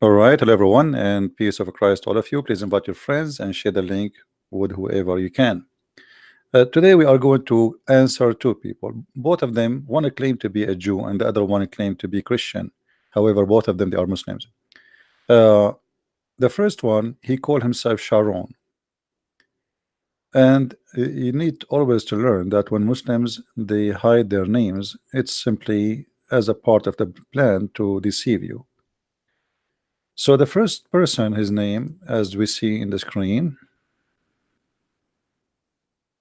All right, hello everyone, and peace of Christ, all of you. Please invite your friends and share the link with whoever you can. Today we are going to answer two people. Both of them, one claim to be a Jew and the other one claim to be Christian. However, both of them they are Muslims. Uh, the first one, he called himself Sharon, and you need always to learn that when Muslims they hide their names, it's simply as a part of the plan to deceive you. So the first person, his name, as we see in the screen,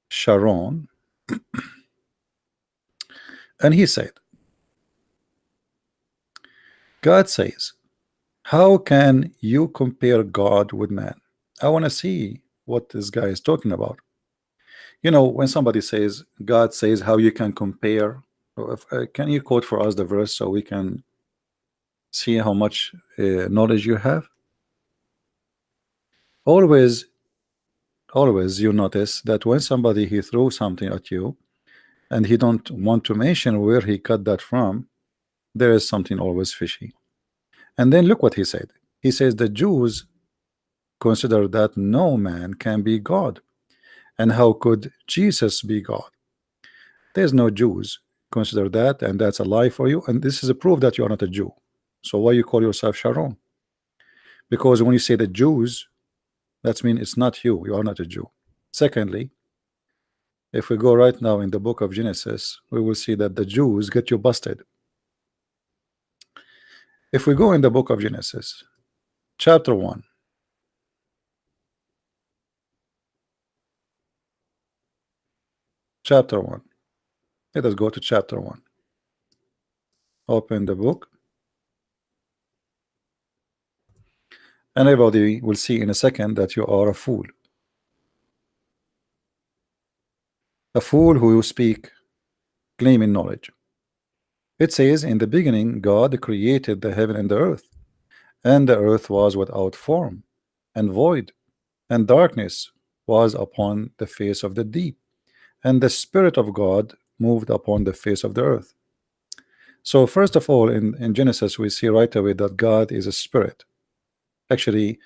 Sharon, and he said, God says, how can you compare God with man? I want to see what this guy is talking about. You know, when somebody says, God says, how you can compare, can you quote for us the verse so we can see how much knowledge you have? Always, always you notice that when somebody he threw something at you and he don't want to mention where he got that from, there is something always fishy. And then look what he said. He says the Jews consider that no man can be God. And how could Jesus be God? There's no Jews consider that, and that's a lie for you. And this is a proof that you are not a Jew. So why you call yourself Sharon? Because when you say the Jews, that means it's not you. You are not a Jew. Secondly, if we go right now in the book of Genesis, we will see that the Jews get you busted. If we go in the book of Genesis, chapter 1, chapter 1. Let us go to chapter 1. Open the book, and everybody will see in a second that you are a fool. A fool who speak claiming knowledge. It says, in the beginning, God created the heaven and the earth, and the earth was without form and void, and darkness was upon the face of the deep, and the Spirit of God moved upon the face of the earth. So, first of all, in Genesis, we see right away that God is a spirit. Actually,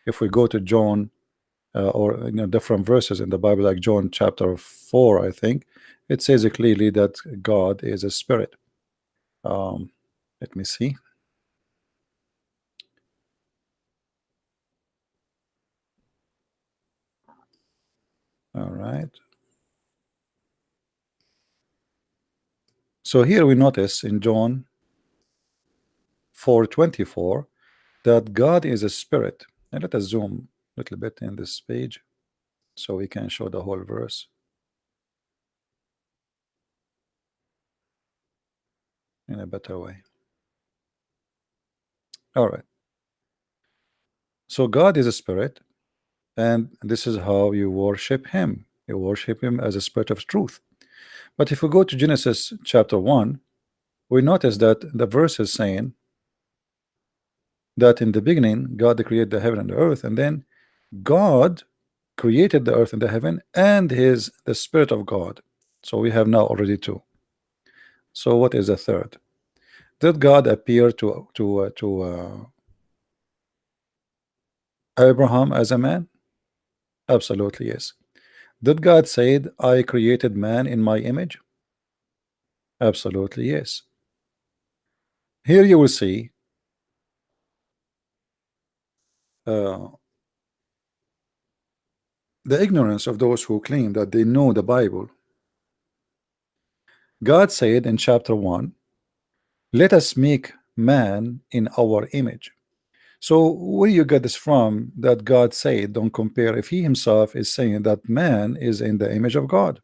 if we go to John or different verses in the Bible, like John chapter 4, I think it says it clearly that God is a spirit. Um, let me see. All right. So here we notice in John 4:24 that God is a spirit. And let us zoom a little bit in this page so we can show the whole verse in a better way. All right. So God is a spirit, and this is how you worship him. You worship him as a spirit of truth. But if we go to Genesis chapter 1, we notice that the verse is saying that in the beginning God created the heaven and the earth, and then God created the earth and the heaven, and his the Spirit of God. So we have now already two. So what is the third? Did God appear to Abraham as a man? Absolutely yes. Did God say, I created man in my image? Absolutely yes. Here you will see uh, the ignorance of those who claim that they know the Bible. God said in chapter 1, let us make man in our image. So where you get this from that God said don't compare, if he himself is saying that man is in the image of God?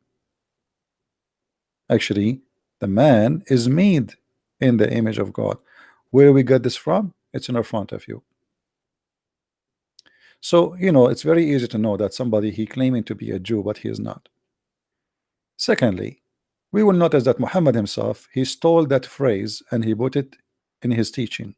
Actually, the man is made in the image of God. Where we get this from? It's in front of you. So it's very easy to know that somebody he claiming to be a Jew, but he is not. Secondly, we will notice that Muhammad himself, he stole that phrase and he put it in his teaching.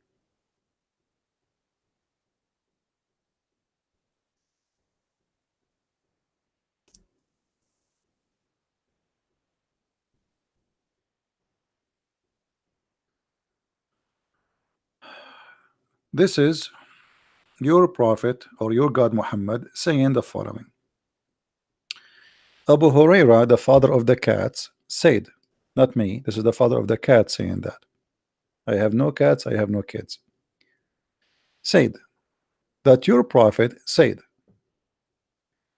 This is your prophet or your God Muhammad saying the following. Abu Huraira, the father of the cats, said, not me, this is the father of the cat saying that. I have no cats, I have no kids. Said that your prophet said,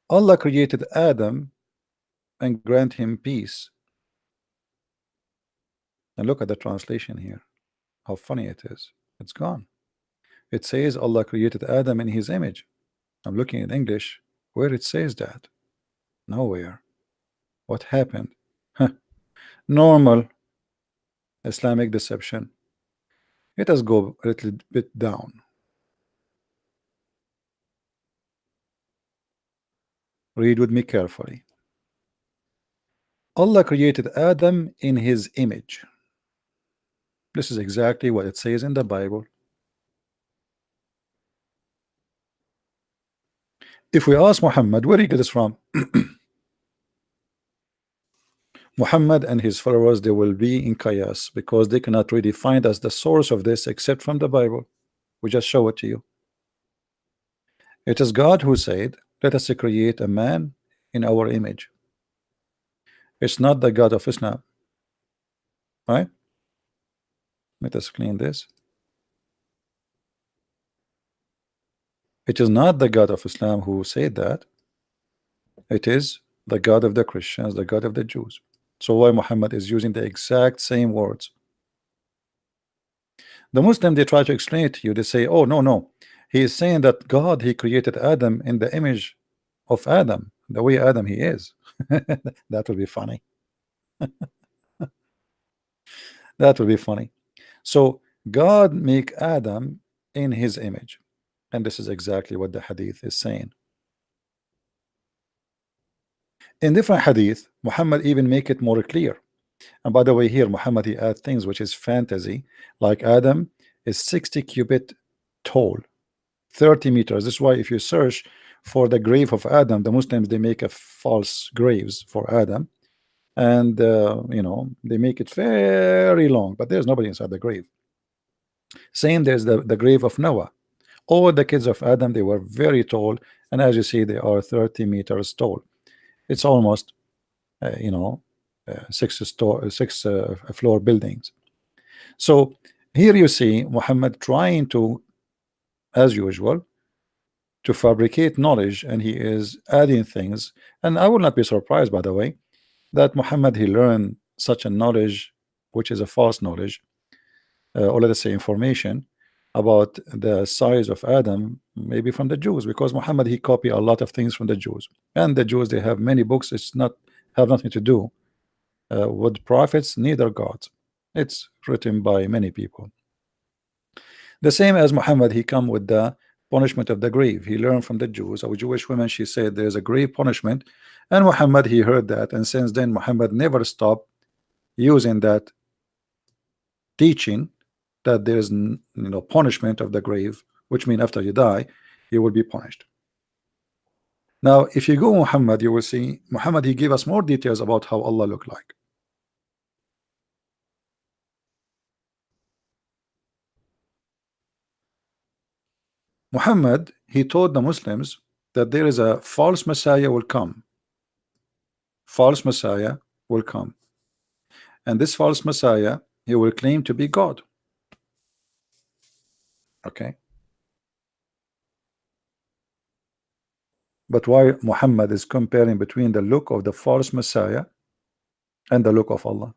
Allah created Adam and grant him peace. And look at the translation here. How funny it is. It's gone. It says Allah created Adam in his image. I'm looking in English where it says that. Nowhere. What happened? Normal Islamic deception. Let us go a little bit down. Read with me carefully. Allah created Adam in his image. This is exactly what it says in the Bible. If we ask Muhammad, where he get this from? Muhammad and his followers, they will be in chaos because they cannot really find us the source of this except from the Bible. We just show it to you. It is God who said, let us create a man in our image. It's not the God of Islam, right? Let us clean this. It is not the God of Islam who said that. It is the God of the Christians, the God of the Jews. So why Muhammad is using the exact same words? The Muslim, they try to explain it to you. They say, oh, no. He is saying that God, he created Adam in the image of Adam, the way Adam he is. That would be funny. That would be funny. So God make Adam in his image. And this is exactly what the hadith is saying. In different hadith, Muhammad even make it more clear. And by the way, here Muhammad he add things which is fantasy, like Adam is 60 cubit tall, 30 meters. This is why if you search for the grave of Adam, the Muslims they make a false graves for Adam, and you know, they make it very long, but there's nobody inside the grave. Same, there's the grave of Noah. All the kids of Adam, they were very tall, and as you see, they are 30 meters tall. It's almost you know, six floor buildings. So here you see Muhammad trying to, as usual, to fabricate knowledge, and he is adding things. And I will not be surprised, by the way, that Muhammad he learned such a knowledge which is a false knowledge, or let us say information about the size of Adam, maybe from the Jews, because Muhammad he copied a lot of things from the Jews, and the Jews they have many books. It's not have nothing to do with prophets, neither gods. It's written by many people. The same as Muhammad, he come with the punishment of the grave. He learned from the Jews. A Jewish woman, she said there's a grave punishment, and Muhammad he heard that, and since then Muhammad never stopped using that teaching that there's punishment of the grave, which means after you die you will be punished. Now if you go Muhammad, you will see Muhammad he gave us more details about how Allah looked like. Muhammad he told the Muslims that there is a false Messiah will come. False Messiah will come, and this false Messiah he will claim to be God. Okay, but why Muhammad is comparing between the look of the false Messiah and the look of Allah?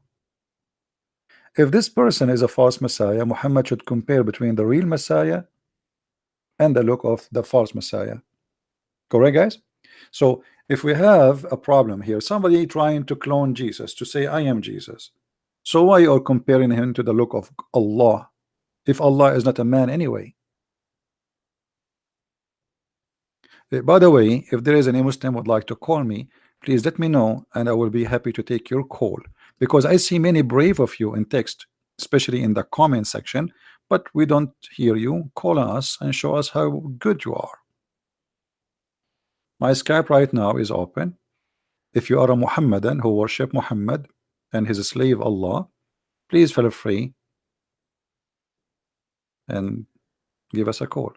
If this person is a false Messiah, Muhammad should compare between the real Messiah and the look of the false Messiah. Correct, guys? So if we have a problem here, somebody trying to clone Jesus to say I am Jesus, so why you are comparing him to the look of Allah if Allah is not a man anyway? By the way, if there is any Muslim would like to call me, please let me know and I will be happy to take your call, because I see many brave of you in text, especially in the comment section, but we don't hear you. Call us and show us how good you are. My Skype right now is open. If you are a Muhammadan who worship Muhammad and his slave Allah, please feel free and give us a call.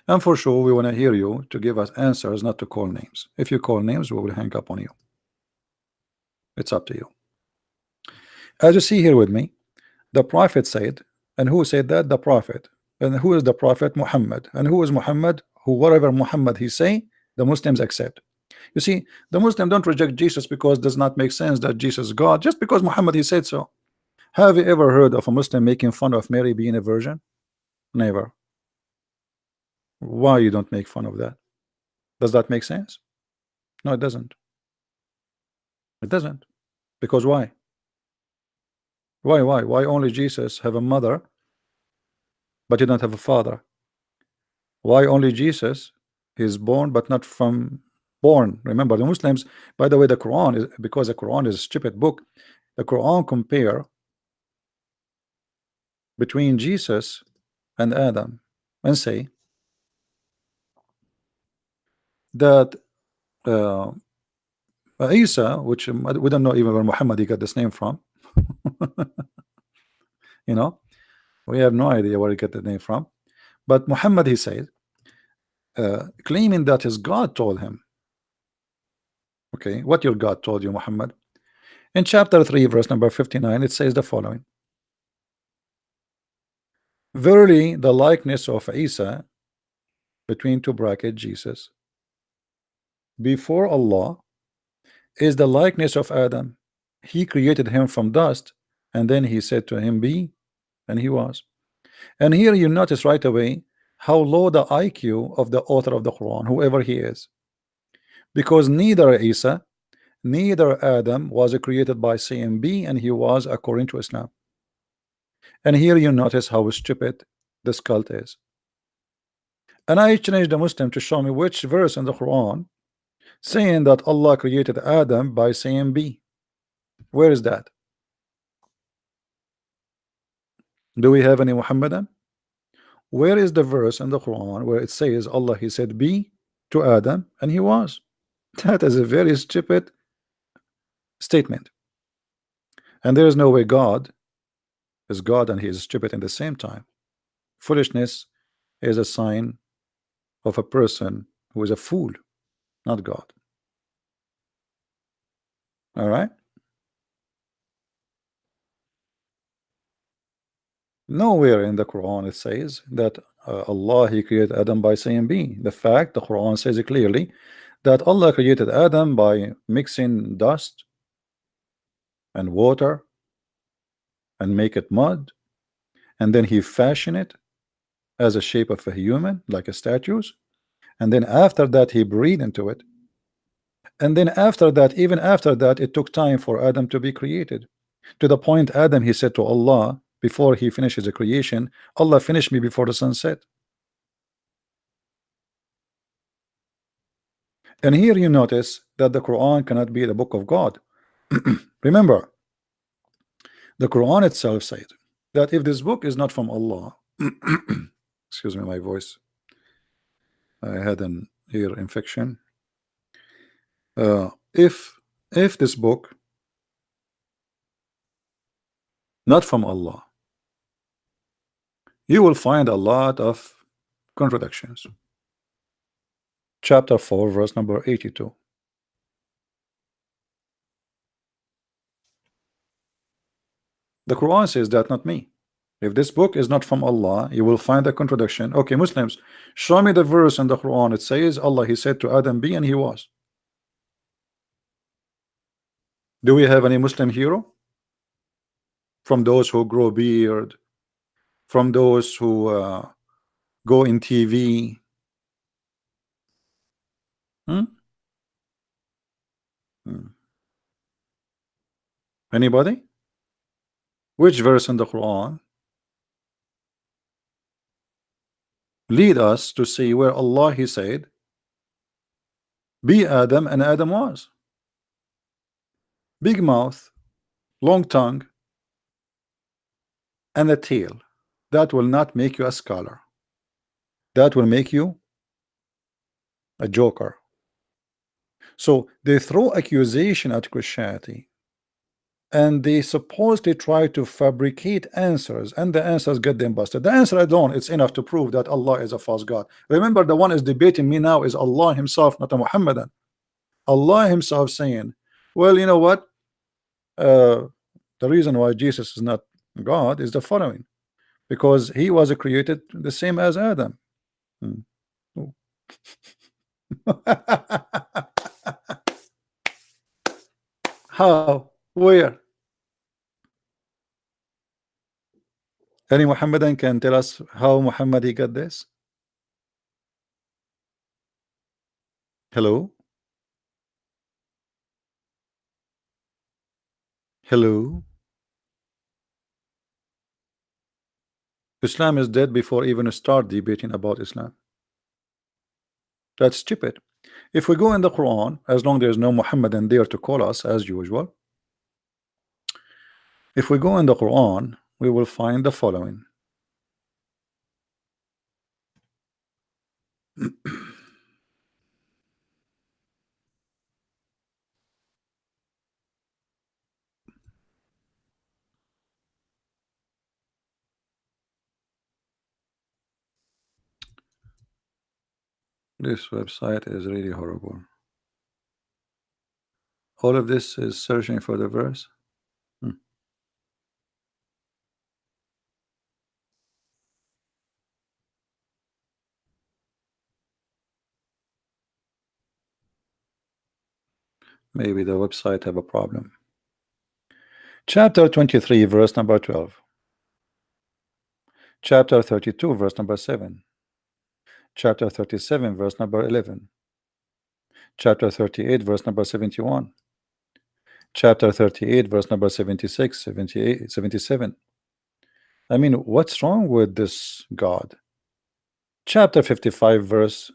And for sure, we want to hear you to give us answers, not to call names. If you call names, we will hang up on you. It's up to you. As you see here with me, the Prophet said, and who said that? The Prophet. And who is the Prophet? Muhammad. And who is Muhammad? Who, whatever Muhammad he say, the Muslims accept. You see, the Muslim don't reject Jesus because it does not make sense that Jesus is God, just because Muhammad he said so. Have you ever heard of a Muslim making fun of Mary being a virgin? Never. Why you don't make fun of that? Does that make sense? No, it doesn't. It doesn't. Because why? Why only Jesus have a mother, but you don't have a father? Why only Jesus is born, but not from born? Remember, the Muslims, by the way, the Quran is, because the Quran is a stupid book, the Quran compare between Jesus and Adam and say that Isa, which we don't know even where Muhammad he got this name from, you know, we have no idea where he got the name from, but Muhammad he said, claiming that his God told him. Okay, what your God told you, Muhammad? In chapter 3, verse number 59, it says the following: verily, the likeness of Isa, between two brackets, Jesus, before Allah, is the likeness of Adam. He created him from dust, and then he said to him, be, and he was. And here you notice right away how low the IQ of the author of the Quran, whoever he is, because neither Isa, neither Adam was created by saying be, and he was, according to Islam. And here you notice how stupid this cult is. And I challenge the Muslim to show me which verse in the Quran saying that Allah created Adam by saying be. Where is that? Do we have any Muhammadan? Where is the verse in the Quran where it says Allah he said be to Adam and he was? That is a very stupid statement. And there is no way God is God and he is stupid in the same time. Foolishness is a sign of a person who is a fool, not God. All right. Nowhere in the Quran it says that Allah he created Adam by saying be. The fact the Quran says it clearly that Allah created Adam by mixing dust and water and make it mud, and then he fashioned it as a shape of a human, like a statues, and then after that he breathed into it, and then after that, even after that, it took time for Adam to be created, to the point Adam he said to Allah before he finishes the creation, Allah finished me before the sun set. And here you notice that the Quran cannot be the book of God. Remember, the Quran itself said that if this book is not from Allah, excuse me, my voice, I had an ear infection. If this book not from Allah, you will find a lot of contradictions. Chapter 4, verse number 82. The Quran says that, not me. If this book is not from Allah, you will find a contradiction. Okay, Muslims, show me the verse in the Quran. It says Allah he said to Adam be and he was. Do we have any Muslim hero? From those who grow beard, from those who go in TV? Anybody? Which verse in the Quran lead us to see where Allah he said be Adam and Adam was? Big mouth, long tongue, and a tail. That will not make you a scholar. That will make you a joker. So they throw accusation at Christianity and they supposedly try to fabricate answers, and the answers get them busted. The answer alone, it's enough to prove that Allah is a false God. Remember, the one is debating me now is Allah himself, not a Muhammadan. Allah himself saying, well, you know what, the reason why Jesus is not God is the following, because he was created the same as Adam. How? Where? Any Muhammadan can tell us how Muhammad he got this? Hello? Hello? Islam is dead before even start debating about Islam. That's stupid. If we go in the Quran, as long there's no Muhammadan there to call us as usual, if we go in the Quran, we will find the following. This website is really horrible. All of this is searching for the verse. Maybe the website have a problem. Chapter 23 verse number 12, chapter 32 verse number 7, chapter 37 verse number 11, chapter 38 verse number 71, chapter 38 verse number 76, 78, 77. I mean, what's wrong with this God? Chapter 55 verse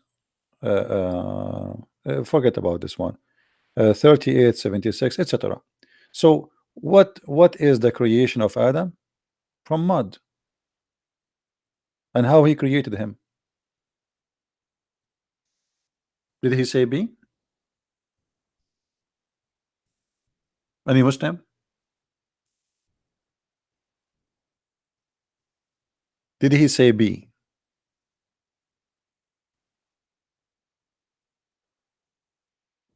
forget about this one, 38, 76, etc. So what is the creation of Adam? From mud. And how he created him? Did he say be? Any Muslim? Did he say be?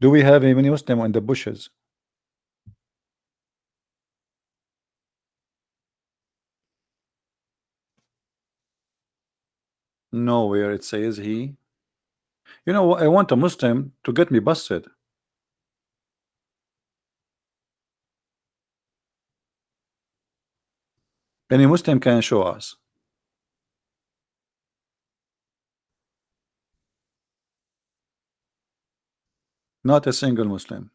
Do we have any Muslim in the bushes? Nowhere it says he. You know, I want a Muslim to get me busted. Any Muslim can show us. Not a single Muslim.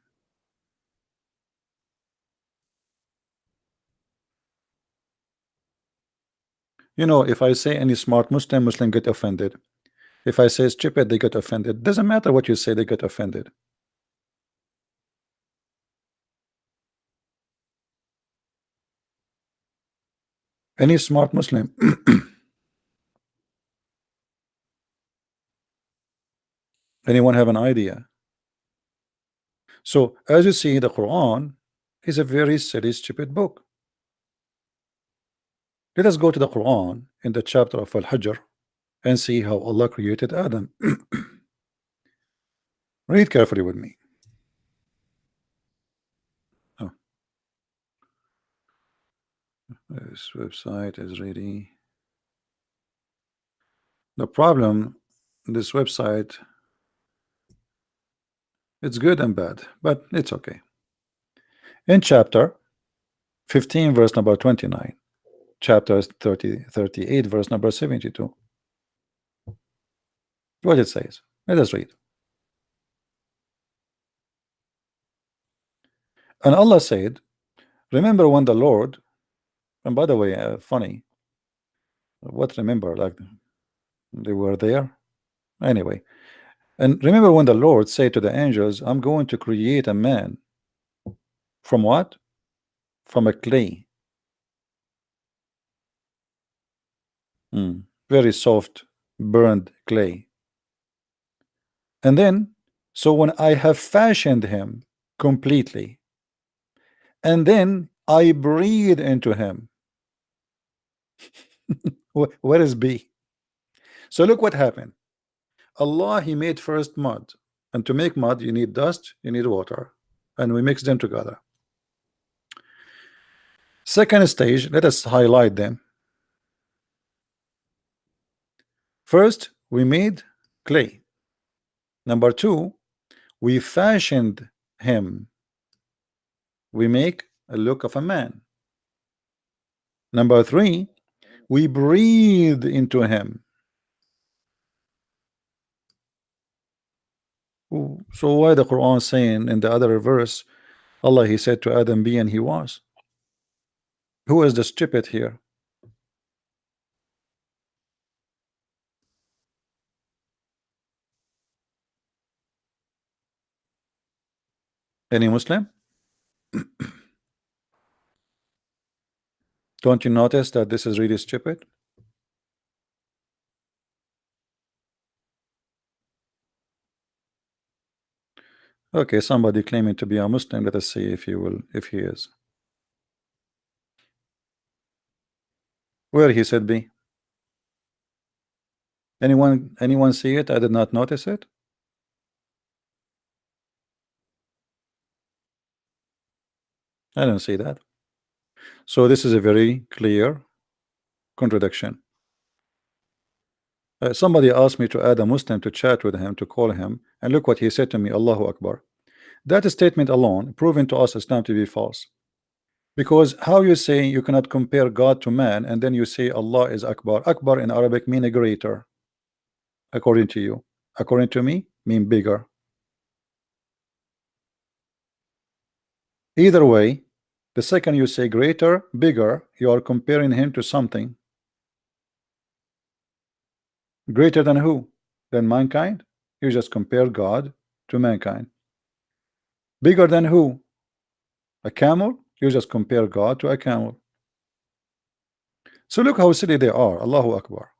You know, if I say any smart Muslim get offended. If I say stupid, they get offended. Doesn't matter what you say, they get offended. Any smart Muslim. Anyone have an idea? So as you see, the Quran is a very silly, stupid book. Let us go to the Quran in the chapter of Al-Hajr and see how Allah created Adam. Read carefully with me. Oh. This website is really the problem. This website, it's good and bad, but it's okay. In chapter 15 verse number 29, chapter 38 verse number 72, what it says, let us read. And Allah said, remember when the Lord, and by the way, funny, what remember, like they were there anyway. And remember when the Lord said to the angels, I'm going to create a man from what? From a clay. Very soft, burned clay. And then, so when I have fashioned him completely, and then I breathe into him. Where is B? So look what happened. Allah, he made first mud, and to make mud you need dust, you need water, and we mix them together. Second stage, let us highlight them. First, we made clay. Number two, we fashioned him. We make a look of a man. Number three, we breathe into him. So why the Quran saying in the other verse, Allah, he said to Adam, be, and he was? Who is the stupid here? Any Muslim? Don't you notice that this is really stupid? Okay, somebody claiming to be a Muslim. Let us see if he is. Where he said be? Anyone see it? I did not notice it. I don't see that. So this is a very clear contradiction. Somebody asked me to add a Muslim to chat with him, to call him, and look what he said to me, Allahu Akbar. That statement alone proven to us Islam to be false. Because how you say you cannot compare God to man, and then you say Allah is Akbar. Akbar in Arabic mean a greater, according to you. According to me, mean bigger. Either way, the second you say greater, bigger, you are comparing him to something. Greater than who? Than mankind? You just compare God to mankind. Bigger than who? A camel? You just compare God to a camel. So look how silly they are. Allahu Akbar.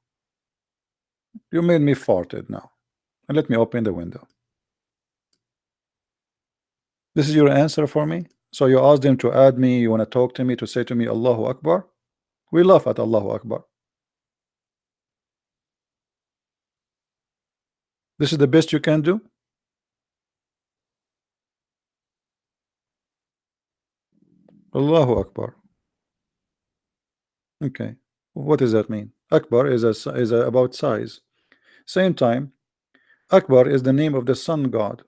You made me farted now. And let me open the window. This is your answer for me? So you asked them to add me, you want to talk to me, to say to me Allahu Akbar? We laugh at Allahu Akbar. This is the best you can do? Allahu Akbar. Okay. What does that mean? Akbar is about size. Same time, Akbar is the name of the sun god.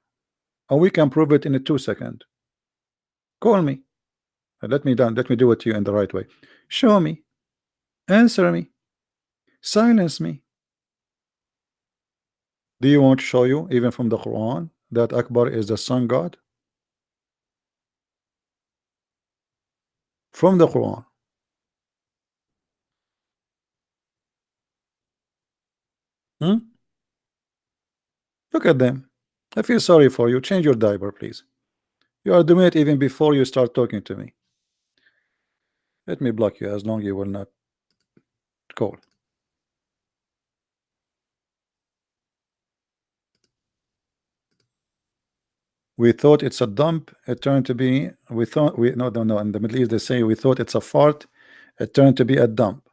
And we can prove it in a 2 seconds. Call me. Let me do it to you in the right way. Show me. Answer me. Silence me. Do you want to show you, even from the Quran, that Akbar is the sun god? From the Quran. Hmm? Look at them. I feel sorry for you. Change your diaper, please. You are doing it even before you start talking to me. Let me block you as long you will not call. We thought it's a dump. It turned to be. We thought we no. In the Middle East they say we thought it's a fart. It turned to be a dump.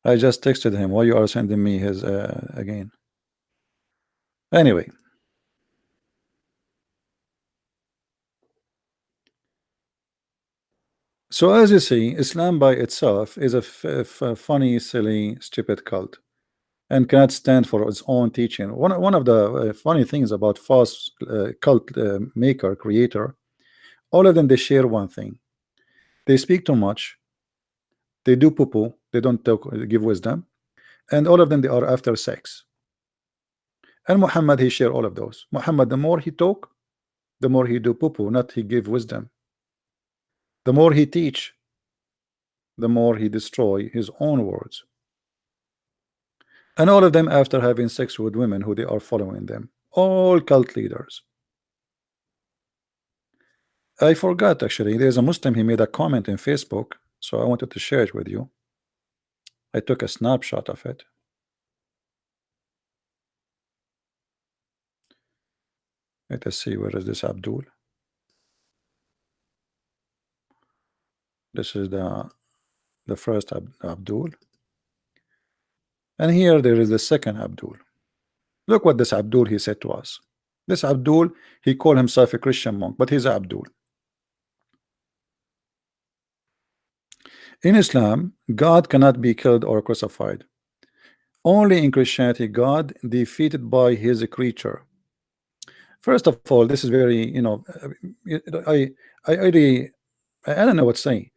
I just texted him. Why you are sending me his again? Anyway. So as you see, Islam by itself is a funny, silly, stupid cult, and cannot stand for its own teaching. One of the funny things about false cult maker creator, all of them they share one thing: they speak too much, they do poo-poo, they don't give wisdom, and all of them they are after sex. And Muhammad he share all of those. Muhammad, the more he talk, the more he do poo-poo, not he give wisdom. The more he teach, the more he destroy his own words. And all of them after having sex with women who they are following them. All cult leaders. I forgot actually, there's a Muslim, he made a comment in Facebook, so I wanted to share it with you. I took a snapshot of it. Let us see, where is this Abdul? This is the first Abdul, and here there is the second Abdul. Look what this Abdul he said to us. This Abdul, he called himself a Christian monk, but he's Abdul. In Islam, God cannot be killed or crucified. Only in Christianity, God defeated by his creature. First of all, this is very, you know, I really, I don't know what to say.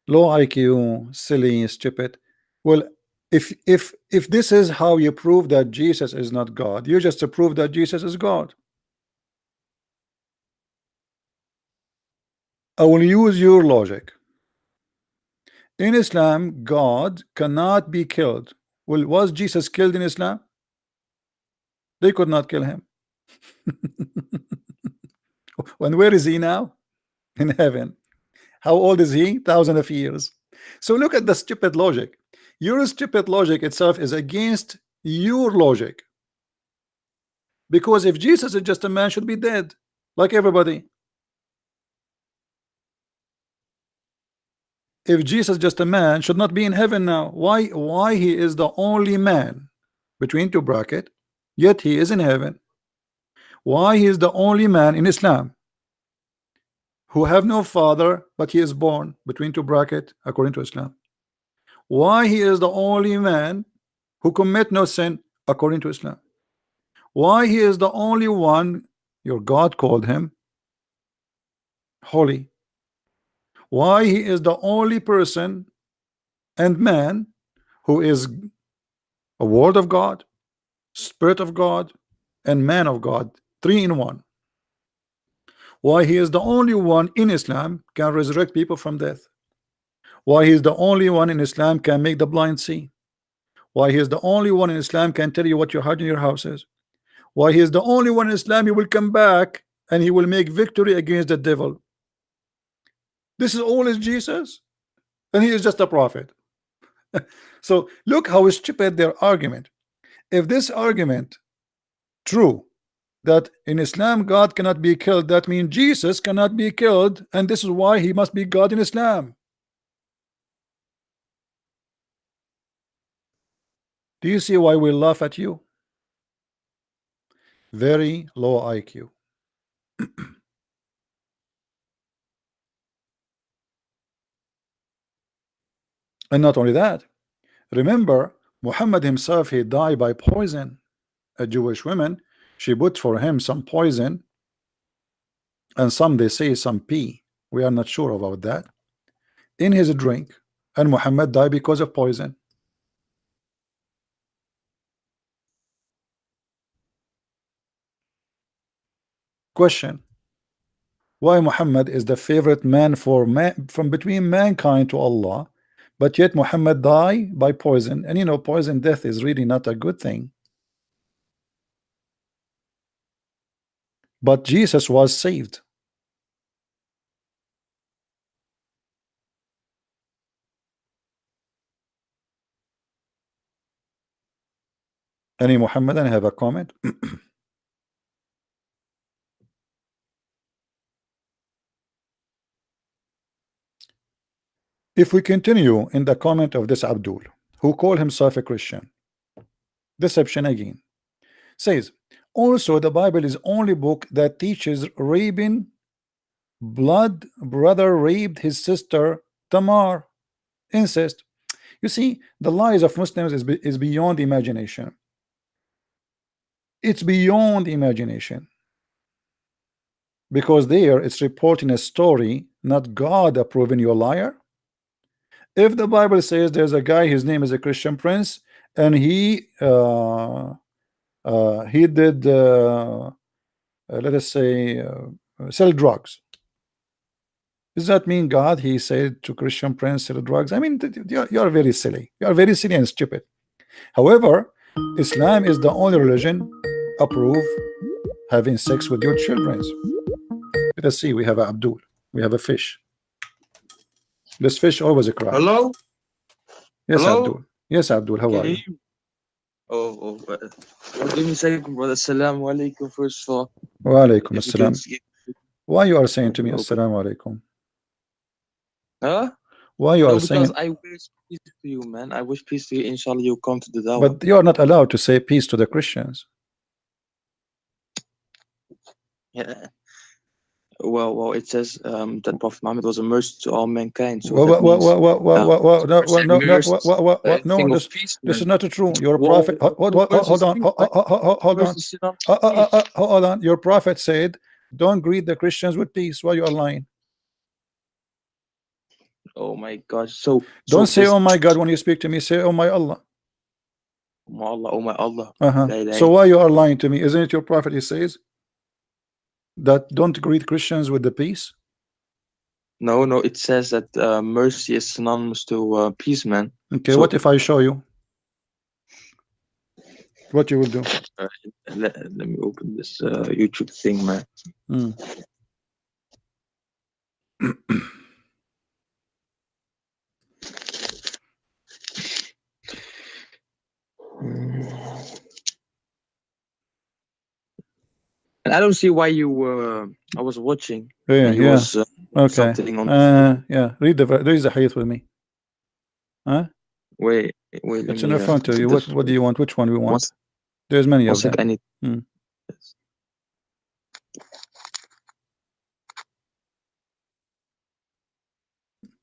Low IQ, silly, stupid. Well, if this is how you prove that Jesus is not God, you just prove that Jesus is God. I will use your logic. In Islam, God cannot be killed. Well, was Jesus killed in Islam? They could not kill him. And where is he now? In heaven. How old is he? Thousands of years. So look at the stupid logic. Your stupid logic itself is against your logic. Because if Jesus is just a man, should be dead, like everybody. If Jesus just a man, should not be in heaven now. Why he is the only man, between two brackets, yet he is in heaven? Why he is the only man in Islam who have no father, but he is born, between two brackets, according to Islam? Why he is the only man who commit no sin, according to Islam? Why he is the only one, your God called him holy? Why he is the only person and man who is a word of God, spirit of God, and man of God, three in one? Why he is the only one in Islam can resurrect people from death? Why he is the only one in Islam can make the blind see? Why he is the only one in Islam can tell you what your heart in your house is? Why he is the only one in Islam, he will come back and he will make victory against the devil? This is all is Jesus, and he is just a prophet. So look how stupid their argument. If this argument true, that in Islam God cannot be killed, that means Jesus cannot be killed, and this is why he must be God in Islam. Do you see why we laugh at you? Very low IQ. And not only that, remember Muhammad himself, he died by poison. A Jewish woman, she put for him some poison, and some they say some pee, we are not sure about that, in his drink, and Muhammad died because of poison. Question: why Muhammad is the favorite man for from between mankind to Allah, but yet Muhammad died by poison? And you know, poison death is really not a good thing. But Jesus was saved. Any Muhammadan have a comment? If we continue in the comment of this Abdul, who called himself a Christian, deception again, says, also the Bible is only book that teaches raping, blood brother raped his sister Tamar, incest. You see, the lies of Muslims is beyond imagination. It's beyond imagination, because there it's reporting a story, not God approving you a liar. If the Bible says there's a guy, his name is a Christian Prince, and he did let us say sell drugs, does that mean God, he said to Christian Prince, sell drugs? I mean, you are very silly. You are very silly and stupid. However, Islam is the only religion approve having sex with your children. Let us see, we have Abdul, we have a fish. This fish always a cry. Hello? Yes, Hello? Abdul. Yes, Abdul, how are you? Give me a second, brother. Assalamu alaikum, first of all. Wa alaikum If you can assalam. see, Why you are saying let to me me open. assalamu alaikum? Huh? Why you No, are because saying? I wish peace to you, man. I wish peace to you. Inshallah, you come to the dawah. But you are not allowed to say peace to the Christians. Yeah. Well, it says that Prophet Muhammad was a mercy to all mankind. So What, that means no, thing of this peace, this is man. not true. Your Well, prophet, mercy hold is on, peace, right? hold on, Mercy is synonymous with peace. hold on. Your prophet said, "Don't greet the Christians with peace." Why you are lying? Oh my gosh. So Don't say, this "Oh my God," when you speak to me. Say, "Oh my Allah." oh my Allah. So why you are lying to me? Isn't it your prophet? He says that don't greet Christians with the peace. No, it says that mercy is synonymous to peace, man. Okay, So what if I show you? What you will do? let me open this YouTube thing, man. Mm. And I don't see why you I was watching Yeah, and you yeah. was Okay. something on Yeah. Read the hadith with me. Huh? wait let It's me in front of you. What do you want? Which one we want? once There's many one of sec, them. I need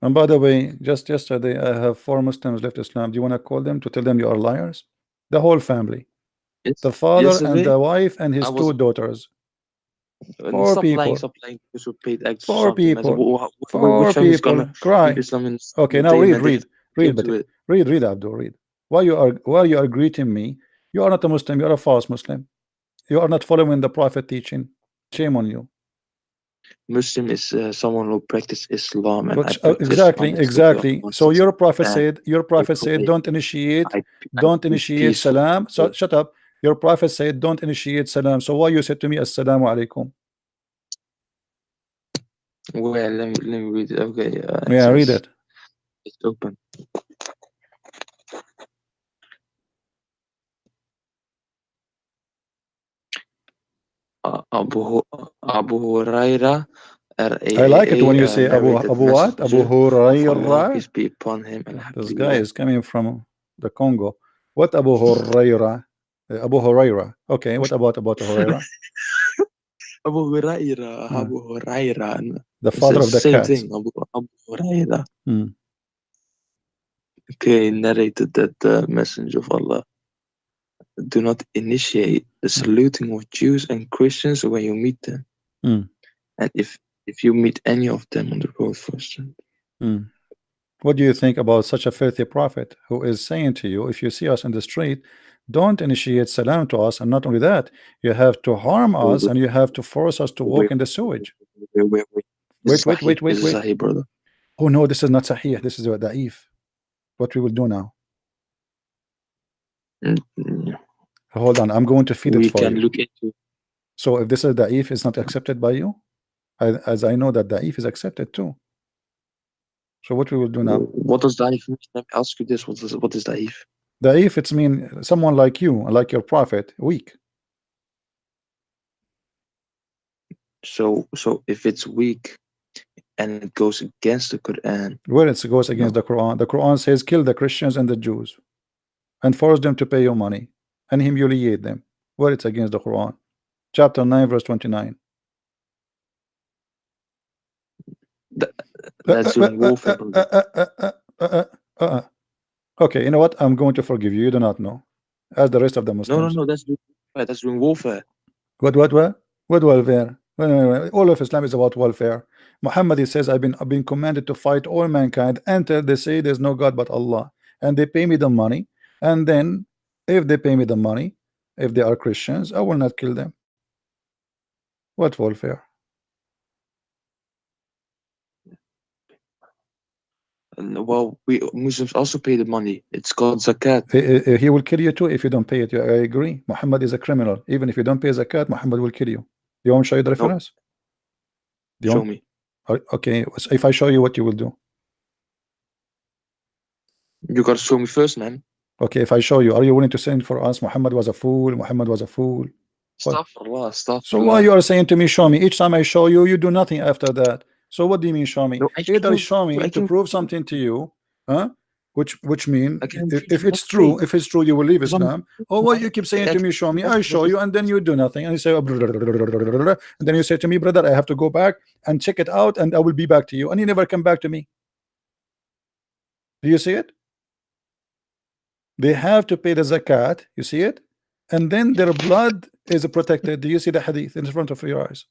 And by the way, just yesterday I have 4 Muslims left Islam. Do you want to call them to tell them you are liars? The whole family. The father and yesterday the wife and I his was 2 daughters. 4 stop people. lying because we paid extra 4 something, man. So people. which 4 family is gonna people. leave Cry. Islam in Okay, the now day, read, man? They came but to it. read, Abdul, read. Why you are greeting me? You are not a Muslim. You are a false Muslim. You are not following the Prophet teaching. Shame on you. Muslim is someone who practice Islam, and I Which practice Islam. That's the way exactly. Allah So wants it. your I prophet said, pray. I I don't preach initiate peace for salam. So people. shut up. Your prophet said, don't initiate salam. So why you said to me, assalamu alaikum? Well, let me read it. Okay, it Yeah, read says it. it's open. Abu Huraira, I like it when you say narrated Abu what? Abu Messenger of Allah, Hurairah. peace be upon him, This guy Alhamdulillah. is coming from the Congo. What Abu Hurairah? Abu Hurairah. Okay, what about Hurairah? Uh, Abu Huraira. the It's father the of the same cats. thing. Abu Huraira. Hmm. Okay, narrated that the Messenger of Allah do not initiate the saluting of Jews and Christians when you meet them. Hmm. And if you meet any of them on the road first. Hmm. What do you think about such a filthy prophet who is saying to you, if you see us in the street, don't initiate salam to us, and not only that, you have to harm us and you have to force us to walk Wait, in the sewage. wait. Wait, wait, wait, This wait, is wait. Sahih, brother. Oh no, this is not sahih. This is da'if. What we will do now? Mm, Hold on, I'm going to feed it We for can you. look into. So if this is da'if, it's not accepted by you, as I know that da'if is accepted too. So what we will do now? What does Daif mean? Let me ask you this: what is Daif? Da'if, it's mean someone like you, like your prophet, weak. So if it's weak and it goes against the Quran, Where it goes against no. the Quran says kill the Christians and the Jews and force them to pay you money and humiliate them. Where it's against the Quran. Chapter 9, verse 29. That's doing warfare, brother. Okay, you know what? I'm going to forgive you. You do not know. As the rest of the Muslims. No. That's doing warfare. What? What welfare? All of Islam is about welfare. Muhammad, he says, I've been commanded to fight all mankind until they say there's no God but Allah. And they pay me the money. And then if they pay me the money, if they are Christians, I will not kill them. What welfare? And, well, we Muslims also pay the money. It's called zakat. He will kill you too if you don't pay it. I agree. Muhammad is a criminal. Even if you don't pay zakat, Muhammad will kill you. You want to show you the No, reference? Do you show want? me. Okay, so if I show you, what you will do? You gotta show me first, man. Okay, if I show you, are you willing to send for us Muhammad was a fool, Muhammad was a fool? What? Astaghfirullah, So why astaghfirullah. you are saying to me, show me? Each time I show you, you do nothing after that. So what do you mean show me? No, I Either can, show me I to can, prove something to you, huh? Which mean I can if it's okay. true, you will leave Because I'm, Islam. Or what you keep saying I to me, show me, I show you, and then you do nothing, and you say, and then you say to me, brother, I have to go back and check it out, and I will be back to you, and you never come back to me. Do you see it? They have to pay the zakat. You see it, and then their blood is protected. Do you see the hadith in front of your eyes?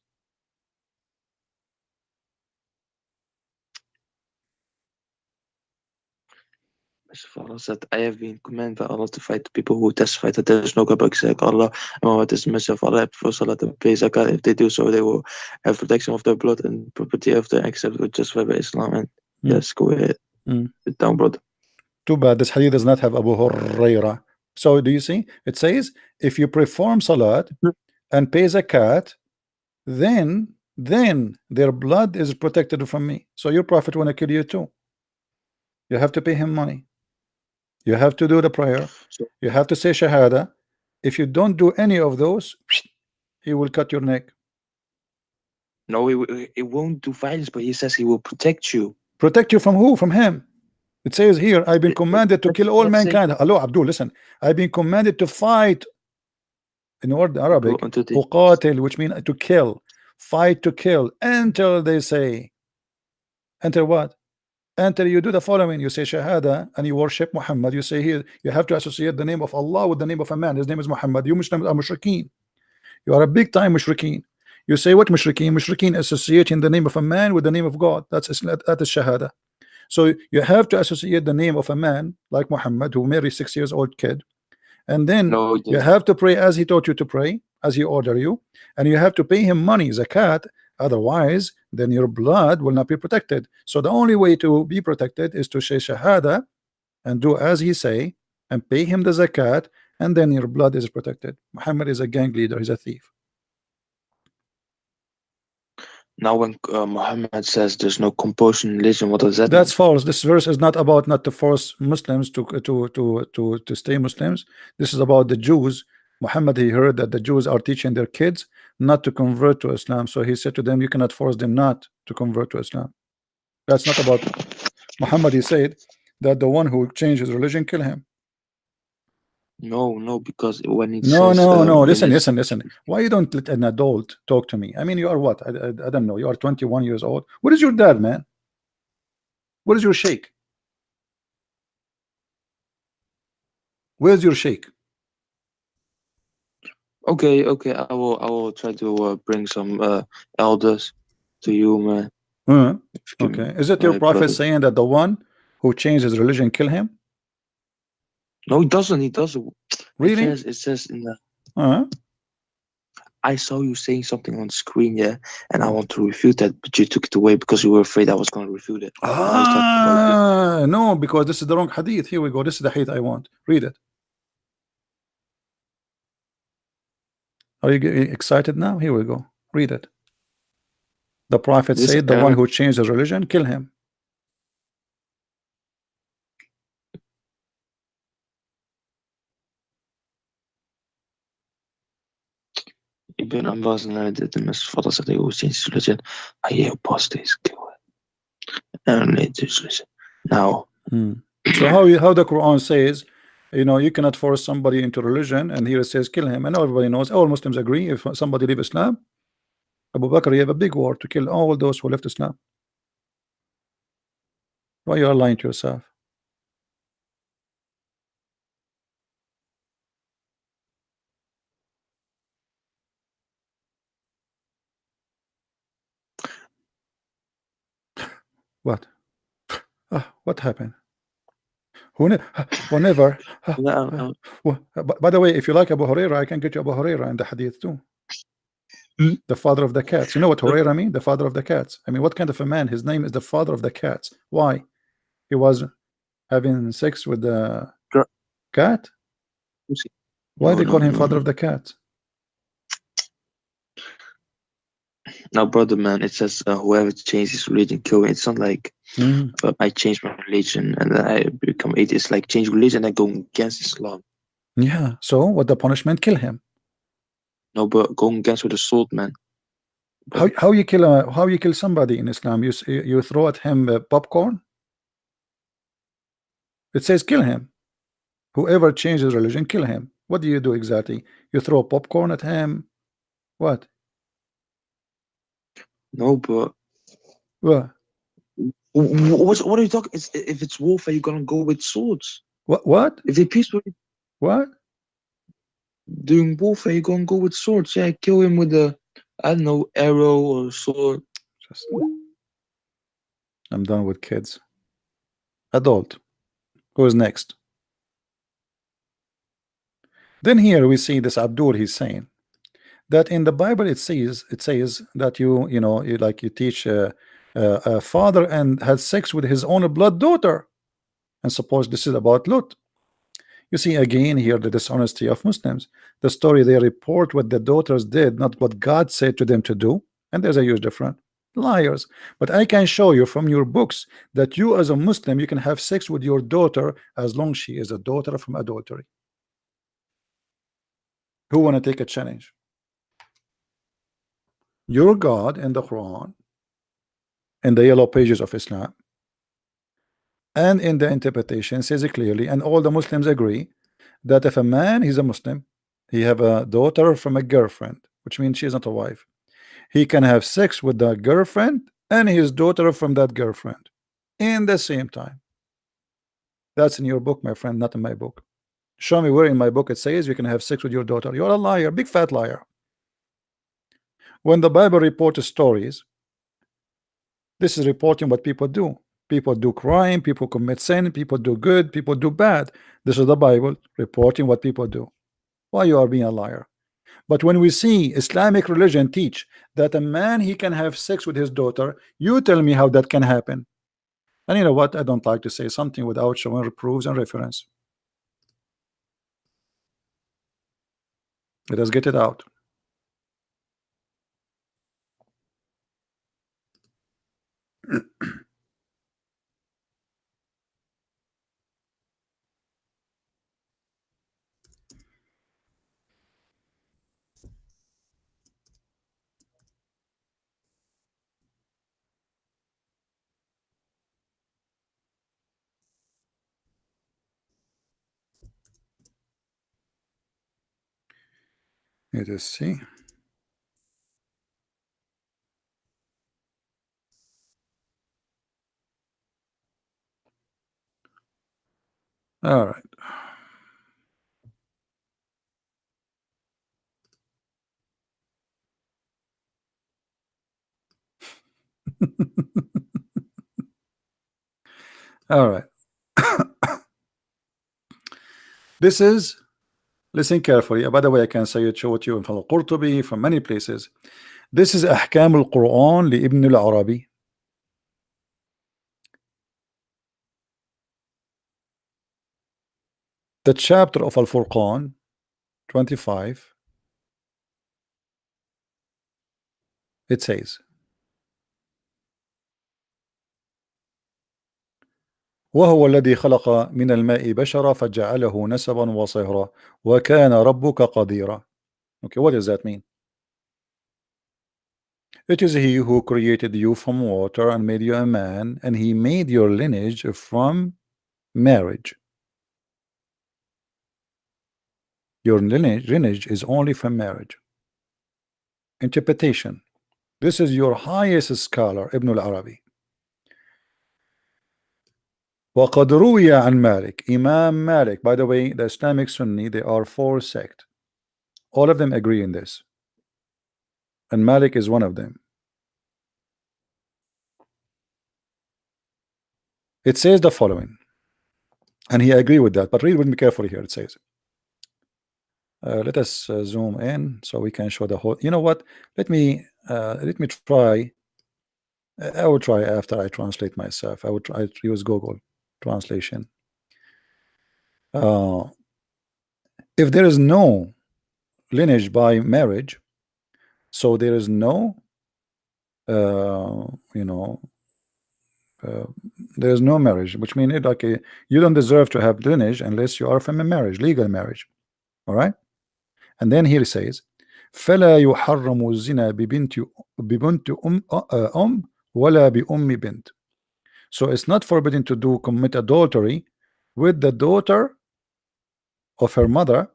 Allah said, I have been commanded by Allah to fight the people who testify that there is no God except Allah, and Muhammad is the messenger of Allah, for Salah and pay zakat. If they do so, they will have protection of their blood and property of their except with justified by Islam. And yes, go ahead. Sit down, brother. Too bad this hadith does not have Abu Huraira. So do you see? It says if you perform salat and pay zakat, then their blood is protected from me. So your prophet want to kill you too. You have to pay him money. You have to do the prayer. You have to say shahada. If you don't do any of those, he will cut your neck. No, he won't do violence, but he says he will protect you. Protect you from who? From him. It says here, I've been commanded to kill all mankind. Hello, Abdul, listen. I've been commanded to fight. In word Arabic, uqatil, which means to kill, fight to kill, until they say, until what? Until you do the following, you say shahada and you worship Muhammad. You say here, you have to associate the name of Allah with the name of a man. His name is Muhammad. You Muslims are mushrikeen. You are a big time mushrikeen. You say what mushrikeen? Mushrikeen associating the name of a man with the name of God. That is shahada. So you have to associate the name of a man like Muhammad who married 6 years old kid, and then you have to pray as he taught you to pray, as he ordered you, and you have to pay him money, zakat. Otherwise, then your blood will not be protected. So the only way to be protected is to say shahada and do as he say and pay him the zakat, and then your blood is protected. Muhammad is a gang leader. He's a thief. Now when Muhammad says there's no compulsion in religion, what does that That's mean? false. This verse is not about not to force Muslims to stay Muslims. This is about the Jews. Muhammad, he heard that the Jews are teaching their kids not to convert to Islam, so he said to them, you cannot force them not to convert to Islam. That's not about Muhammad. He said that the one who changes religion, kill him. No, because when it No, says listen. Why you don't let an adult talk to me? I mean, you are what? I don't know. You are 21 years old. What is your dad, man? What is your sheikh? Where's your sheikh? Okay, I will try to bring some elders to you, man. Okay, is it your prophet saying that the one who changed his religion kill him? No, he doesn't. Really? It says in the I saw you saying something on the screen, yeah, and I want to refute that, but you took it away because you were afraid I was going to refute it. No, because this is the wrong hadith. Here we go. This is the hadith I want. Read it. Are you getting excited now? Here we go. Read it. The prophet said, the one who changed his religion, kill him. Ibn Abbas narrated the Messenger of Allah said he will change his religion. I hear apostates kill it. And listen. Now. So how the Quran says, you know, you cannot force somebody into religion, and here it says kill him, and everybody knows, all Muslims agree, if somebody leave Islam, Abu Bakr, you have a big war to kill all those who left Islam. Why you are lying to yourself? What? What happened? Whenever. By the way, if you like Abu Huraira, I can get you Abu Huraira in the hadith too. The father of the cats. You know what Huraira mean? The father of the cats. I mean, what kind of a man? His name is the father of the cats. Why? He was having sex with the cat? Why they call him father of the cats? Now, brother, man, it says whoever changes religion, kill him. It's not like Mhm. I change my religion and then I become atheist. Like change religion and go against Islam. Yeah, so what the punishment? Kill him. No, but going against with a sword, man. How Brother. how you kill somebody in Islam? You throw at him popcorn? It says kill him. Whoever changes religion, kill him. What do you do exactly? You throw popcorn at him? What? No, but What? what are you talking? If it's warfare, you're gonna go with swords. What? If they peacefully What? doing warfare, you're gonna go with swords. Yeah, kill him with a, I don't know, arrow or sword. Just, I'm done with kids. Adult. Who's next? Then here we see this Abdul. He's saying that in the Bible it says that you teach a father and had sex with his own blood daughter, and suppose this is about Lut. You see again here the dishonesty of Muslims. The story they report what the daughters did, not what God said to them to do, and there's a huge difference. Liars. But I can show you from your books that you as a Muslim you can have sex with your daughter as long as she is a daughter from adultery. Who want to take a challenge? Your God in the Quran, in the yellow pages of Islam, and in the interpretation says it clearly, and all the Muslims agree that if a man, he's a Muslim, he have a daughter from a girlfriend, which means she is not a wife, he can have sex with the girlfriend and his daughter from that girlfriend in the same time. That's in your book, my friend, not in my book. Show me where in my book it says you can have sex with your daughter. You're a liar, big fat liar. When the Bible reports stories, this is reporting what people do. People do crime, people commit sin, people do good, people do bad. This is the Bible reporting what people do. Why you are being a liar? But when we see Islamic religion teach that a man he can have sex with his daughter, you tell me how that can happen. And you know what? I don't like to say something without showing proofs and reference. Let us get it out. Let us see. All right. All right. This is, listen carefully. By the way, I can say it, show it you from Al-Qurtubi, from many places. This is أحكام القرآن لابن العربي. The chapter of Al-Furqan 25, it says, وهو الذي خلق من الماء بشرا فجعله نسبا وصهرا وكان ربك قديرا. Okay, what does that mean? It is he who created you from water and made you a man, and he made your lineage from marriage. Your lineage is only from marriage. Interpretation. This is your highest scholar, Ibn al-Arabi. وقد روي عن مالك, Imam Malik. By the way, the Islamic Sunni, they are 4 sects. All of them agree in this, and Malik is one of them. It says the following, and he agree with that, but read with me carefully here. It says, let us zoom in so we can show the whole. You know what? Let me try. I will try after I translate myself. I would try to use Google translation. If there is no lineage by marriage, so there is no you know, uh, there is no marriage, which means like you don't deserve to have lineage unless you are from a marriage, legal marriage. All right. And then here it says فلا يحرم الزنا ببنت ولا بأم بنت. So it's not forbidden to commit adultery with the daughter of her mother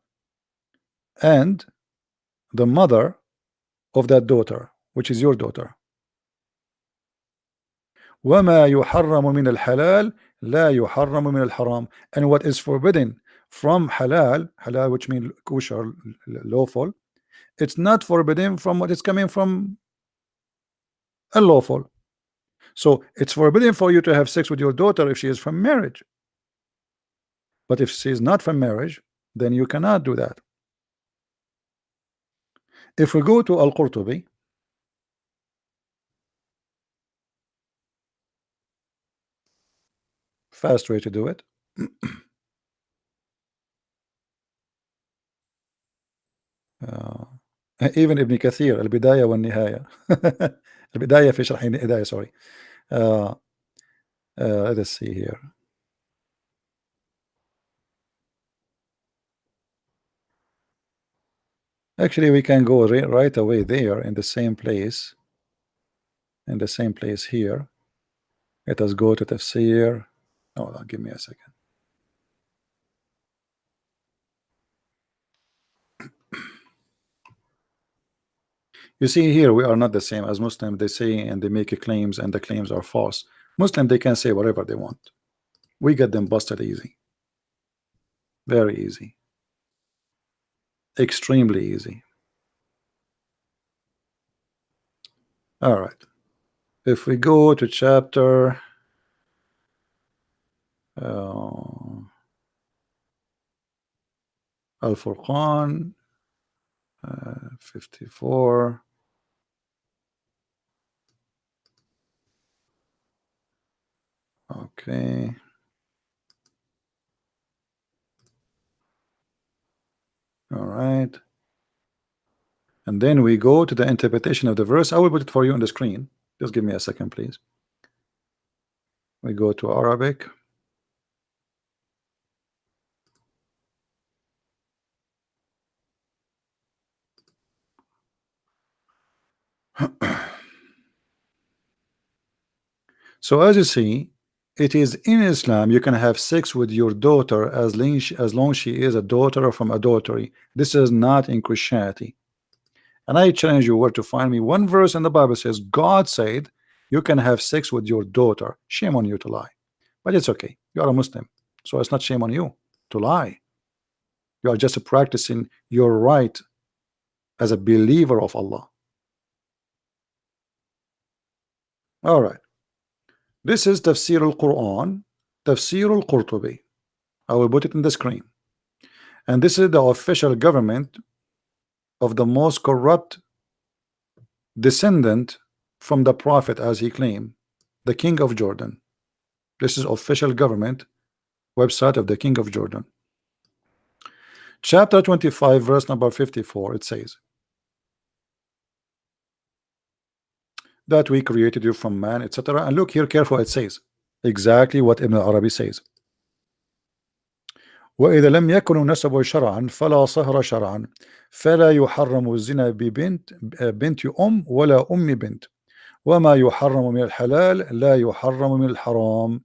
and the mother of that daughter, which is your daughter. وما يحرم من الحلال لا يحرم من الحرام. And what is forbidden from halal, which means kosher, lawful, it's not forbidden from what is coming from unlawful. So it's forbidden for you to have sex with your daughter if she is from marriage. But if she is not from marriage, then you cannot do that. If we go to Al-Qurtubi, fast way to do it. Even Ibn Kathir, البداية والنهاية. البداية في شرح الهداية, sorry. Let's see here. Actually, we can go right away there in the same place. In the same place here. Let us go to Tafsir. Oh, give me a second. You see here, we are not the same as Muslim. They say and they make claims, and the claims are false. Muslim, they can say whatever they want. We get them busted easy. Very easy. Extremely easy. All right. If we go to chapter Al-Furqan 54. Okay. All right. And then we go to the interpretation of the verse. I will put it for you on the screen. Just give me a second, please. We go to Arabic. So as you see, it is in Islam you can have sex with your daughter as long as she is a daughter from adultery. This is not in Christianity. And I challenge you where to find me one verse in the Bible says God said you can have sex with your daughter. Shame on you to lie. But it's okay. You are a Muslim. So it's not shame on you to lie. You are just practicing your right as a believer of Allah. All right. This is Tafsir al-Quran, Tafsir al-Qurtubi. I will put it in the screen. And this is the official government of the most corrupt descendant from the Prophet, as he claimed, the King of Jordan. This is official government website of the King of Jordan. Chapter 25, verse number 54, it says that we created you from man, etc. And look here careful, it says exactly what Ibn Arabi says. وإذا لم يكن نسب شرعا فلا صهر شرعا فلا يحرم الزنا بنت أم ولا أم بنت وما يحرم من الحلال لا يحرم من الحرام.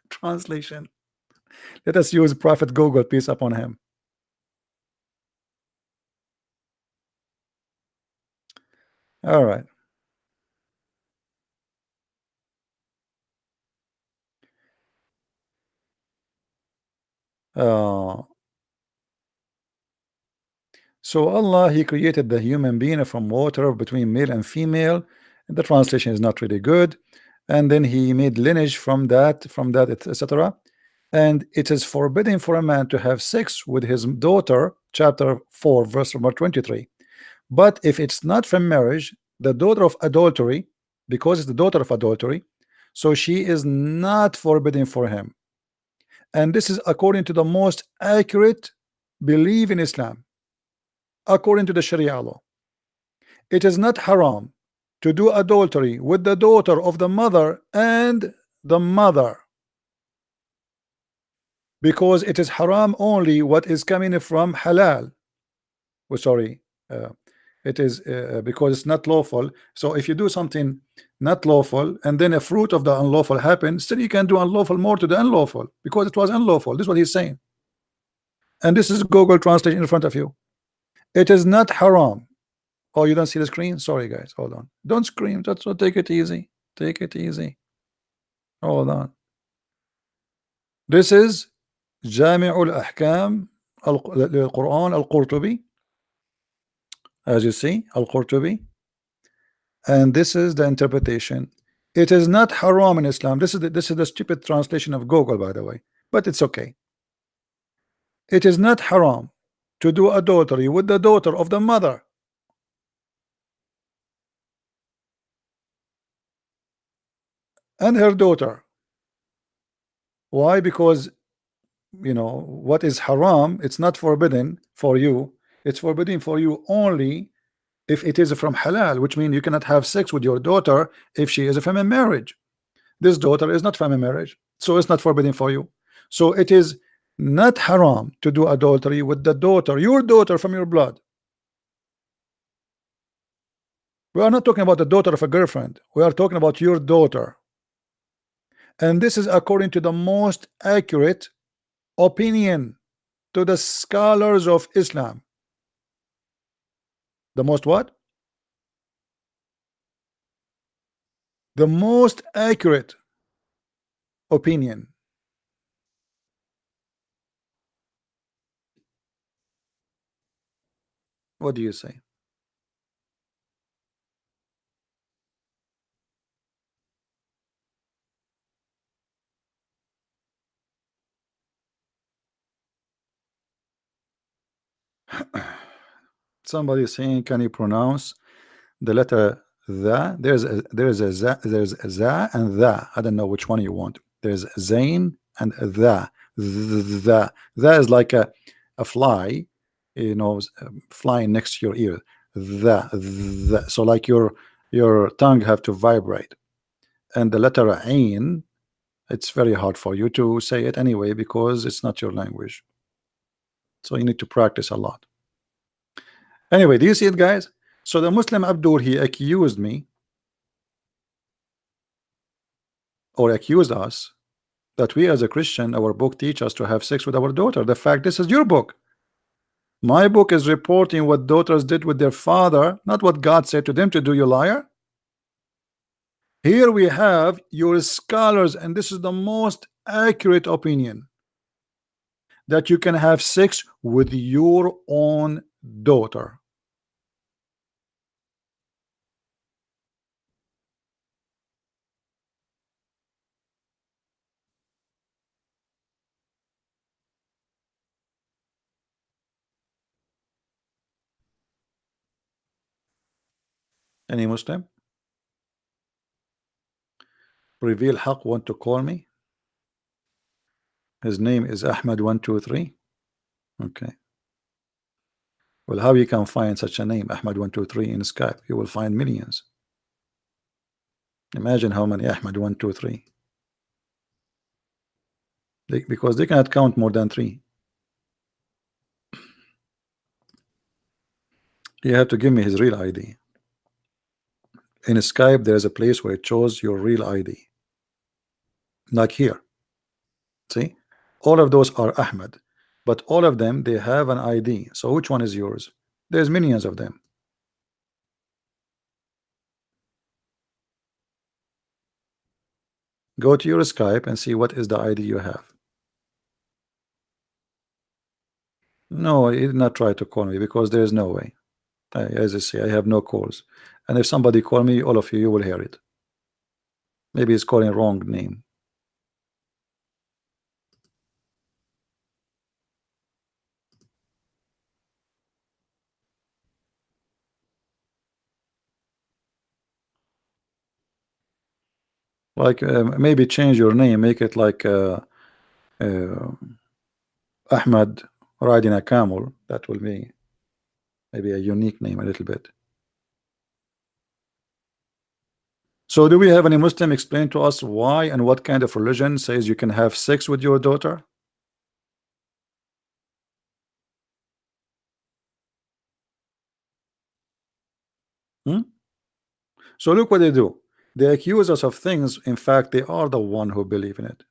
Translation. Let us use Prophet Google, peace upon him. All right. So Allah, he created the human being from water between male and female. The translation is not really good. And then he made lineage from that, etc. And it is forbidden for a man to have sex with his daughter, chapter 4, verse number 23. But if it's not from marriage, the daughter of adultery, because it's the daughter of adultery, so she is not forbidden for him. And this is according to the most accurate belief in Islam. according to the Sharia law. It is not haram to do adultery with the daughter of the mother and the mother, because it is haram only what is coming from halal. Oh, sorry, it is because it's not lawful. So if you do something not lawful and then a fruit of the unlawful happens, still you can do unlawful more to the unlawful because it was unlawful. This is what he's saying, and this is Google Translation in front of you. It is not haram. Oh, you don't see the screen? Sorry guys, hold on. Don't scream. That's what. Take it easy. Take it easy. Hold on. This is Jami'ul Ahkam al-Quran al-Qurtubi, as you see, al-Qurtubi, and this is the interpretation. It is not haram in Islam. This is the stupid translation of Google, by the way, but it's okay. It is not haram to do adultery with the daughter of the mother and her daughter. Why? Because you know what is haram, it's not forbidden for you, it's forbidden for you only if it is from halal, which means you cannot have sex with your daughter if she is from a marriage. This daughter is not from a marriage, so it's not forbidden for you. So it is not haram to do adultery with the daughter, your daughter from your blood. We are not talking about the daughter of a girlfriend, we are talking about your daughter. And this is according to the most accurate opinion to the scholars of Islam. The most what? The most accurate opinion. What do you say? Somebody is saying, can you pronounce the letter the? There's a za and the. I don't know which one you want. There's zain and the. The is like a fly, you know, flying next to your ear. The. So like your tongue have to vibrate. And the letter ain, it's very hard for you to say it anyway because it's not your language. So you need to practice a lot. Anyway, do you see it, guys? So the Muslim Abdur, he accused me or accused us that we as a Christian, our book teach us to have sex with our daughter. The fact, this is your book. My book is reporting what daughters did with their father, not what God said to them to do, you liar. Here we have your scholars, and this is the most accurate opinion, that you can have sex with your own daughter. Any Muslim? Reveal Haq want to call me? His name is Ahmad123. Okay. Well, how you can find such a name, Ahmad123, in Skype? You will find millions. Imagine how many Ahmad123. Because they cannot count more than 3. You have to give me his real ID. In Skype, there's a place where it shows your real ID. Like here. See? All of those are Ahmad. But all of them, they have an ID. So which one is yours? There's millions of them. Go to your Skype and see what is the ID you have. No, he did not try to call me because there is no way. As I say, I have no calls. And if somebody call me, all of you will hear it. Maybe he's calling wrong name. Like maybe change your name, make it like Ahmad riding a camel. That will be Maybe a unique name a little bit. So do we have any Muslim explain to us why and what kind of religion says you can have sex with your daughter? So look what they do. They accuse us of things. In fact, they are the one who believe in it.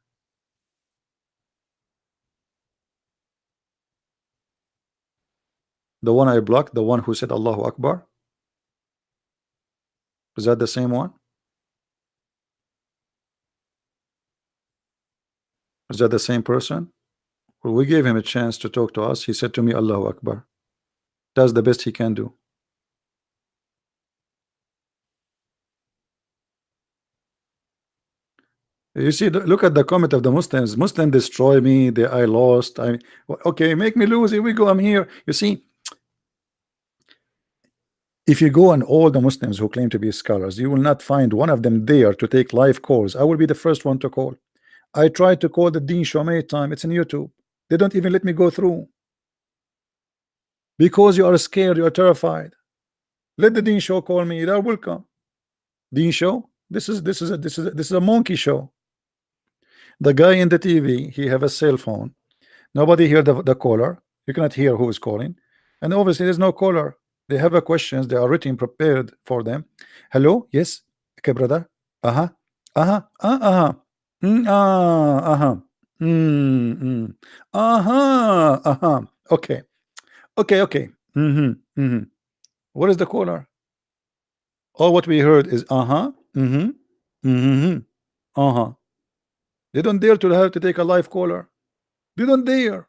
The one I blocked, the one who said Allahu Akbar. Is that the same one? Is that the same person? Well, we gave him a chance to talk to us. He said to me, Allahu Akbar. That's the best he can do. You see, look at the comment of the Muslims. Muslim destroy me. I lost. Okay, make me lose. Here we go. I'm here. You see, if you go on all the Muslims who claim to be scholars, you will not find one of them there to take live calls. I will be the first one to call. I tried to call the Deen Show many times. It's in YouTube. They don't even let me go through because you are scared. You are terrified. Let the Deen Show call me. They're welcome. Deen Show. This is a monkey show. The guy in the TV, he have a cell phone. Nobody hear the caller. You cannot hear who is calling, and obviously there's no caller. They have a questions. They are written prepared for them. Hello, yes, okay, brother. Uh-huh. Uh-huh. Uh-huh. Uh-huh. Uh-huh. Uh-huh. Okay. Okay. What is the caller? All what we heard is uh-huh. Uh-huh. They don't dare to have to take a live caller. They don't dare.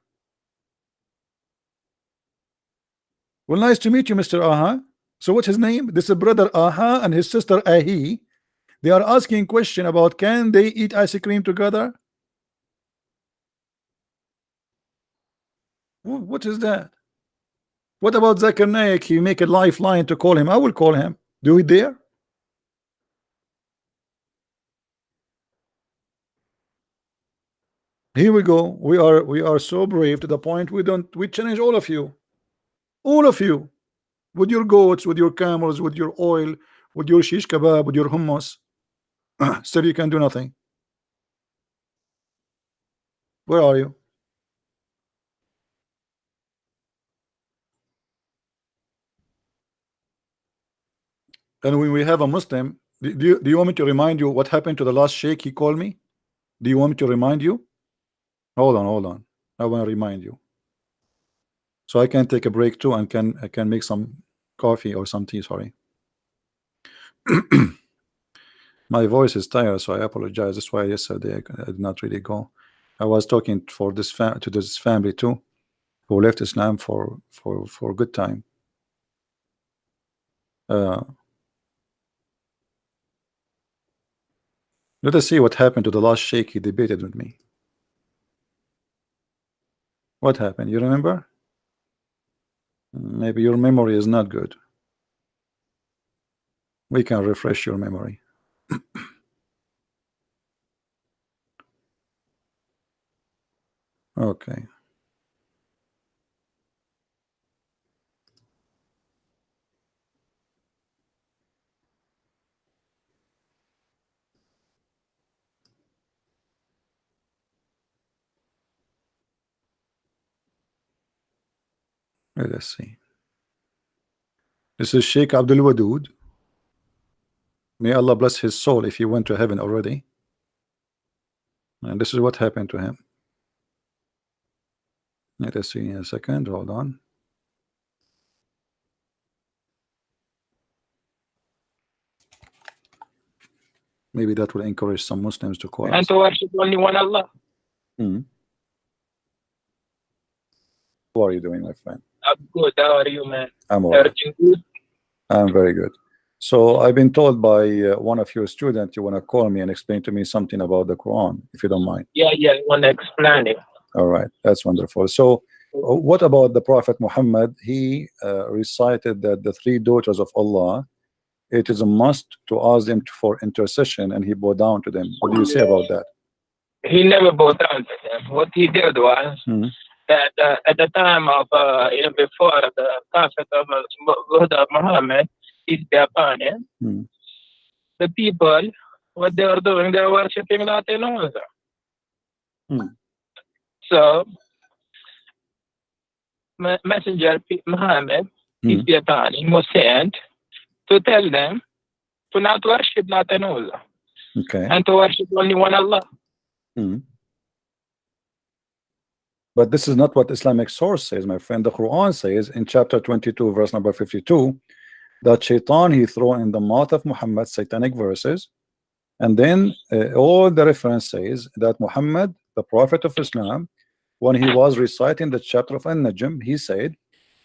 Well, nice to meet you, Mr. Aha. So what's his name? This is brother Aha and his sister Ahi. They are asking question about can they eat ice cream together? What is that? What about Zakir Naik? He make a lifeline to call him. I will call him. Do we dare? Here we go. We are so brave to the point we challenge all of you. All of you. With your goats, with your camels, with your oil, with your shish kebab, with your hummus. Still you can do nothing. Where are you? And when we have a Muslim, do you want me to remind you what happened to the last sheikh he called me? Do you want me to remind you? Hold on. I want to remind you. So I can take a break too and I can make some coffee or some tea, sorry. My voice is tired, so I apologize. That's why yesterday I did not really go. I was talking for this to this family too, who left Islam for a good time. Let us see what happened to the last sheikh he debated with me. What happened? You remember? Maybe your memory is not good. We can refresh your memory. Okay. Let us see. This is Sheikh Abdul Wadud. May Allah bless his soul if he went to heaven already. And this is what happened to him. Let us see in a second. Hold on. Maybe that will encourage some Muslims to call us. And to worship only one Allah. How are you doing, my friend? I'm good. How are you, man? I'm all right. Everything good? I'm very good. So I've been told by one of your students you want to call me and explain to me something about the Quran, if you don't mind. Yeah, I want to explain it. All right, that's wonderful. So what about the Prophet Muhammad? He recited that the three daughters of Allah, it is a must to ask them for intercession, and he bowed down to them. What do you say about that? He never bowed down to them. What he did was, that at the time of before the Prophet of Muhammad, peace be upon him, the people, what they were doing, they were worshiping Latin Uzza. So Messenger Muhammad, peace be upon him, was sent to tell them to not worship Latin Uzza, and to worship only one Allah. But this is not what Islamic source says, my friend. The Quran says in chapter 22, verse number 52, that Shaitan he threw in the mouth of Muhammad satanic verses, and then all the reference says that Muhammad, the Prophet of Islam, when he was reciting the chapter of An-Najm, he said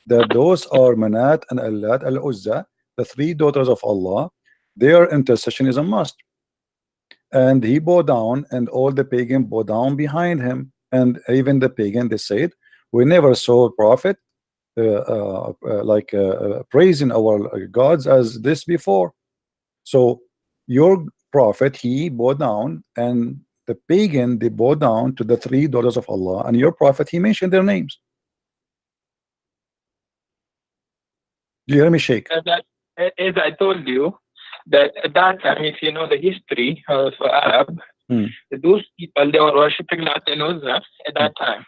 that those are Manat and Allat al-Uzza, the three daughters of Allah, their intercession is a must. And he bowed down, and all the pagan bowed down behind him. And even the pagan, they said, we never saw a prophet praising our gods as this before. So your prophet, he bowed down, and the pagan, they bowed down to the three daughters of Allah, and your prophet, he mentioned their names. Do you hear me, Sheikh? As I told you, that at that time, if you know the history of Arab, those people, they were worshipping Latin Uzza at that time.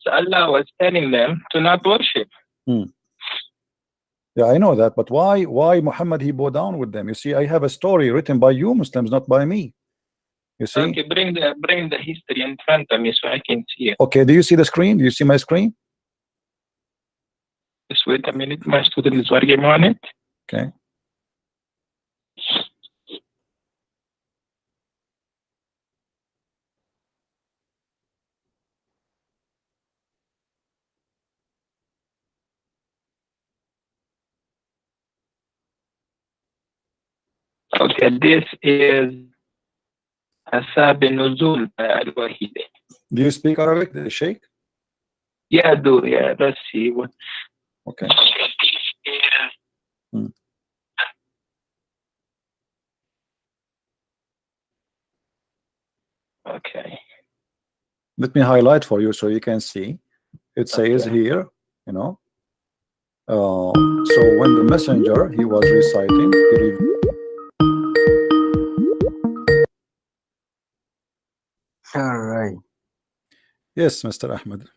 So Allah was telling them to not worship. Yeah, I know that, but why Muhammad he bowed down with them? You see, I have a story written by you Muslims, not by me. You see? Okay, bring the history in front of me so I can see it. Okay, do you see the screen? Do you see my screen? Just wait a minute, my student is working on it. Okay. Okay, this is Asab Nuzul al-Wahid. Do you speak Arabic, Sheikh? Yeah, I do. Yeah, let's see what. Okay. Okay. Let me highlight for you so you can see. It says here, you know. So when the messenger he was reciting, All right. Yes, Mr. Ahmed.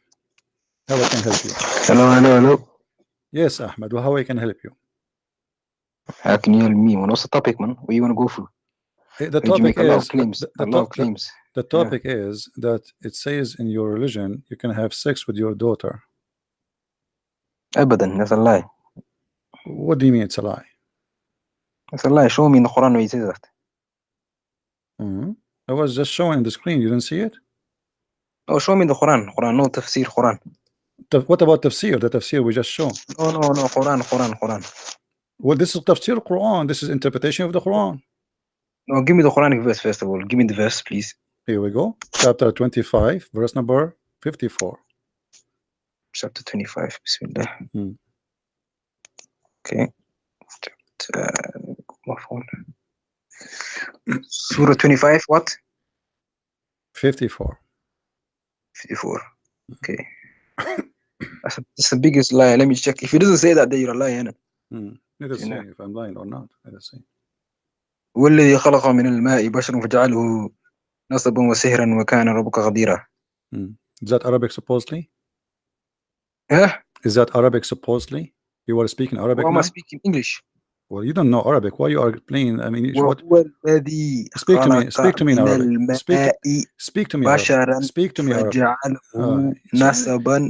How I can help you? Hello. Yes, Ahmed. How I can help you? How can you help me? What's the topic, man? What you want to go for? The topic is claims. The topic is that it says in your religion you can have sex with your daughter. Abadan, that's a lie. What do you mean it's a lie? It's a lie. Show me in the Quran where it says that. I was just showing the screen. You didn't see it? Oh, show me in the Quran. No tafsir Quran. What about tafsir? The tafsir we just show. No. Quran. Well, this is tafsir Quran. This is interpretation of the Quran. No, give me the Quranic verse first of all. Give me the verse, please. Here we go. Chapter 25, verse number 54. Chapter 25. Bismillah. Okay. Surah 25, what? 54. 54. Okay. That's the biggest lie. Let me check. If it doesn't say that, then you're a liar. Let us see if I'm lying or not. Let us see. والذي خلق من الماء بشرا فجعله نصبا وسهرا وكان ربك قديرا. Is that Arabic supposedly? Yeah. Is that Arabic supposedly? You are speaking Arabic now? Am I speaking English? Well, you don't know Arabic. Why you are playing? I mean, what? Speak to me. Speak to me in Arabic. Speak to me Arabic. Speak to me Arabic.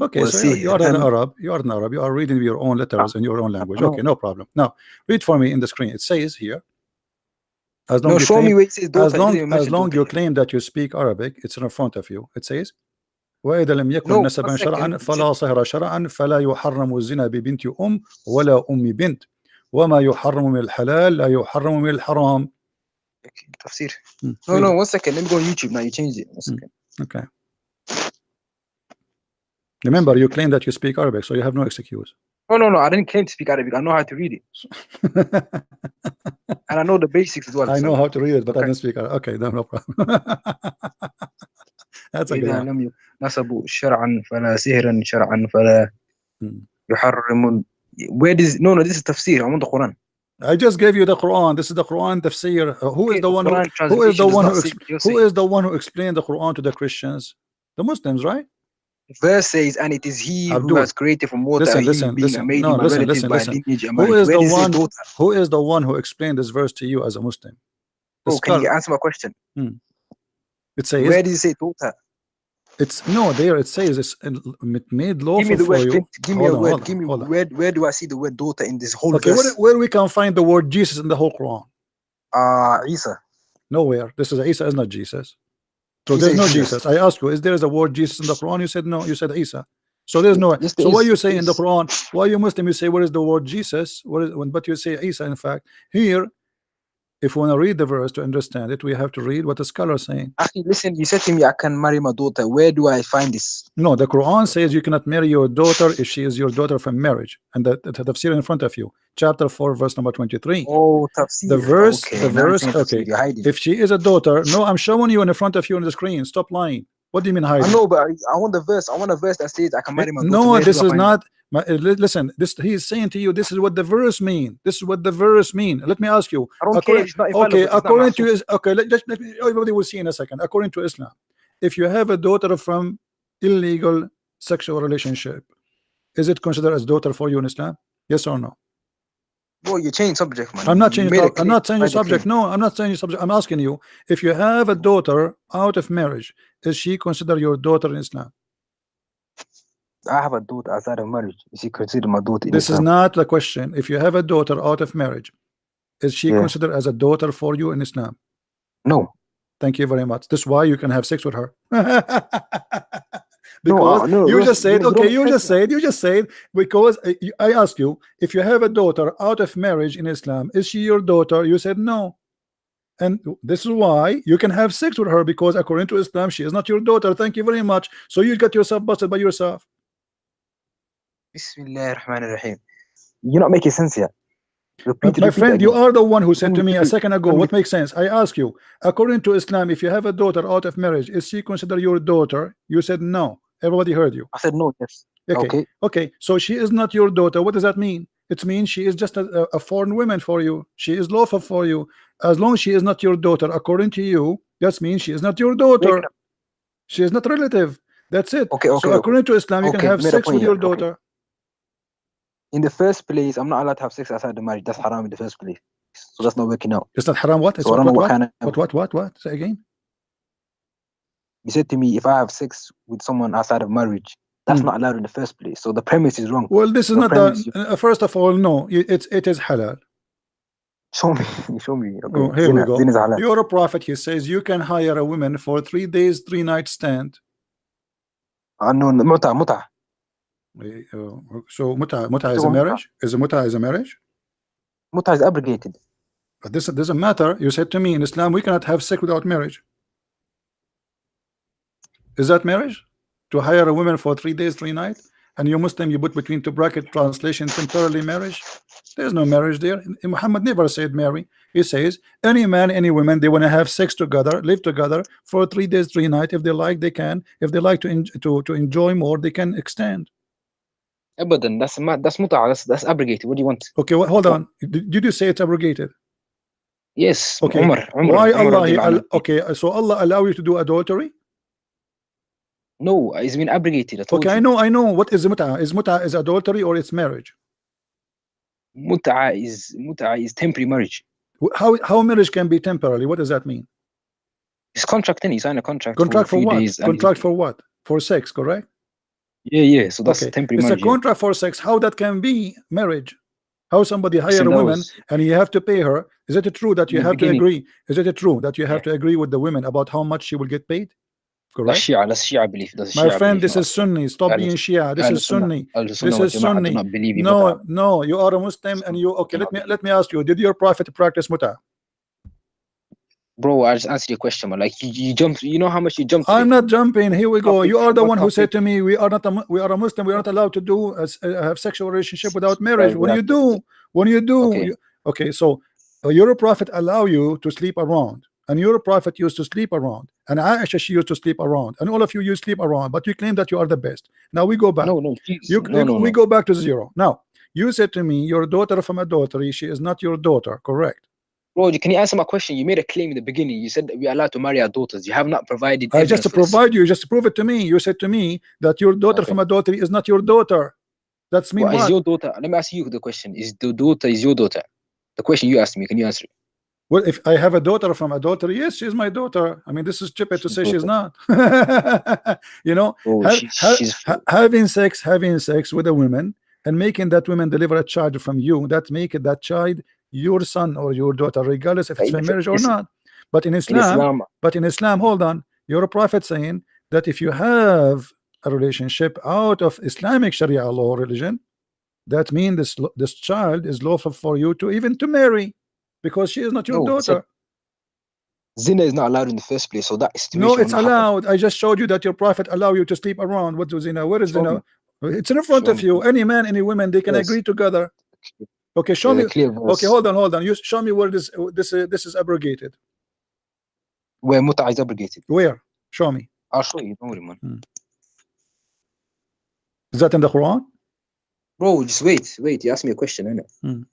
Okay, so you are an Arab. You are an Arab. You are reading your own letters in your own language. Okay, no problem. Now, read for me in the screen. It says here. As long you claim that you speak Arabic, it's in front of you. It says, وإذا لم يكن نسبا شرعا فلا صهر شرعا فلا يحرم الزنا ببنت أم ولا أم بنت وما يحرم من الحلال لا يحرم من الحرام. Okay, tafsir. No, 1 second. Let me go on YouTube now. You changed it. 1 second. Okay. Remember, you claim that you speak Arabic, so you have no excuse. No. I didn't claim to speak Arabic. I know how to read it. And I know the basics as well. I know how to read it, but I don't speak Arabic. Okay, no problem. That's a good إذا one. لم نصبوا شرعا فلا سهرا شرعا فلا يحرم. Where does no this is tafsir. I'm on the Quran. I just gave you the Quran. This is the Quran tafsir. Who is Okay, the one Quran who is the translation does one not who say what you're who saying. is the one who explained the Quran to the Christians? The Muslims, right? Verse says, and it is he who Abdul, has created from water a human being and made him a relative by lineage and Who marriage. is Where the does it say one? daughter? Who is the one who explained this verse to you as a Muslim? The Oh, can you scholar. answer my question? It says. Where does it say daughter? It's no there. It says it's made lawful Give me the for word. you. Give me a word. Give me hold on. where do I see the word daughter in this whole Okay, verse? where we can find the word Jesus in the whole Quran? Isa. Nowhere. This is Isa is not Jesus. So Isa there's no is Jesus. I asked you, is there a word Jesus in the Quran? You said no. You said Isa. So there's no. Yes, So there what is. you say in the Quran? Why you Muslim? You say where is the word Jesus? But you say Isa. In fact, here, if we want to read the verse to understand it, we have to read what the scholar is saying. Actually, listen, you said to me I can marry my daughter. Where do I find this? No, the Quran says you cannot marry your daughter if she is your daughter from marriage, and the tafsir in front of you, chapter 4, verse number 23. Oh, tafsir. The verse, okay, the verse. Okay, if she is a daughter, no, I'm showing you in front of you on the screen. Stop lying. What do you mean hiding? I know, but I want the verse. I want a verse that says I can marry my daughter. No, this is not. Listen, this he is saying to you. This is what the verse mean. This is what the verse mean. Let me ask you. I don't care. It's not okay, according to okay, let me. Everybody will see in a second. According to Islam, if you have a daughter from illegal sexual relationship, is it considered as daughter for you in Islam? Yes or no? Well, you change subject, man. I'm not changing. I'm not changing subject. No, I'm not changing subject. I'm asking you if you have a daughter out of marriage, is she considered your daughter in Islam? I have a daughter outside of marriage. Is she considered my daughter? This is not the question. If you have a daughter out of marriage, is she considered as a daughter for you in Islam? No. Thank you very much. This is why you can have sex with her. Because you just said, okay, you just said, because I asked you, if you have a daughter out of marriage in Islam, is she your daughter? You said no. And this is why you can have sex with her, because according to Islam, she is not your daughter. Thank you very much. So you got yourself busted by yourself. Bismillah ar-Rahman ar-Rahim. You're not making sense yet. My friend, you are the one who said to me a second ago, what makes sense? I ask you, according to Islam, if you have a daughter out of marriage, is she considered your daughter? You said no. Everybody heard you. I said no, yes. Okay. So she is not your daughter. What does that mean? It means she is just a foreign woman for you. She is lawful for you. As long as she is not your daughter, according to you, that means she is not your daughter. She is not relative. That's it. So according to Islam, you can have sex with your daughter. In the first place, I'm not allowed to have sex outside the marriage. That's haram in the first place. So that's not working out. It's not haram. What? It's so what? Say again. You said to me, if I have sex with someone outside of marriage, that's not allowed in the first place. So the premise is wrong. Well, this is not first of all, no. It is halal. Show me. Show me. Okay. Oh, here we go. You're a prophet. He says you can hire a woman for 3 days, 3 nights stand. No, muta. So muta is a marriage? Muta is a marriage? Muta is abrogated. But this doesn't matter. You said to me in Islam we cannot have sex without marriage. Is that marriage? To hire a woman for 3 days, 3 nights, and you Muslim you put between two bracket translation temporarily marriage? There's no marriage there. Muhammad never said marry. He says any man, any woman, they want to have sex together, live together for 3 days, 3 nights. If they like, they can. If they like to enjoy more, they can extend. But then that's muta. That's abrogated. What do you want? Okay, well, hold on. Did you say it's abrogated? Yes. Okay. Why Allah? Okay, so Allah allow you to do adultery? No, it's been abrogated. Okay, I know. What is muta? Is adultery or it's marriage? Muta is temporary marriage. How marriage can be temporary? What does that mean? It's contracting. You sign a contract. Contract for what? Contract for what? For sex, correct? Yeah. So that's temporary marriage. It's a contract for sex. How that can be marriage? How somebody hire a woman and you have to pay her? Is it true that you have to agree? Is it true that you have to agree with the women about how much she will get paid? Correct. That's Shia belief. My friend, this is Sunni. Stop being Shia. This is Sunni. This is Sunni. No, you are a Muslim and you. Okay, let me ask you. Did your prophet practice muta? Bro, I just answered your question, man. Like you jumped. You know how much you jumped. I'm not jumping. Here we go. You are the one who said to me, we are a Muslim. We are not allowed to do have sexual relationship without marriage. When you do, okay. So your prophet allow you to sleep around, and your prophet used to sleep around, and Aisha, she used to sleep around, and all of you sleep around, but you claim that you are the best. Now we go back. No, Jesus. We go back to zero. Now you said to me, your daughter from adultery, she is not your daughter, correct? Bro, can you answer my question? You made a claim in the beginning. You said that we are allowed to marry our daughters. You have not provided. I just provide you. Just prove it to me. You said to me that your daughter from adultery is not your daughter. That's mean what? Is your daughter? Let me ask you the question. Is the daughter your daughter? The question you asked me. Can you answer it? Well, if I have a daughter from adultery, yes, she's my daughter. I mean, this is stupid to say she's not. You know, having sex with a woman and making that woman deliver a child from you, that make that child your son or your daughter, regardless if it's by marriage or not. But in Islam, hold on, your prophet saying that if you have a relationship out of Islamic Sharia law religion, that means this child is lawful for you to even to marry, because she is not your daughter. Zina is not allowed in the first place, so that is no, it's allowed. I just showed you that your prophet allow you to sleep around. What was zina? Where is zina? It's in front of you. Any man, any woman, they can agree together. Okay, show me. Okay, hold on. You show me where this is abrogated. Where muta is abrogated? Where? Show me. I'll show you. Don't worry, man. Is that in the Quran? Bro, just wait. You asked me a question, innit?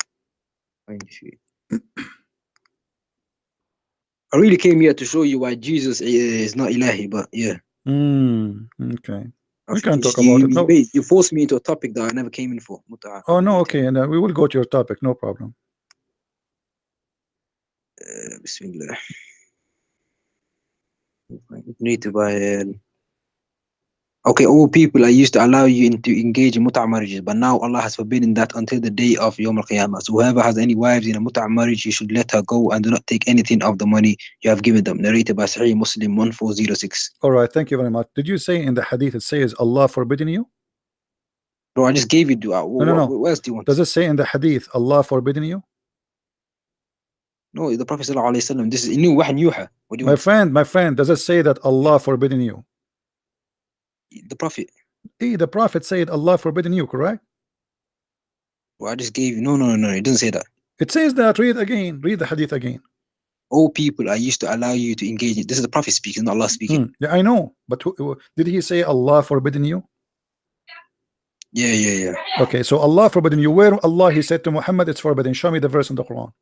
I really came here to show you why Jesus is not Ilahi, but yeah. Okay. We can talk about it. No. You forced me into a topic that I never came in for. Oh no, okay, and we will go to your topic, no problem. Bismillah. Need to buy. Okay, all people, I used to allow you to engage in muta' marriages, but now Allah has forbidden that until the day of Yawm al-Qiyamah. So whoever has any wives in a muta' marriage, you should let her go and do not take anything of the money you have given them. Narrated by Sahih Muslim 1406. All right, thank you very much. Did you say in the hadith it says Allah forbidden you? Bro, I just gave you dua. No. What else do you want? Does it say in the hadith Allah forbidden you? No, the Prophet sallallahu alaihi wasallam. This is new wahy yuha. What do you want? My friend, does it say that Allah forbidden you? The Prophet. The Prophet said Allah forbidden you, correct? Well, I just gave you. No. It doesn't say that. It says that. Read again. Read the hadith again. All people, I used to allow you to engage in. This is the Prophet speaking, not Allah speaking. Yeah, I know. But did he say Allah forbidden you? Yeah. Okay, so Allah forbidden you. Where Allah he said to Muhammad it's forbidden? Show me the verse in the Quran.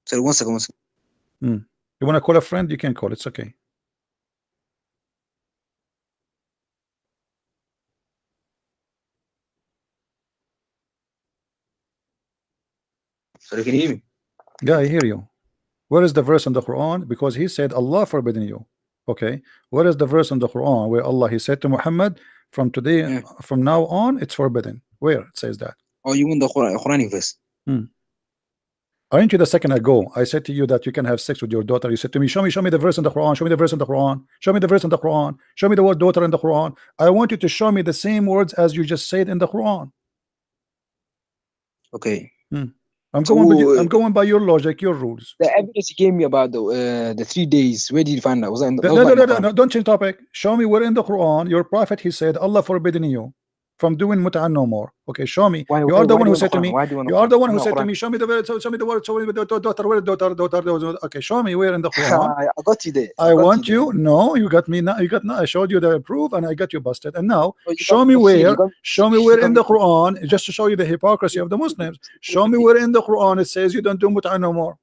So one second. You want to call a friend? You can call. It's okay. So can you hear me? Yeah, I hear you. Where is the verse in the Quran? Because he said Allah forbidden you. Okay, where is the verse in the Quran where Allah he said to Muhammad from today, from now on, it's forbidden? Where it says that? Oh, you want the Quranic verse? Aren't you the second ago? I said to you that you can have sex with your daughter. You said to me, show me the verse in the Quran. Show me the verse in the Quran. Show me the verse in the Quran. Show me the word daughter in the Quran. I want you to show me the same words as you just said in the Quran. Okay. I'm going by your logic, your rules. The evidence you gave me about the 3 days, where did you find that? Was that in the No, don't change topic. Show me where in the Quran your prophet he said Allah forbidden you from doing mut'ah no more. Okay, show me. You are the one who said to me. You are the one who said to me. Show me the word. Show me the word. Show me the daughter. Where daughter? Okay, show me where in the Quran. I got you there. I want you. No, you got me. Now you got. I showed you the proof, and I got you busted. And now show me where. Show me where in the Quran, just to show you the hypocrisy of the Muslims. Show me where in the Quran it says you don't do mut'ah no more.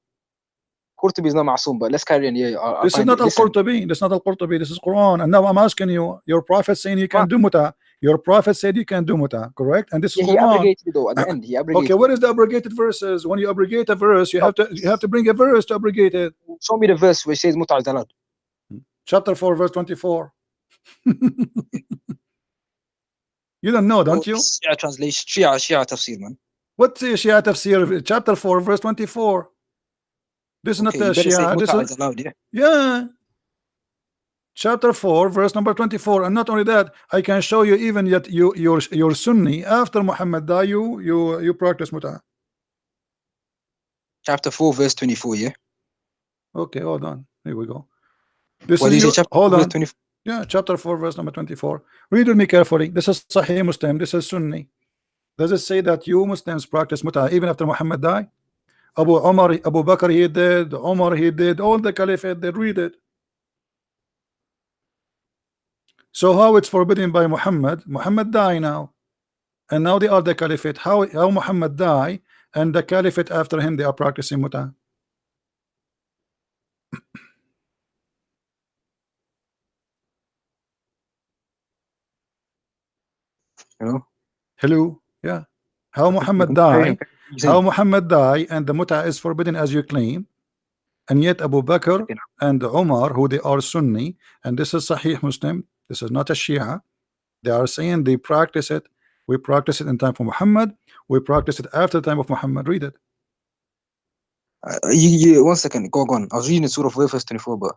Qurtubi is not ma'soom, but let's carry on. Yeah, this is not al-Qurtubi. This is not al-Qurtubi. This is Quran. And now I'm asking you. Your prophet saying you can do mut'ah. Your prophet said you can do mut'ah, correct? And this is Quran. He abrogated it though at the end. He abrogated. Okay, what is the abrogated verses? When you abrogate a verse, you have to bring a verse to abrogate it. Show me the verse which says mut'ah is allowed. Chapter 4, verse 24. You don't know, don't you? Shia translation, Shia tafsir, man. What's Shia tafsir? Chapter 4, verse 24. This is not the Shia. This is allowed, yeah. Chapter 4, verse number 24. And not only that, I can show you even yet your Sunni after Muhammad died, you practice mut'ah. Chapter 4, verse 24, yeah. Okay, hold on. Here we go. This is hold on. 24? Yeah, chapter 4, verse number 24. Read with me carefully. This is Sahih Muslim. This is Sunni. Does it say that you Muslims practice mut'ah even after Muhammad died? Abu Bakr he did, Umar he did, all the caliphate they read it. So how it's forbidden by Muhammad? Muhammad died now, and now they are the caliphate. How Muhammad died and the caliphate after him they are practicing mut'ah? Hello, yeah. How Muhammad died? How Muhammad died and the mut'ah is forbidden as you claim, and yet Abu Bakr and Umar, who they are Sunni, and this is Sahih Muslim, this is not a Shia, they are saying they practice it. We practice it in time for Muhammad, we practice it after the time of Muhammad. Read it. 1 second, go on. I was reading Surah 4 verse 24, but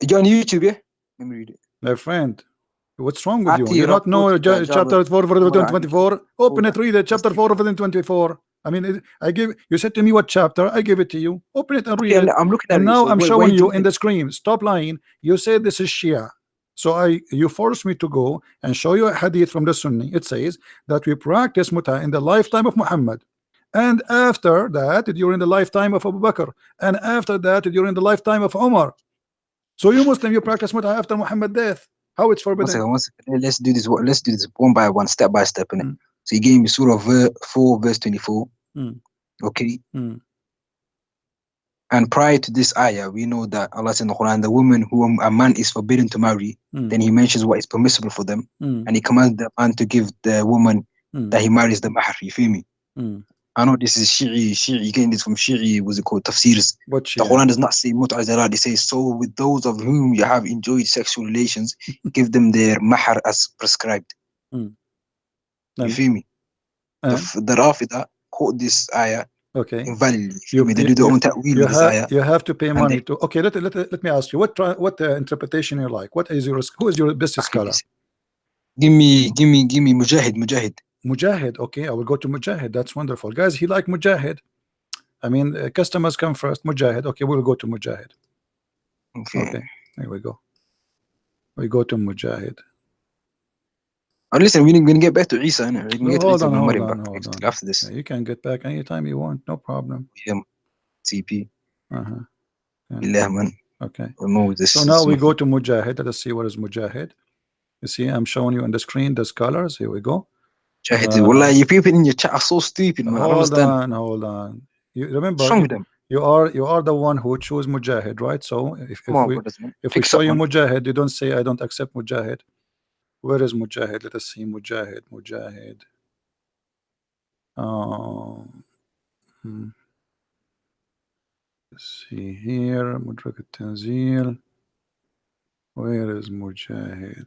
you on YouTube, yeah? Let me read it. My friend, what's wrong with you? You not know chapter 4 verse 24? Open it, read it. Chapter 4 verse 24. I mean, you said to me what chapter, I give it to you. Open it and read it. I'm looking at and it. now So I'm wait, showing wait, you wait. in the screen. Stop lying. You said this is Shia. So you forced me to go and show you a hadith from the Sunni. It says that we practice mut'ah in the lifetime of Muhammad, and after that during the lifetime of Abu Bakr, and after that during the lifetime of Umar. So you Muslim, you practice mut'ah after Muhammad's death. How it's forbidden? 1 second. Let's do this. Let's do this one by one, step by step. Innit? So you gave me Surah 4 verse 24. Okay. And prior to this ayah, we know that Allah said in the Quran, the woman who a man is forbidden to marry, then he mentions what is permissible for them, and he commands the man to give the woman that he marries the mahr. You feel me? I know this is Shi'i, you getting this from Shi'i, what's it called? Tafsirs. The Quran does not say mut'ah is halal. It says, so with those of whom you have enjoyed sexual relations, give them their mahr as prescribed. You feel me? The Rafida quote this ayah invalidly. You have to pay money to. Okay, let me ask you, what interpretation you like? Who is your best scholar? Give me Mujahid. Mujahid, okay, I will go to Mujahid. That's wonderful, guys. He like Mujahid. I mean, customers come first. Mujahid, okay, we'll go to Mujahid. Okay, here we go. We go to Mujahid. Oh, listen, we're going to get back to Isa. Hold on. After this, you can get back anytime you want, no problem. TP. Yeah. Okay. Remove this. So now we go to Mujahid. Let us see what is Mujahid. You see, I'm showing you on the screen the scholars. Here we go. Wallah, you people in your chat are so stupid, man. Hold on. You remember, you are the one who chose Mujahid, right? So if we show you Mujahid, you don't say I don't accept Mujahid. Where is Mujahid? Let us see Mujahid. Let's see here. Mudrak al-Tanzil. Where is Mujahid?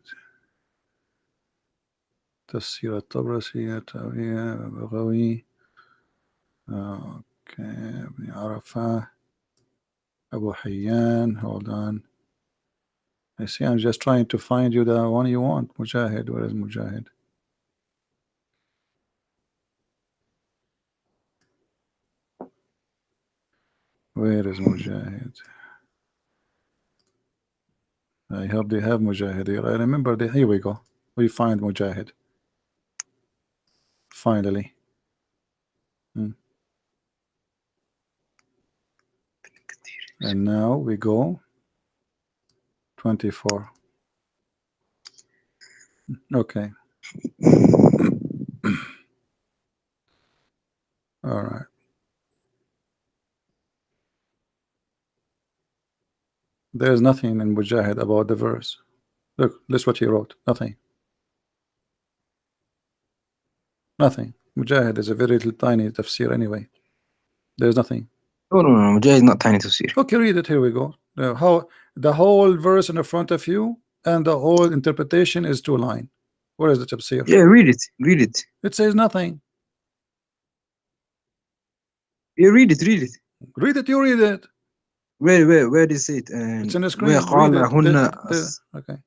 تفسير الطبرسي تأويل بغوي ابن عرفة Abu Hayyan. Hold on, I see I'm just trying to find you the one you want. Mujahid, where is Mujahid? Where is Mujahid? I hope they have Mujahid here. I remember here we go. We find Mujahid. Finally. And now we go 24. Okay. All right. There is nothing in Mujahid about the verse. Look, this is what he wrote. Nothing. Mujahid is a very little tiny tafsir anyway. There's nothing. No, Mujahid is not tiny tafsir. Okay, read it. Here we go. How the whole verse in the front of you and the whole interpretation is 2 lines. Where is the tafsir? Yeah, read it. It says nothing. Yeah, read it. Read it, you read it. Where does it? It's in the screen. Okay.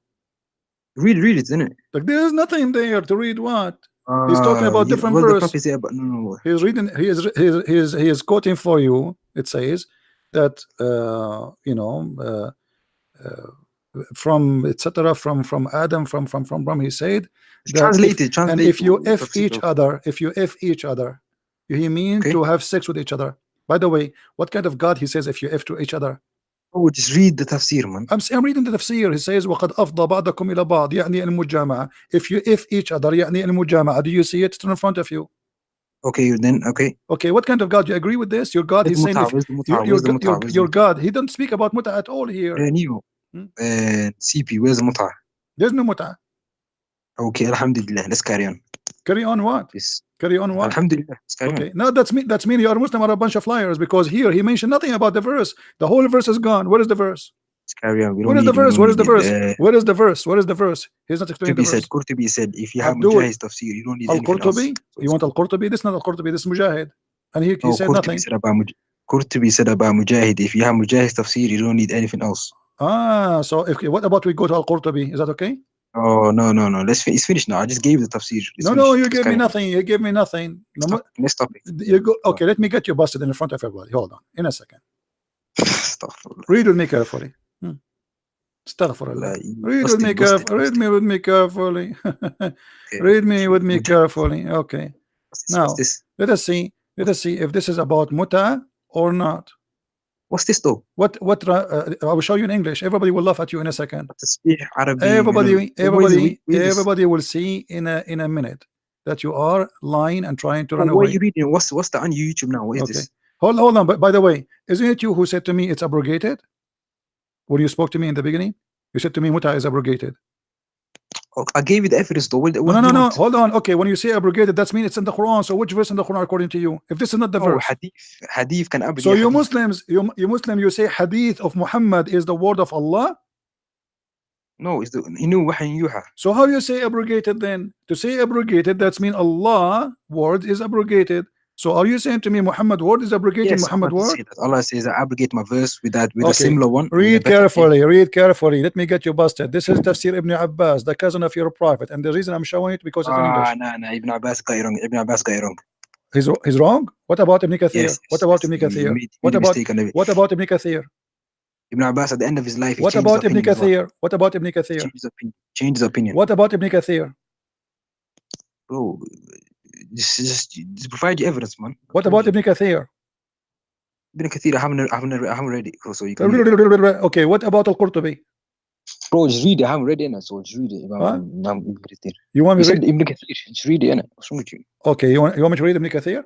Read it, isn't it? Like there's nothing there to read. What? He's talking about different verse. No. He's reading. He is quoting for you. It says that from etc. from Adam from he said that translated. and if you F each other, he mean to have sex with each other. By the way, what kind of God he says if you F to each other? Oh, just read the tafsir, man. I'm reading the tafsir. He says وقد أفضى بعضكم إلى بعض يعني المجامعة. If you F each other يعني المجامعة. Do you see it? It's in front of you. Okay, then okay, what kind of God? You agree with this? Your God, he's saying your God, he don't speak about muta at all here. CP, where's the muta? There's no muta. Okay, alhamdulillah, let's carry on. Carry on what? Yes. Carry on what? Alhamdulillah, let's carry okay on. No, that's mean you are Muslim or a bunch of liars, because here he mentioned nothing about the verse. The whole verse is gone. Where is the verse? Let's carry on. Where is the verse? Where is the verse? Where is the verse? Where is the verse? He's not explaining the verse. Qurtubi said if you have Mujahid's tafsir, you don't need anything else. You want Al-Qurtubi? This is not Al-Qurtubi, this is Mujahid. And he said nothing. Qurtubi said about Mujahid, if you have Mujahid's tafsir, you don't need anything else. So what about we go to Al-Qurtubi? Is that okay? Oh, no. It's finished now. I just gave the tafsir. No, you gave me nothing. You gave me nothing. No, next topic. You go. Okay, let me get you busted in front of everybody. Hold on. In a second. Read with me carefully. Astaghfirullah. Read with me carefully. Read me with me carefully. Read me with me carefully. Okay. Now, let us see if this is about muta or not. What's this though? What I will show you in English. Everybody will laugh at you in a second. Everybody will see in a minute that you are lying and trying to run away. What are you reading? What's that on YouTube now? What is this? Hold on. But by the way, isn't it you who said to me it's abrogated? When you spoke to me in the beginning, you said to me muta is abrogated. I gave you the evidence though. No. Hold on. Okay, when you say abrogated, that means it's in the Quran. So which verse in the Quran according to you? If this is not the verse, hadith can abrogate. So you Muslims, you say hadith of Muhammad is the word of Allah? No, it's the yuha. So how you say abrogated then? To say abrogated, that's mean Allah word is abrogated. So are you saying to me Muhammad word is abrogating? Yes, Muhammad word? Allah says I abrogate my verse with a similar one. Read carefully. Let me get you busted. This is Tafsir Ibn Abbas, the cousin of your prophet, and the reason I'm showing it because it's in English. No, Ibn Abbas got it wrong. He's wrong. What about Ibn Kathir? Yes, what about Ibn Kathir? What about Ibn Kathir? Ibn Abbas at the end of his life. What about Ibn Kathir? What about Ibn Kathir? Change his opinion. What about Ibn Kathir? Bro, just provide your evidence, man. What about Ibn Kathir? Ibn Kathir, I haven't read it, so you can. Okay, what about Al-Qurtubi? Bro, just read it. I haven't read it, so just read it. You want me to read Ibn Kathir? Just read it, what's wrong with you? Okay, you want me to read Ibn Kathir?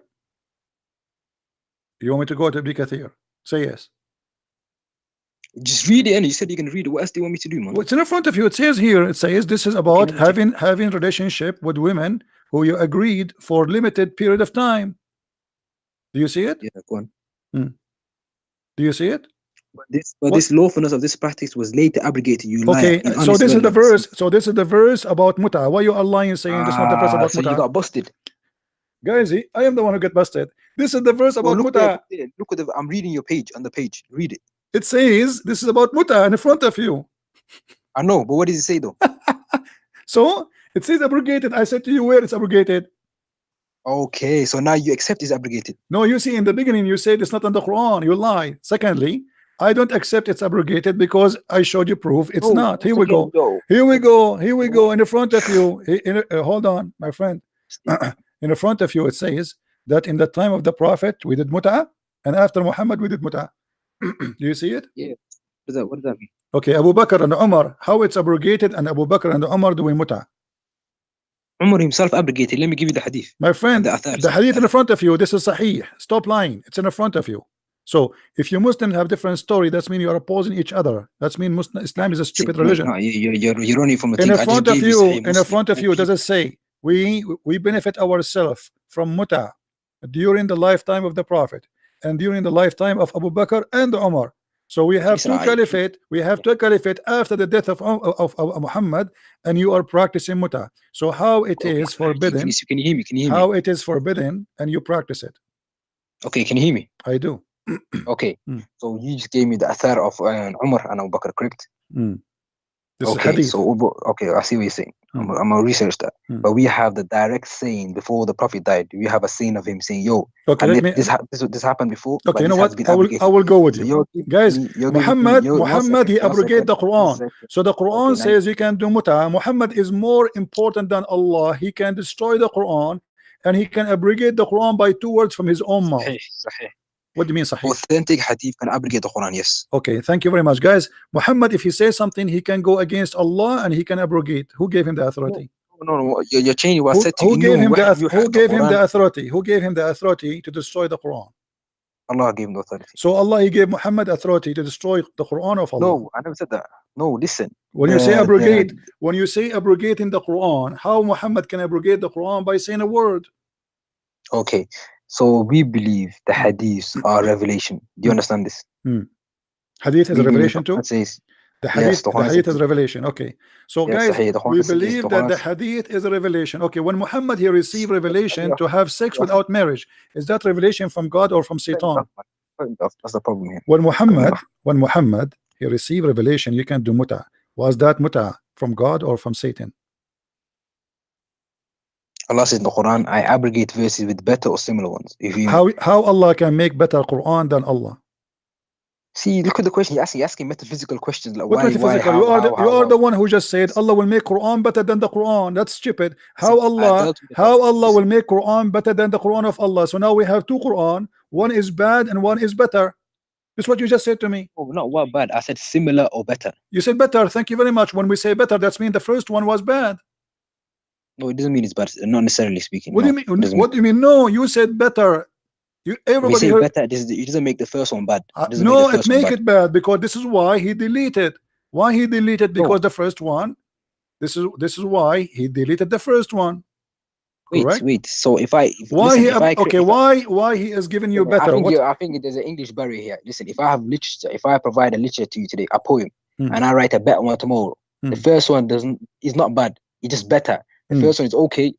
You want me to go to Ibn Kathir? Say yes. Just read it, and you said you can read it. What else do you want me to do, man? What's in front of you? It says here. It says this is about having relationship with women who you agreed for limited period of time. Do you see it? Yeah, go on. Do you see it? But this lawfulness of this practice was later abrogated. You okay, so this is the verse. So this is the verse about muta. Why you are lying saying this is not the verse about muta? You got busted. Guys, I am the one who got busted. This is the verse about muta. Look at I'm reading your page on the page. Read it. It says this is about muta in front of you. I know, but what does it say though? So it says abrogated. I said to you where it's abrogated. Okay, so now you accept it's abrogated. No, you see in the beginning you said it's not in the Quran. You lie. Secondly, I don't accept it's abrogated because I showed you proof it's not. Here we go. Here we go. In the front of you. Hold on, my friend. In the front of you, it says that in the time of the Prophet we did muta, and after Muhammad we did muta. Do you see it? Yeah. What does that mean? Okay, Abu Bakr and Umar, how it's abrogated, and Abu Bakr and Umar doing muta. Umar himself abrogated. Let me give you the hadith. My friend, the hadith in the front of you. This is Sahih. Stop lying. It's in the front of you. So if you Muslims have different story, that's mean you are opposing each other. That's mean Islam is a stupid religion. No, you're running from a thing. In the front of you, does it say we benefit ourselves from muta during the lifetime of the Prophet and during the lifetime of Abu Bakr and Umar? So we have two caliphate. We have two caliphate after the death of Muhammad, and you are practicing muta. So how it is forbidden? Can you hear me? Can you hear me? How it is forbidden, and you practice it? Okay, can you hear me? I do. Okay, so you just gave me the athar of Umar and Abu Bakr, correct? This is Okay, hadith. so okay, I see what you're saying. I'm gonna research that. But we have the direct saying before the Prophet died. We have a saying of him saying, "Yo, Okay, let me. This happened before." Okay, but you know this what? has been I abrogated. will go with So you, guys. Muhammad he abrogated the Quran. So the Quran says you can do muta. Muhammad is more important than Allah. He can destroy the Quran and he can abrogate the Quran by 2 words from his own mouth. Sahih. What do you mean sahih? Authentic hadith can abrogate the Quran, yes. Okay, thank you very much, guys. Muhammad, if he says something, he can go against Allah and he can abrogate. Who gave him the authority? No. You're changing what said to who gave him the authority? Who gave him the authority to destroy the Quran? Allah gave him the authority. So Allah, he gave Muhammad authority to destroy the Quran of Allah. No, I never said that. No, listen. When you say abrogate, when you say abrogate in the Quran, how Muhammad can abrogate the Quran by saying a word? Okay, so we believe the hadiths are revelation. Do you understand this? Hadith is a revelation too? Says, the hadith is revelation. Okay, so guys, we believe that the hadith is a revelation. Okay, when Muhammad he received revelation to have sex without marriage, is that revelation from God or from Satan? That's the problem here. When Muhammad he received revelation, you can do muta. Was that muta from God or from Satan? Allah says in the Quran, I abrogate verses with better or similar ones. If you how Allah can make better Quran than Allah? See, look at the question. You're asking metaphysical questions. Like what metaphysical? You are the one who just said Allah will make Quran better than the Quran. That's stupid. How Allah will make Quran better than the Quran of Allah? So now we have 2 Quran. One is bad and one is better. That's what you just said to me. Oh, not what bad. I said similar or better. You said better. Thank you very much. When we say better, that means the first one was bad. No, it doesn't mean it's bad. Not necessarily speaking. What do you mean? What do you mean? No, you said better. Everybody heard better. It doesn't make the first one bad. No, it make it bad because this is why he deleted. Why he deleted? Because the first one. This is why he deleted the first one. Correct? Wait. So why he is giving you better? I think there's an English barrier here. Listen, if I have literature, if I provide a literature to you today, a poem, and I write a better one tomorrow, the first one is not bad. It's just better. The first one is okay.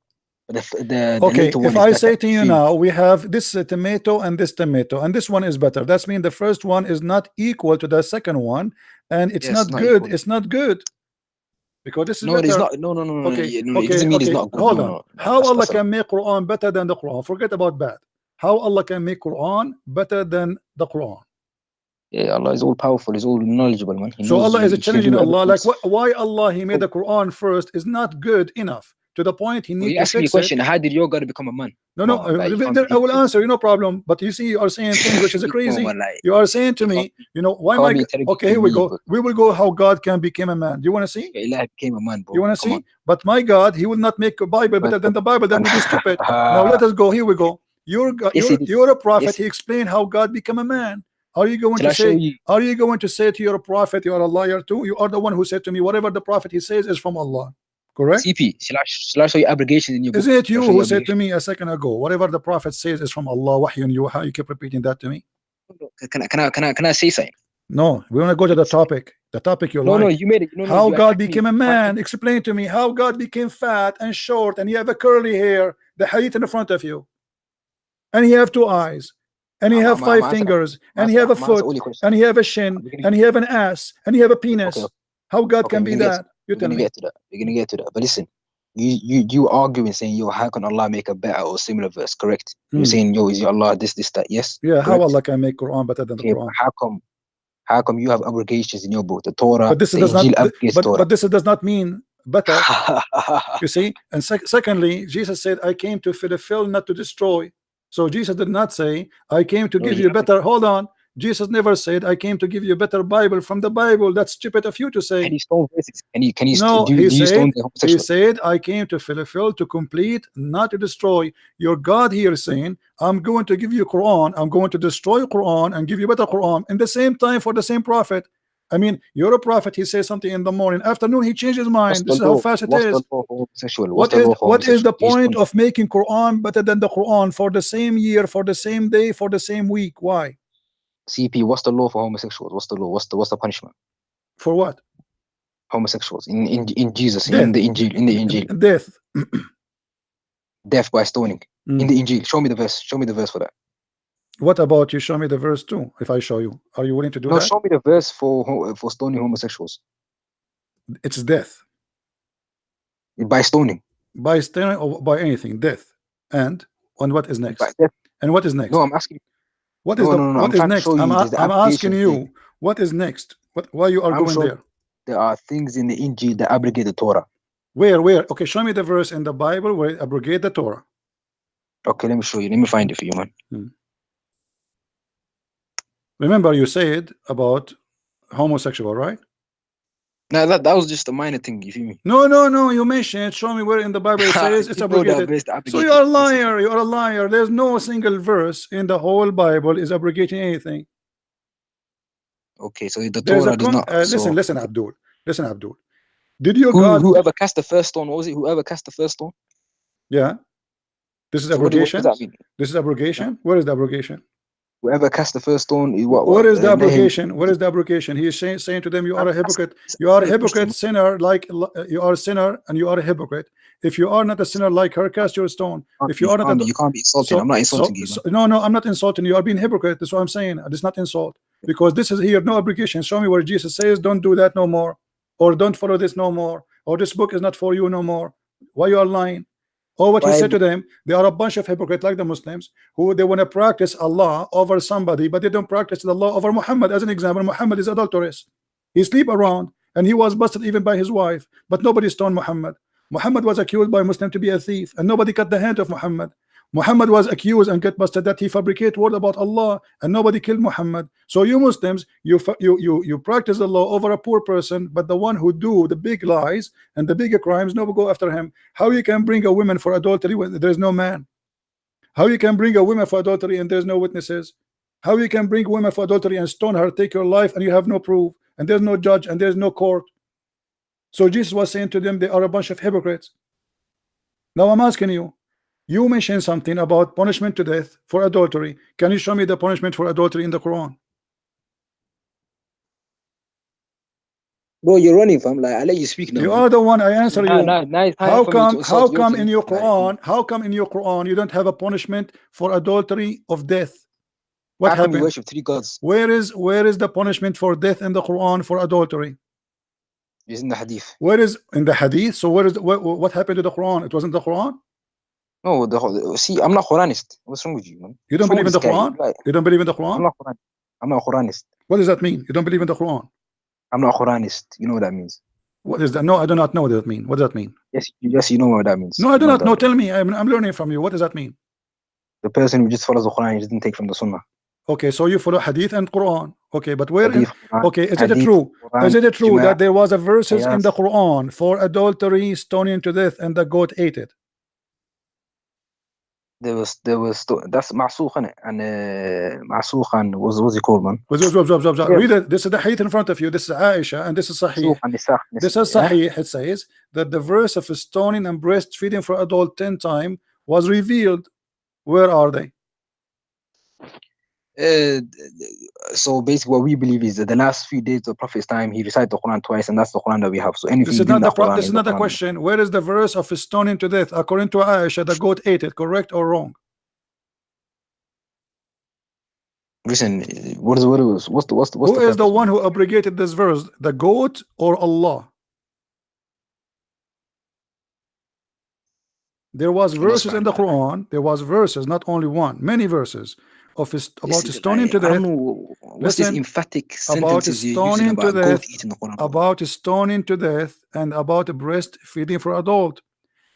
Okay, if I say to you now, we have this tomato and this tomato, and this one is better. That means the first one is not equal to the second one, and it's not good. Equal. It's not good because this is better. It is not. No. Okay, it doesn't mean it's not good. Hold on. How Allah can make Quran better than the Quran? Forget about bad. How Allah can make Quran better than the Quran? Yeah, Allah is all powerful. He's all knowledgeable, man. So Allah is challenging Allah. Like why Allah He made the Quran first is not good enough. To the point he needs to fix me a question. How did your God become a man? No, I will answer you, no problem. But you see, you are saying things which is crazy. You are saying to me, why my okay, here we go. We will go how God can become a man. Do you want to see? Allah became a man, bro. You want to see? But my God, he will not make a Bible better than the Bible. That would be stupid. Now let us go. Here we go. You're a prophet. He explained how God became a man. Are you going to say? Are you going to say to your prophet you are a liar too? You are the one who said to me whatever the prophet he says is from Allah. Correct? CP, shall I show you abrogation in your book? Isn't it you who said to me a second ago, whatever the Prophet says is from Allah, wahyun yuha? You keep repeating that to me. Can I say something? No, we want to go to the topic. The topic you like. No, you made it. How God became a man. Explain to me how God became fat and short, and you have a curly hair, the hadith in the front of you, and you have 2 eyes, and you have 5 fingers, and you have a foot, and you have a shin, and you have an ass, and you have a penis. How God can be that? We're gonna get to that. But listen, you arguing saying, yo, how can Allah make a better or similar verse? Correct? You're saying, yo, is your Allah this, that? Yes. Yeah. Correct? How Allah can make Quran better than the Quran? How come you have abrogations in your book, the Torah? But this does not mean better. You see. And secondly, Jesus said, "I came to fulfill, not to destroy." So Jesus did not say, "I came to give you better." Hold on. Jesus never said, "I came to give you a better Bible from the Bible." That's stupid of you to say. He said, "I came to fulfill, to complete, not to destroy." Your God here is saying, "I'm going to give you Quran. I'm going to destroy Quran and give you better Quran." In the same time, for the same prophet. I mean, you're a prophet. He says something in the morning. Afternoon, he changes his mind. This is how fast it is. What is the point of making Quran better than the Quran for the same year, for the same day, for the same week? Why? CP, what's the law for homosexuals? What's the law? What's the punishment? For what? Homosexuals in Jesus, death. in the Injil. Death. Death by stoning. In the Injil. Show me the verse for that. What about you show me the verse too? If I show you, are you willing to do that? No, show me the verse for stoning homosexuals. It's death. By stoning. By stoning or by anything, death. And what is next? And what is next? No, I'm asking. What is what is next? I'm asking you. What is next? Why you are going there? There are things in the Injil that abrogate the Torah. Where? Okay, show me the verse in the Bible where it abrogate the Torah. Okay, let me show you. Let me find it for you, man. Remember, you said about homosexual, right? No, that was just a minor thing. You feel me? No. You mentioned. Show me where in the Bible it says it's abrogated. So you are a liar. You are a liar. There's no single verse in the whole Bible is abrogating anything. Okay, so the Torah does not. Listen, Abdul. Listen, Abdul. Did you whoever cast the first stone? What was it? Whoever cast the first stone? Yeah. This is abrogation. What does that mean? This is abrogation. Yeah. Where is the abrogation? Whoever cast the first stone. What is the abrogation? What is the abrogation? He is saying to them, you are a hypocrite. You are a hypocrite, sinner, like you are a sinner, and you are a hypocrite. If you are not a sinner like her, cast your stone. If you are not, you can't be insulting. I'm not insulting you. No, I'm not insulting you. You are being hypocrite. That's what I'm saying. It's not insult, because this is here no abrogation. Show me where Jesus says, don't do that no more, or don't follow this no more, or this book is not for you no more. Why you are lying? Or what he said to them, they are a bunch of hypocrites like the Muslims who they want to practice Allah over somebody, but they don't practice the law over Muhammad. As an example, Muhammad is adulterous. He sleep around and he was busted even by his wife, but nobody stoned Muhammad. Muhammad was accused by Muslim to be a thief, and nobody cut the hand of Muhammad. Muhammad was accused and get busted that he fabricate word about Allah, and nobody killed Muhammad. So you Muslims, you practice the law over a poor person, but the one who do the big lies and the bigger crimes, nobody go after him. How you can bring a woman for adultery when there is no man? How you can bring a woman for adultery and there's no witnesses? How you can bring women for adultery and stone her, take your life, and you have no proof, and there's no judge and there's no court? So Jesus was saying to them, they are a bunch of hypocrites. Now I'm asking you, you mentioned something about punishment to death for adultery. Can you show me the punishment for adultery in the Quran? Bro, you're running, fam. Like, I let you speak now. You are the one. I answer you. How come in your Quran? Quran? How come in your Quran you don't have a punishment for adultery of death? What How come you happened? worship three gods? Where is the punishment for death in the Quran for adultery? It's in the hadith. Where is in the hadith? So where is what happened to the Quran? It wasn't the Quran. No, see, I'm not Quranist. What's wrong with you, man? You don't believe in the Quran? You don't believe in the Quran? I'm not Quranist. What does that mean? You don't believe in the Quran? I'm not Quranist. You know what that means? What is that? No, I do not know what that means. What does that mean? Yes, you know what that means. No, I do not know. Tell me. I'm learning from you. What does that mean? The person who just follows the Quran, he doesn't take from the Sunnah. Okay, so you follow hadith and Quran. Okay, but where Hadith, Quran, okay, is it hadith, true? Quran, Is it true that there was a verses in Qiyas. the Quran for adultery, stoning to death, and the goat ate it? There was that's Ma'sukh, and Ma'sukh, what's it called, man? Read it. This is the hadith in front of you. This is Aisha, and this is Sahih. This is Sahih. It says that the verse of stoning and breastfeeding for adult 10 times was revealed. Where are they? So basically, what we believe is that the last few days of the Prophet's time, he recited the Quran twice, and that's the Quran that we have. So anything this is not the question. Where is the verse of stoning to death? According to Aisha, the goat ate it. Correct or wrong? Listen, what's who is the one who abrogated this verse? The goat or Allah? There was verses in the Quran. There was verses, not only one, many verses of about stoning to death. What's this emphatic sentences you're using about goat eating the Quran? About stoning to death and about breastfeeding for adult.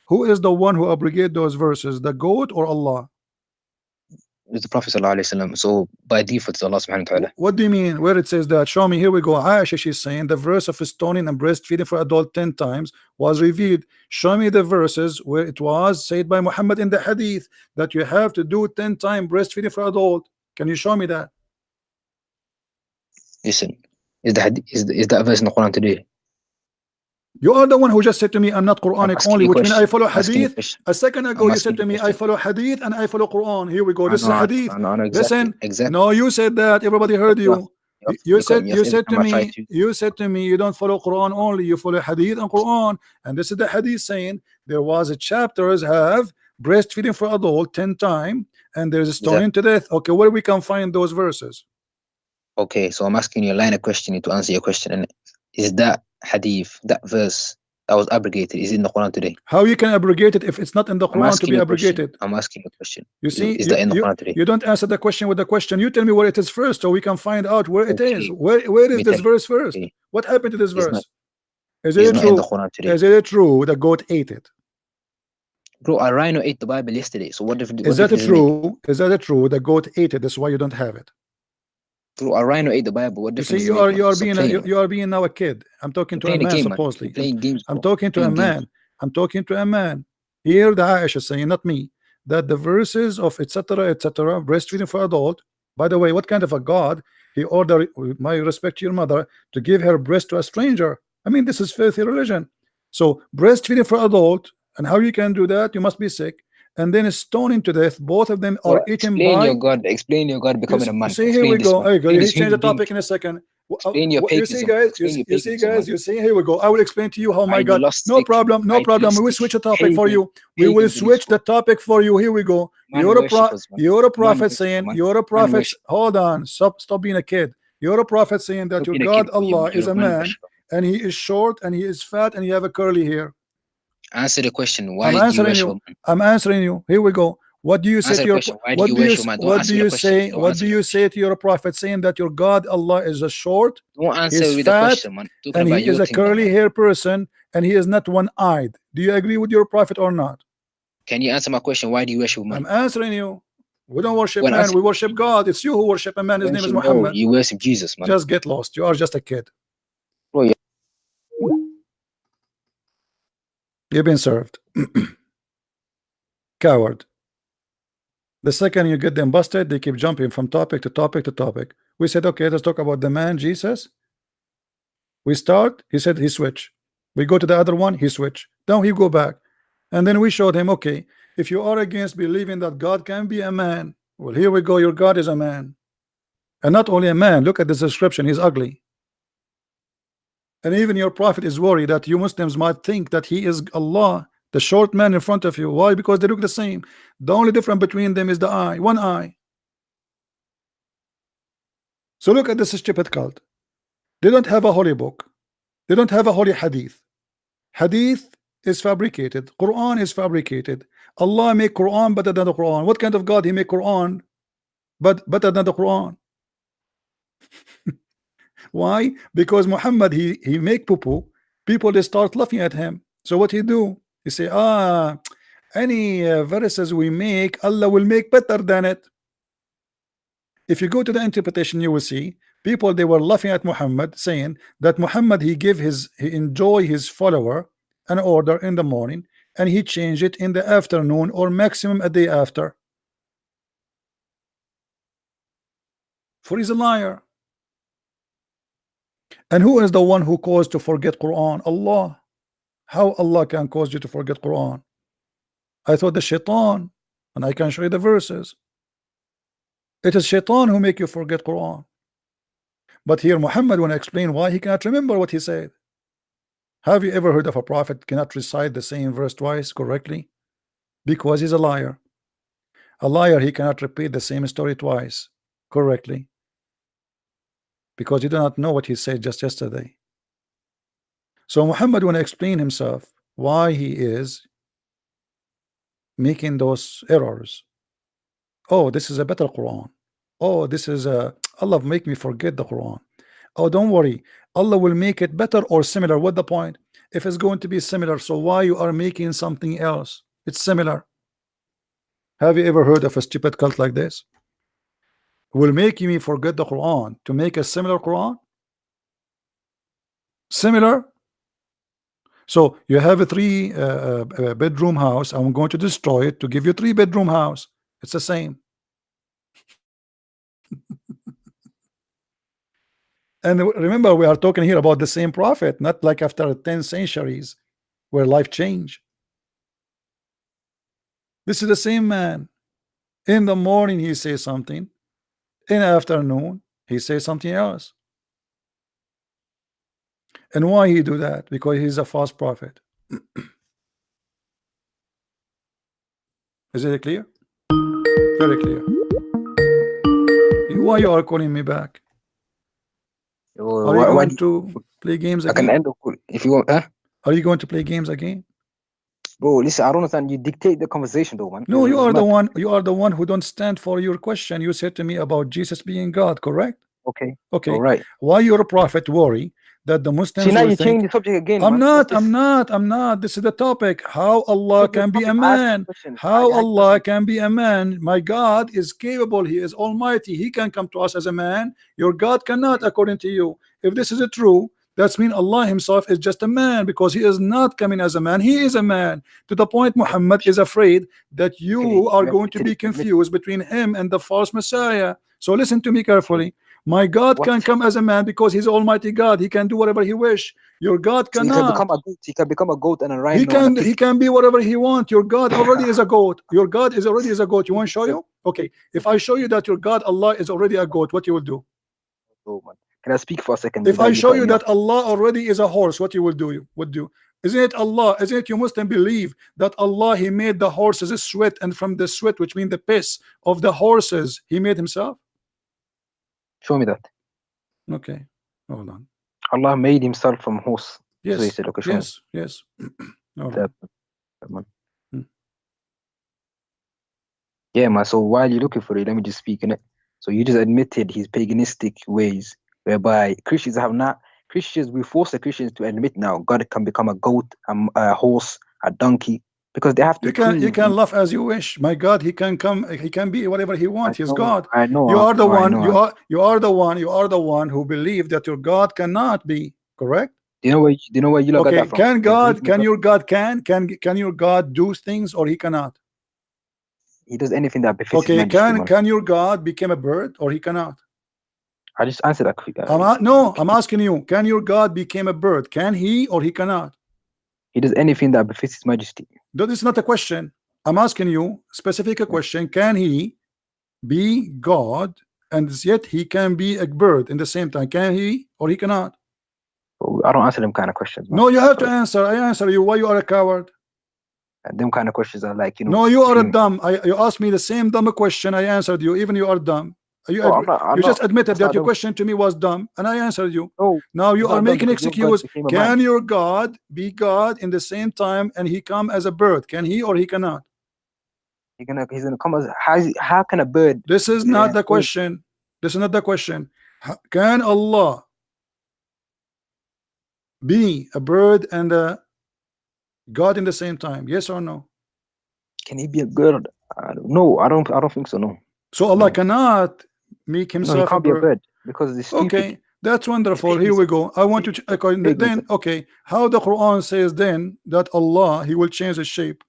Who is the one who abrogated those verses? The goat or Allah? It's the Prophet ﷺ. So by default, it's Allah subhanahu wa ta'ala. What do you mean? Where it says that? Show me. Here we go. Aisha, she's saying the verse of stoning and breastfeeding for adult 10 times was revealed. Show me the verses where it was said by Muhammad in the hadith that you have to do 10 times breastfeeding for adult. Can you show me that? Listen, is that verse in the Quran today? You are the one who just said to me, I'm not Quranic only, which means I follow hadith. A second ago, you said to me, I follow hadith and I follow Quran. Here we go. This is hadith. Listen, no, you said that. Everybody heard you. You said to me, you don't follow Quran only, you follow hadith and Quran. And this is the hadith saying there was a chapters have breastfeeding for adult 10 times, and there's a stoning to death. Okay, where we can find those verses? Okay, so I'm asking you a line of questioning to answer your question. And is that hadith, that verse that was abrogated, is in the Quran today? How you can abrogate it if it's not in the Quran to be abrogated? I'm asking a question. You see, is that in the Quran today? You don't answer the question with the question. You tell me where it is first, so we can find out where it is. Okay. Where is this verse first? Okay. What happened to this It's verse? not- Is It's it not true? in the Quran today. Is it true the goat ate it? Bro, a rhino ate the Bible yesterday. So what difference? Is that true? Is that true? The goat ate it. That's why you don't have it. Bro, a rhino ate the Bible. What You difference? see, does it make, you are being now a kid. I'm talking to a playing a man, game, man. supposedly. You're playing games. I'm bro. talking to a Playing man. games. I'm talking to a man. Here the Aisha is saying, not me, that the verses of etc. breastfeeding for adult. By the way, what kind of a God he ordered, with my respect to your mother, to give her breast to a stranger? I mean, this is filthy religion. So breastfeeding for adult, and how you can do that? You must be sick, and then stoning to death. Both of them are Well, eaten explain by. your God. Explain your God becoming a man. See, here Explain we this, go. man. Hey, Explain he this changed the human being. topic in a second. Explain your You see, paganism. guys. Explain your You see, paganism, guys. man. You see. Here we go. I will explain to you how my God. No Idealistic, problem. No problem. We will idealistic, switch the topic for you. We pagan will beliefs, switch bro. the topic for you. Here we go. Man You're a worshippers, man. You're a Man prophet worshipper, saying. man. You're a Man prophet. worshipper. Hold on. Stop being a kid. You're a prophet saying that Stop your being a God kid, bro. Allah is You're a man man, worshiper. and he is short, and he is fat, and he have a curly hair. Answer the question. Why I'm do you answering worship a you. man? I'm answering you. Here we go. What do you say Answer to the your question. Why do you worship a man? Don't what answer do the you question. say? Don't What answer do the you question. say to your prophet saying that your God Allah is a short, Don't answer he's with the fat, question, man. Talking and about he is your a thing, now, curly man. hair person, and he is not one-eyed? Do you agree with your prophet or not? Can you answer my question? Why do you worship a man? I'm answering you. We don't worship Well, man, answer. we worship God. It's you who worship a man. His name is No, Muhammad. you worship Jesus, man. Just get lost. You are just a kid. Bro, yeah. You've been served. Coward. The second you get them busted, they keep jumping from topic to topic to topic. We said, okay, let's talk about the man Jesus. We start, he said he switch. We go to the other one, he switch. Then he go back. And then we showed him, okay, if you are against believing that God can be a man, well, here we go, your God is a man. And not only a man, look at this description, he's ugly. And even your prophet is worried that you Muslims might think that he is Allah, the short man in front of you. Why? Because they look the same. The only difference between them is the eye, one eye. So look at this stupid cult. They don't have a holy book. They don't have a holy hadith. Hadith is fabricated. Quran is fabricated. Allah make Quran better than the Quran. What kind of God he make Quran but better than the Quran? Why? Because Muhammad he make poo-poo. People they start laughing at him. So what he do? He say, any verses we make, Allah will make better than it. If you go to the interpretation, you will see people they were laughing at Muhammad, saying that Muhammad he enjoy his follower an order in the morning and he changed it in the afternoon or maximum a day after. For he's a liar. And who is the one who caused to forget Quran? Allah. How Allah can cause you to forget Quran? I thought the shaitan, and I can show you the verses. It is shaitan who make you forget Quran. But here Muhammad when I explain why he cannot remember what he said. Have you ever heard of a prophet cannot recite the same verse twice correctly? Because he's a liar. A liar, he cannot repeat the same story twice correctly. Because you do not know what he said just yesterday. So Muhammad when I explain himself why he is making those errors. Oh, this is a better Quran. Oh, this is a Allah make me forget the Quran. Oh, don't worry, Allah will make it better or similar. What the point? If it's going to be similar, so why you are making something else? It's similar. Have you ever heard of a stupid cult like this? Will make me forget the Quran to make a similar Quran? Similar? So you have a 3 bedroom house. I'm going to destroy it to give you 3 bedroom house. It's the same. And remember, we are talking here about the same prophet, not like after 10 centuries where life changed. This is the same man. In the morning he says something, in the afternoon he says something else. And why he do that? Because he's a false prophet. Is it clear? Very clear. Why you are calling me back? Are you going to play games again? I can end the call. If you want, Are you going to play games again? bro, listen, I don't understand. You dictate the conversation, though, man. No, you It's are the mad. one. You are the one who don't stand for your question. You said to me about Jesus being God, correct? Okay. Okay. All right. Why your prophet worry that the See, Muslims now will you think? change the subject again, I'm man. not. What's this? I'm not. This is the topic. How Allah Change the can be a topic. I asked you man? questions. How I Allah nothing. can be a man? My God is capable. He is Almighty. He can come to us as a man. Your God cannot, according to you. If this is true, that's mean Allah Himself is just a man, because He is not coming as a man. He is a man. To the point Muhammad is afraid that you Okay, are you going to admitted be it. You admitted confused between him and the false Messiah. So listen to me carefully. My God What? can come as a man because He's Almighty God. He can do whatever He wish. Your God So you can cannot. become a goat. You can become a goat and a rhino He and a can pig. be whatever he wants. Your God already is a goat. Your God is already is a goat. You want to show you? Okay. If I show you that your God Allah is already a goat, what you will do? Oh, man. Can I speak for a second If I without you show cutting you me off? that Allah already is a horse, what you will do? You would do? Isn't it Allah? Isn't it you Muslim believe that Allah He made the horses sweat, and from the sweat, which means the piss of the horses, He made Himself? Show me that. Okay. Hold on. Allah made himself from horse. Yes. So he said, okay, show me. Yes. Hold That, on. man. Hmm. Yeah, man. So while you're looking for it, let me just speak in it. So you just admitted his paganistic ways, whereby Christians have not. Christians, we force the Christians to admit now God can become a goat, a horse, a donkey, because they have to. You can laugh as you wish. My God, He can come. He can be whatever He wants. He's God. I know. You are the one. I You are the one. You are the one who believe that your God cannot be correct. Do you know where you look at that from? Can God? Can your God? Can your God do things, or He cannot? He does anything that befits his majesty. Can your God become a bird, or He cannot? I just answered that quick. No, I'm asking you. Can your God become a bird? Can He, or He cannot? He does anything that befits his majesty. That is not a question. I'm asking you specific a question. Can He be God, and yet He can be a bird in the same time? Can He, or He cannot? I don't answer them kind of questions, man. No, you have to answer. I answer you. Why you are a coward? Them kind of questions are like, No, you are a dumb. You asked me the same dumb question. I answered you. Even you are dumb. You just admitted that your question to me was dumb, and I answered you. No, now you are making excuse. Can your God be God in the same time, and He come as a bird? Can He, or He cannot? He's gonna come as how can a bird? This is not the question. This is not the question. Can Allah be a bird and a God in the same time? Yes or no? Can He be a bird? No, I don't think so. No. So Allah cannot make Himself he can't be a bird because it's stupid. Okay, that's wonderful. Here we go. I want to then okay. How the Quran says then that Allah He will change His shape?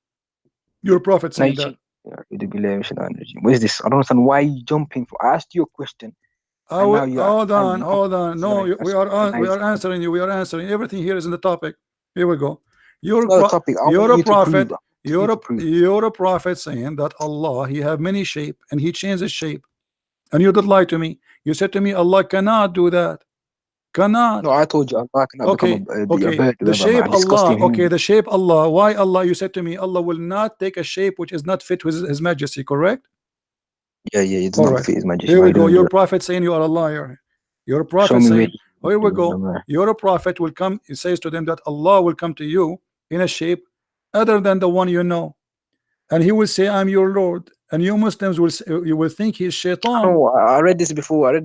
Your prophet saying that. What is this? I don't understand why you jumping. I asked you a question. Hold on. No, we are answering you. We are answering. Everything here is in the topic. Here we go. You're a prophet. You're a prophet saying that Allah He have many shape and He changes shape, and you did lie to me. You said to me Allah cannot do that. Cannot. No, I told you Allah cannot become a bird. The shape Allah. Okay, the shape Allah. Why Allah? You said to me Allah will not take a shape which is not fit with His Majesty. Correct? Yeah, it's not fit His Majesty. Here we go. Your prophet saying you are a liar. Your prophet saying, here we go. Your prophet will come. He says to them that Allah will come to you in a shape other than the one you know, and He will say, I'm your Lord. And you Muslims will think He's Shaitan. No, I read this before.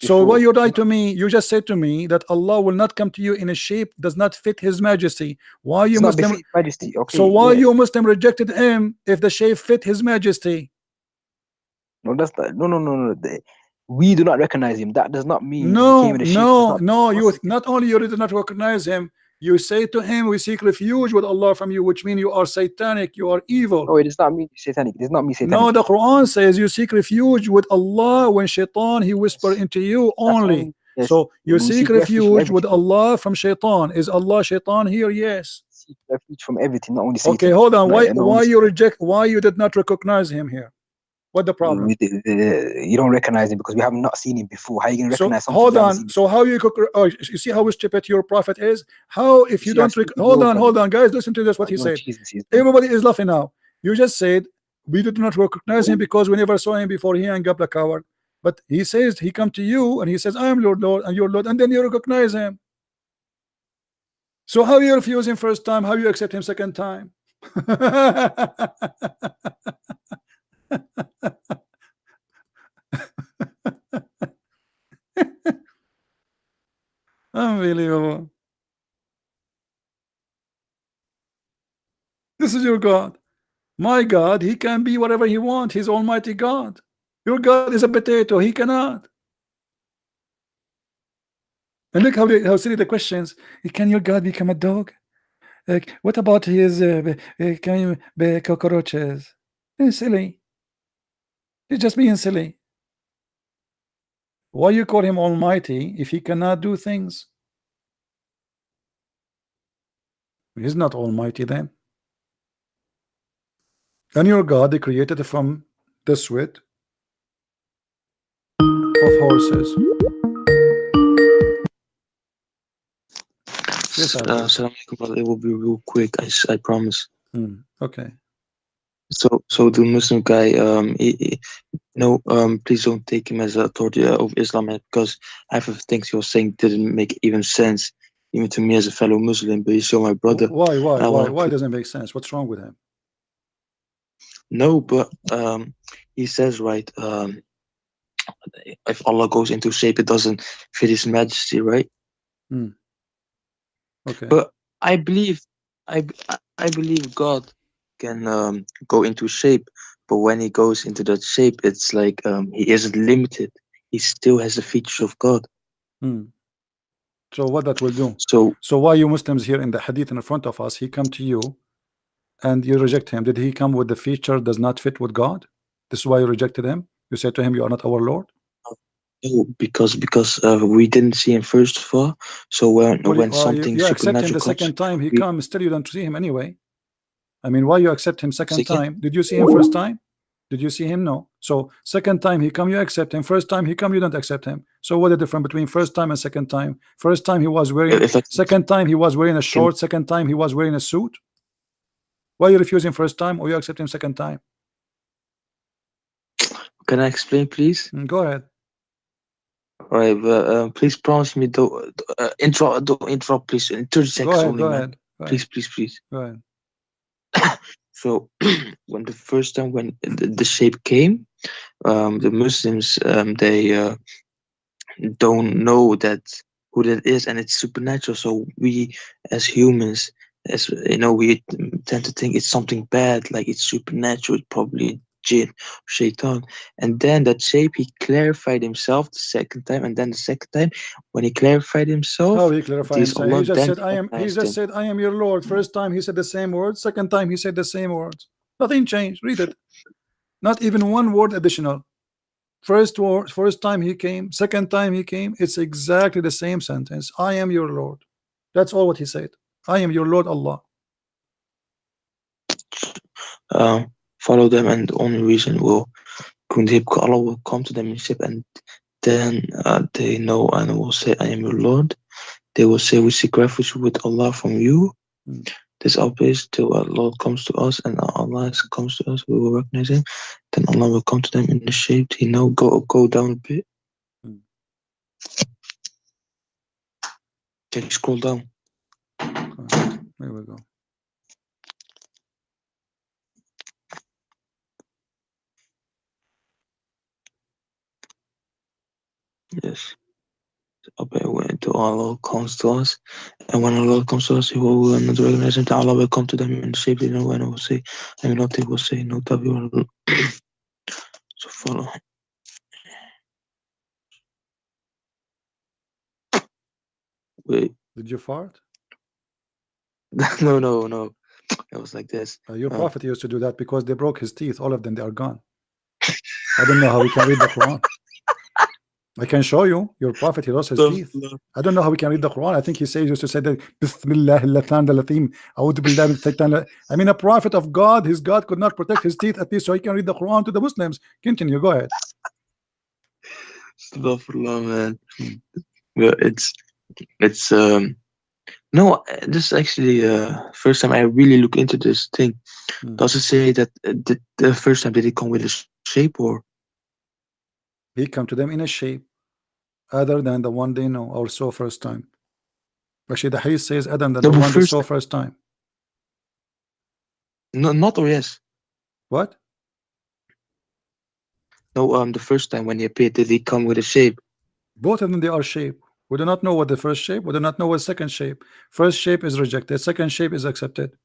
So why you lied to me? You just said to me that Allah will not come to you in a shape does not fit His Majesty. Why you Muslim? Majesty. Okay, so why you Muslim rejected Him if the shape fit His Majesty? No, that's not. No. We do not recognize Him. That does not mean no. You not only you did not recognize Him. You say to Him, we seek refuge with Allah from you, which means you are satanic, you are evil. No, it does not mean satanic. It does not mean satanic. No, the Quran says you seek refuge with Allah when Shaitan He whisper into you only. Yes. So you seek refuge with Allah from Shaitan. Is Allah Shaitan here? Yes. Seek refuge from everything, not only Satan. Okay, hold on. Why you reject? Why you did not recognize Him here? What the problem? You don't recognize Him because we have not seen Him before. How are you going to recognize something? Hold on. So how you you see how stupid your prophet is? How if you don't hold on, guys, listen to this. What he said. Everybody is laughing now. You just said we did not recognize Him because we never saw Him before He hung up the coward. But He says He come to you and He says I am your Lord and your Lord, and then you recognize Him. So how you refuse him first time? How you accept him second time? Unbelievable. This is your God. My God, he can be whatever he wants. He's Almighty God. Your God is a potato. He cannot. And look how silly the questions. Can your God become a dog? What about his can you be cockroaches? It's silly. He's just being silly. Why you call him Almighty if he cannot do things? He's not Almighty then. And your God, they created from the sweat of horses. Yes, Assalamu alaikum, brother. It will be real quick. I promise. Okay. So the Muslim guy, please don't take him as an authority of Islam, because half of things he was saying didn't make even sense, even to me as a fellow Muslim. But he's still my brother. Why doesn't it make sense? What's wrong with him? No, but he says, right, if Allah goes into shape, it doesn't fit His Majesty, right? Okay. But I believe God can go into shape, but when he goes into that shape, it's like he isn't limited. He still has the features of God. So what that will do? So why you Muslims here in the hadith in front of us, he come to you and you reject him? Did he come with the feature does not fit with God? This is why you rejected him? You said to him, you are not our Lord? No, because we didn't see him first of all. So when something you accept him supernatural the comes, second time he comes, still you don't see him anyway. I mean, why you accept him second time? Did you see him first time? Did you see him? No. So second time he come, you accept him. First time he come, you don't accept him. So what is the difference between first time and second time? First time he was wearing, second time he was wearing a short, second time he was wearing a suit. Why you refusing first time or you accept him second time? Can I explain, please? Go ahead. All right, but please promise me don't interrupt, please. In 30 seconds only, man. Please. Go ahead. So when the first time when the shape came, the Muslims they don't know that who that is, and it's supernatural. So we as humans, as you know, we tend to think it's something bad, like it's supernatural, it's probably jinn, shaitan. And then that shape, he clarified himself the second time, and then the second time when he clarified himself, how he clarified himself? He just said, I am your Lord. First time he said the same words, second time he said the same words. Nothing changed. Read it. Not even one word additional. First time he came, second time he came, it's exactly the same sentence. I am your Lord. That's all what he said. I am your Lord Allah. Follow them, and the only reason Allah will come to them in ship, and then they know and will say, I am your Lord. They will say, we seek refuge with Allah from you. This our place till our Lord comes to us, and Allah comes to us, we will recognize him. Then Allah will come to them in the shape, go down a bit. Can you scroll down? There we go. Yes. Until Allah comes to us, and when Allah comes to us, He will not recognize him. Allah will come to them in the shape they know, and will say, and not they will say, no, so follow. Wait. Did you fart? No. It was like this. Your prophet used to do that because they broke his teeth. All of them, they are gone. I don't know how we can read the Quran. I can show you. Your prophet, he lost his teeth. I don't know how we can read the Quran. I think he used to say that I mean, a prophet of God, his God could not protect his teeth at least so he can read the Quran to the Muslims. Continue, go ahead. Astaghfirullah, man. Well, it's no, this is actually first time I really look into this thing. Does it say that the first time did he come with a shape, or he come to them in a shape other than the one they know or saw first time? Actually, the hadith says Adam, that No, the but one they first- saw first time. No, not or yes. What? No, the first time when he appeared, did he come with a shape? Both of them, they are shape. We do not know what the first shape. We do not know what second shape. First shape is rejected. Second shape is accepted.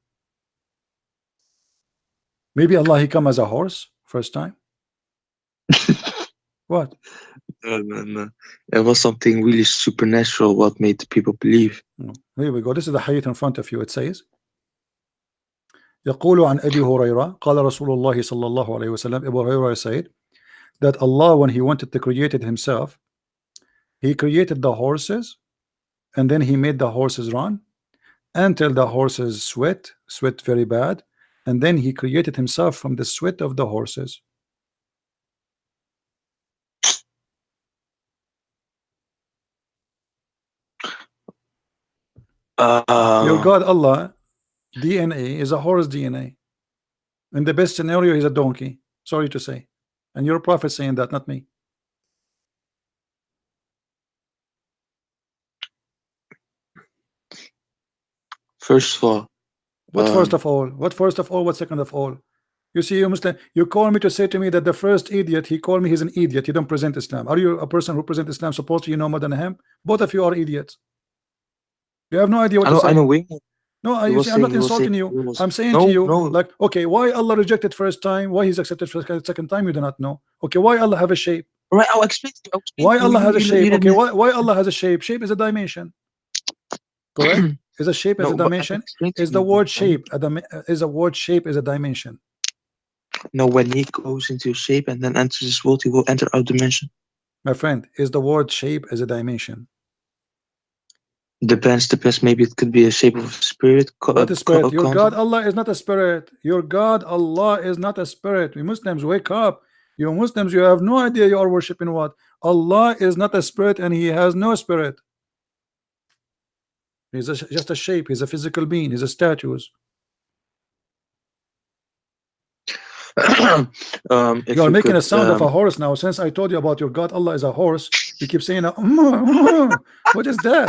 Maybe Allah, he come as a horse first time. What? No. It was something really supernatural what made the people believe. Here we go. This is the hadith in front of you. It says يقول عن أبي هريرة قال رسول الله صلى الله عليه وسلم. Abu Hurairah said that Allah, when he wanted to create it himself, he created the horses, and then he made the horses run until the horses sweat very bad, and then he created himself from the sweat of the horses. Your God Allah DNA is a horse DNA. In the best scenario, he's a donkey. Sorry to say. And your prophet saying that, not me. First of all, What first of all? What first of all? What second of all? You see, you Muslim, you call me to say to me that the first idiot, he called me he's an idiot. You don't present Islam. Are you a person who presents Islam supposed to you know more than him? Both of you are idiots. You have no idea what to say. I know. No, you see, I'm not insulting you. I'm saying to you, like, okay, why Allah rejected first time? Why He's accepted for second time? You do not know. Okay, why Allah have a shape? Right, I'll explain to you. Why Allah has a shape? Okay, why Allah has a shape? Shape is a dimension. Correct? Is a shape as a dimension? Is the word shape is a word shape is a dimension? No, when he goes into shape and then enters this world, he will enter our dimension. My friend, is the word shape as a dimension? Depends. Maybe it could be a shape of a spirit. What is spirit? Your God Allah is not a spirit. Your God Allah is not a spirit. We Muslims, wake up. You Muslims, you have no idea you are worshiping what? Allah is not a spirit, and He has no spirit. He's just a shape. He's a physical being. He's a statues. You are making a sound of a horse now. Since I told you about your God Allah is a horse, you keep saying what is that?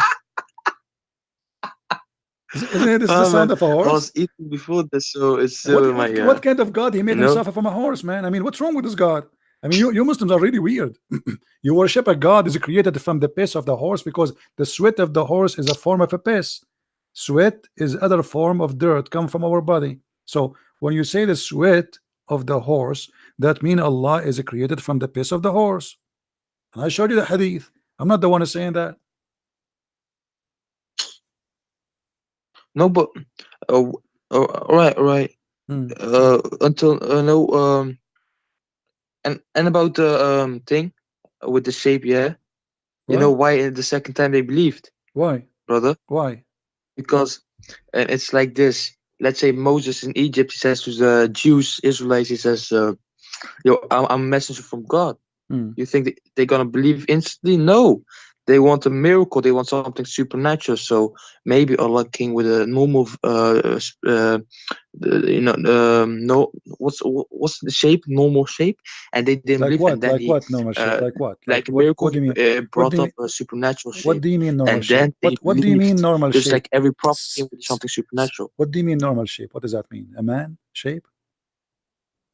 Isn't it the sound of a horse? I was eating before this, so it's what kind of God He made himself from a horse, man? I mean, what's wrong with this God? I mean, you Muslims are really weird. You worship a God is created from the piss of the horse, because the sweat of the horse is a form of a piss. Sweat is other form of dirt come from our body. So when you say the sweat of the horse, that means Allah is created from the piss of the horse. And I showed you the hadith. I'm not the one who's saying that. No, but right. Until no, and about the thing with the shape, yeah. You know why the second time they believed? Why, brother? Why? Because it's like this. Let's say Moses in Egypt, he says to the Jews, Israelites, he says, "Yo, I'm a messenger from God." You think they're gonna believe instantly? No, they want a miracle. They want something supernatural. So maybe Allah came with a normal, no, what's the shape? Normal shape, and they didn't believe. And then like what normal shape? Like what? Like a miracle brought up a supernatural shape. What do you mean normal shape? Then What do you mean normal shape? Just like every prophet came with something supernatural. What do you mean normal shape? What does that mean? A man shape?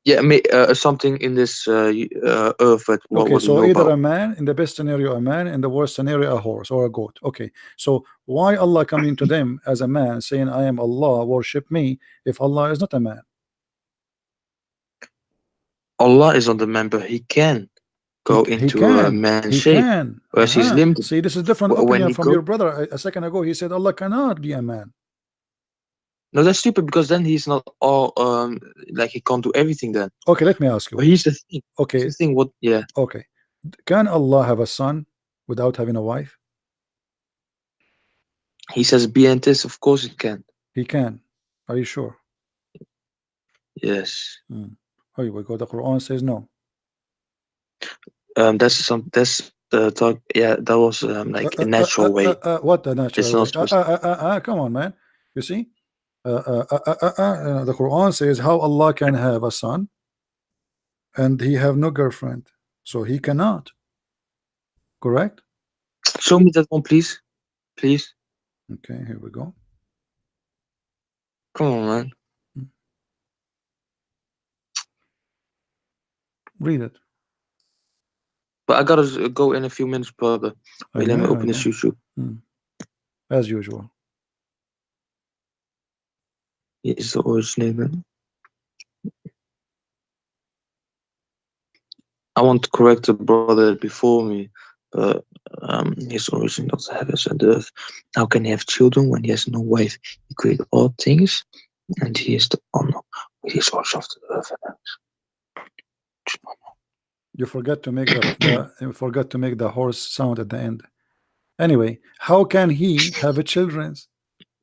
Yeah, something in this earth. Okay, so either a man, in the best scenario a man, in the worst scenario a horse or a goat. Okay, so why Allah coming to them as a man saying I am Allah, worship me, if Allah is not a man? Allah is on the man, but He can go into a man shape. Whereas He's limited. See, this is different opinion from your brother. A second ago he said Allah cannot be a man. No, that's stupid, because then he's not all like he can't do everything then. Okay, let me ask you. But here's the thing. Okay. Here's the thing, what? Yeah. Okay. Can Allah have a son without having a wife? He says be and this, of course it can. He can. Are you sure? Yes. Oh, we go. The Quran says no. That's talk. Yeah, that was like a natural way. What the natural way? Come on, man. You see? The Quran says how Allah can have a son and he have no girlfriend, so he cannot. Correct? Show me that one, please. Okay, here we go. Come on, man. Read it. But I gotta go in a few minutes, brother. Wait, let me open this YouTube. As usual. Here's the originator. I want to correct the brother before me, but his origin of the heavens and the earth. How can he have children when he has no wife? He created all things, and he is the honor with his origin of the earth and heavens. You forgot to make you forgot to make the horse sound at the end. Anyway, how can he have a children?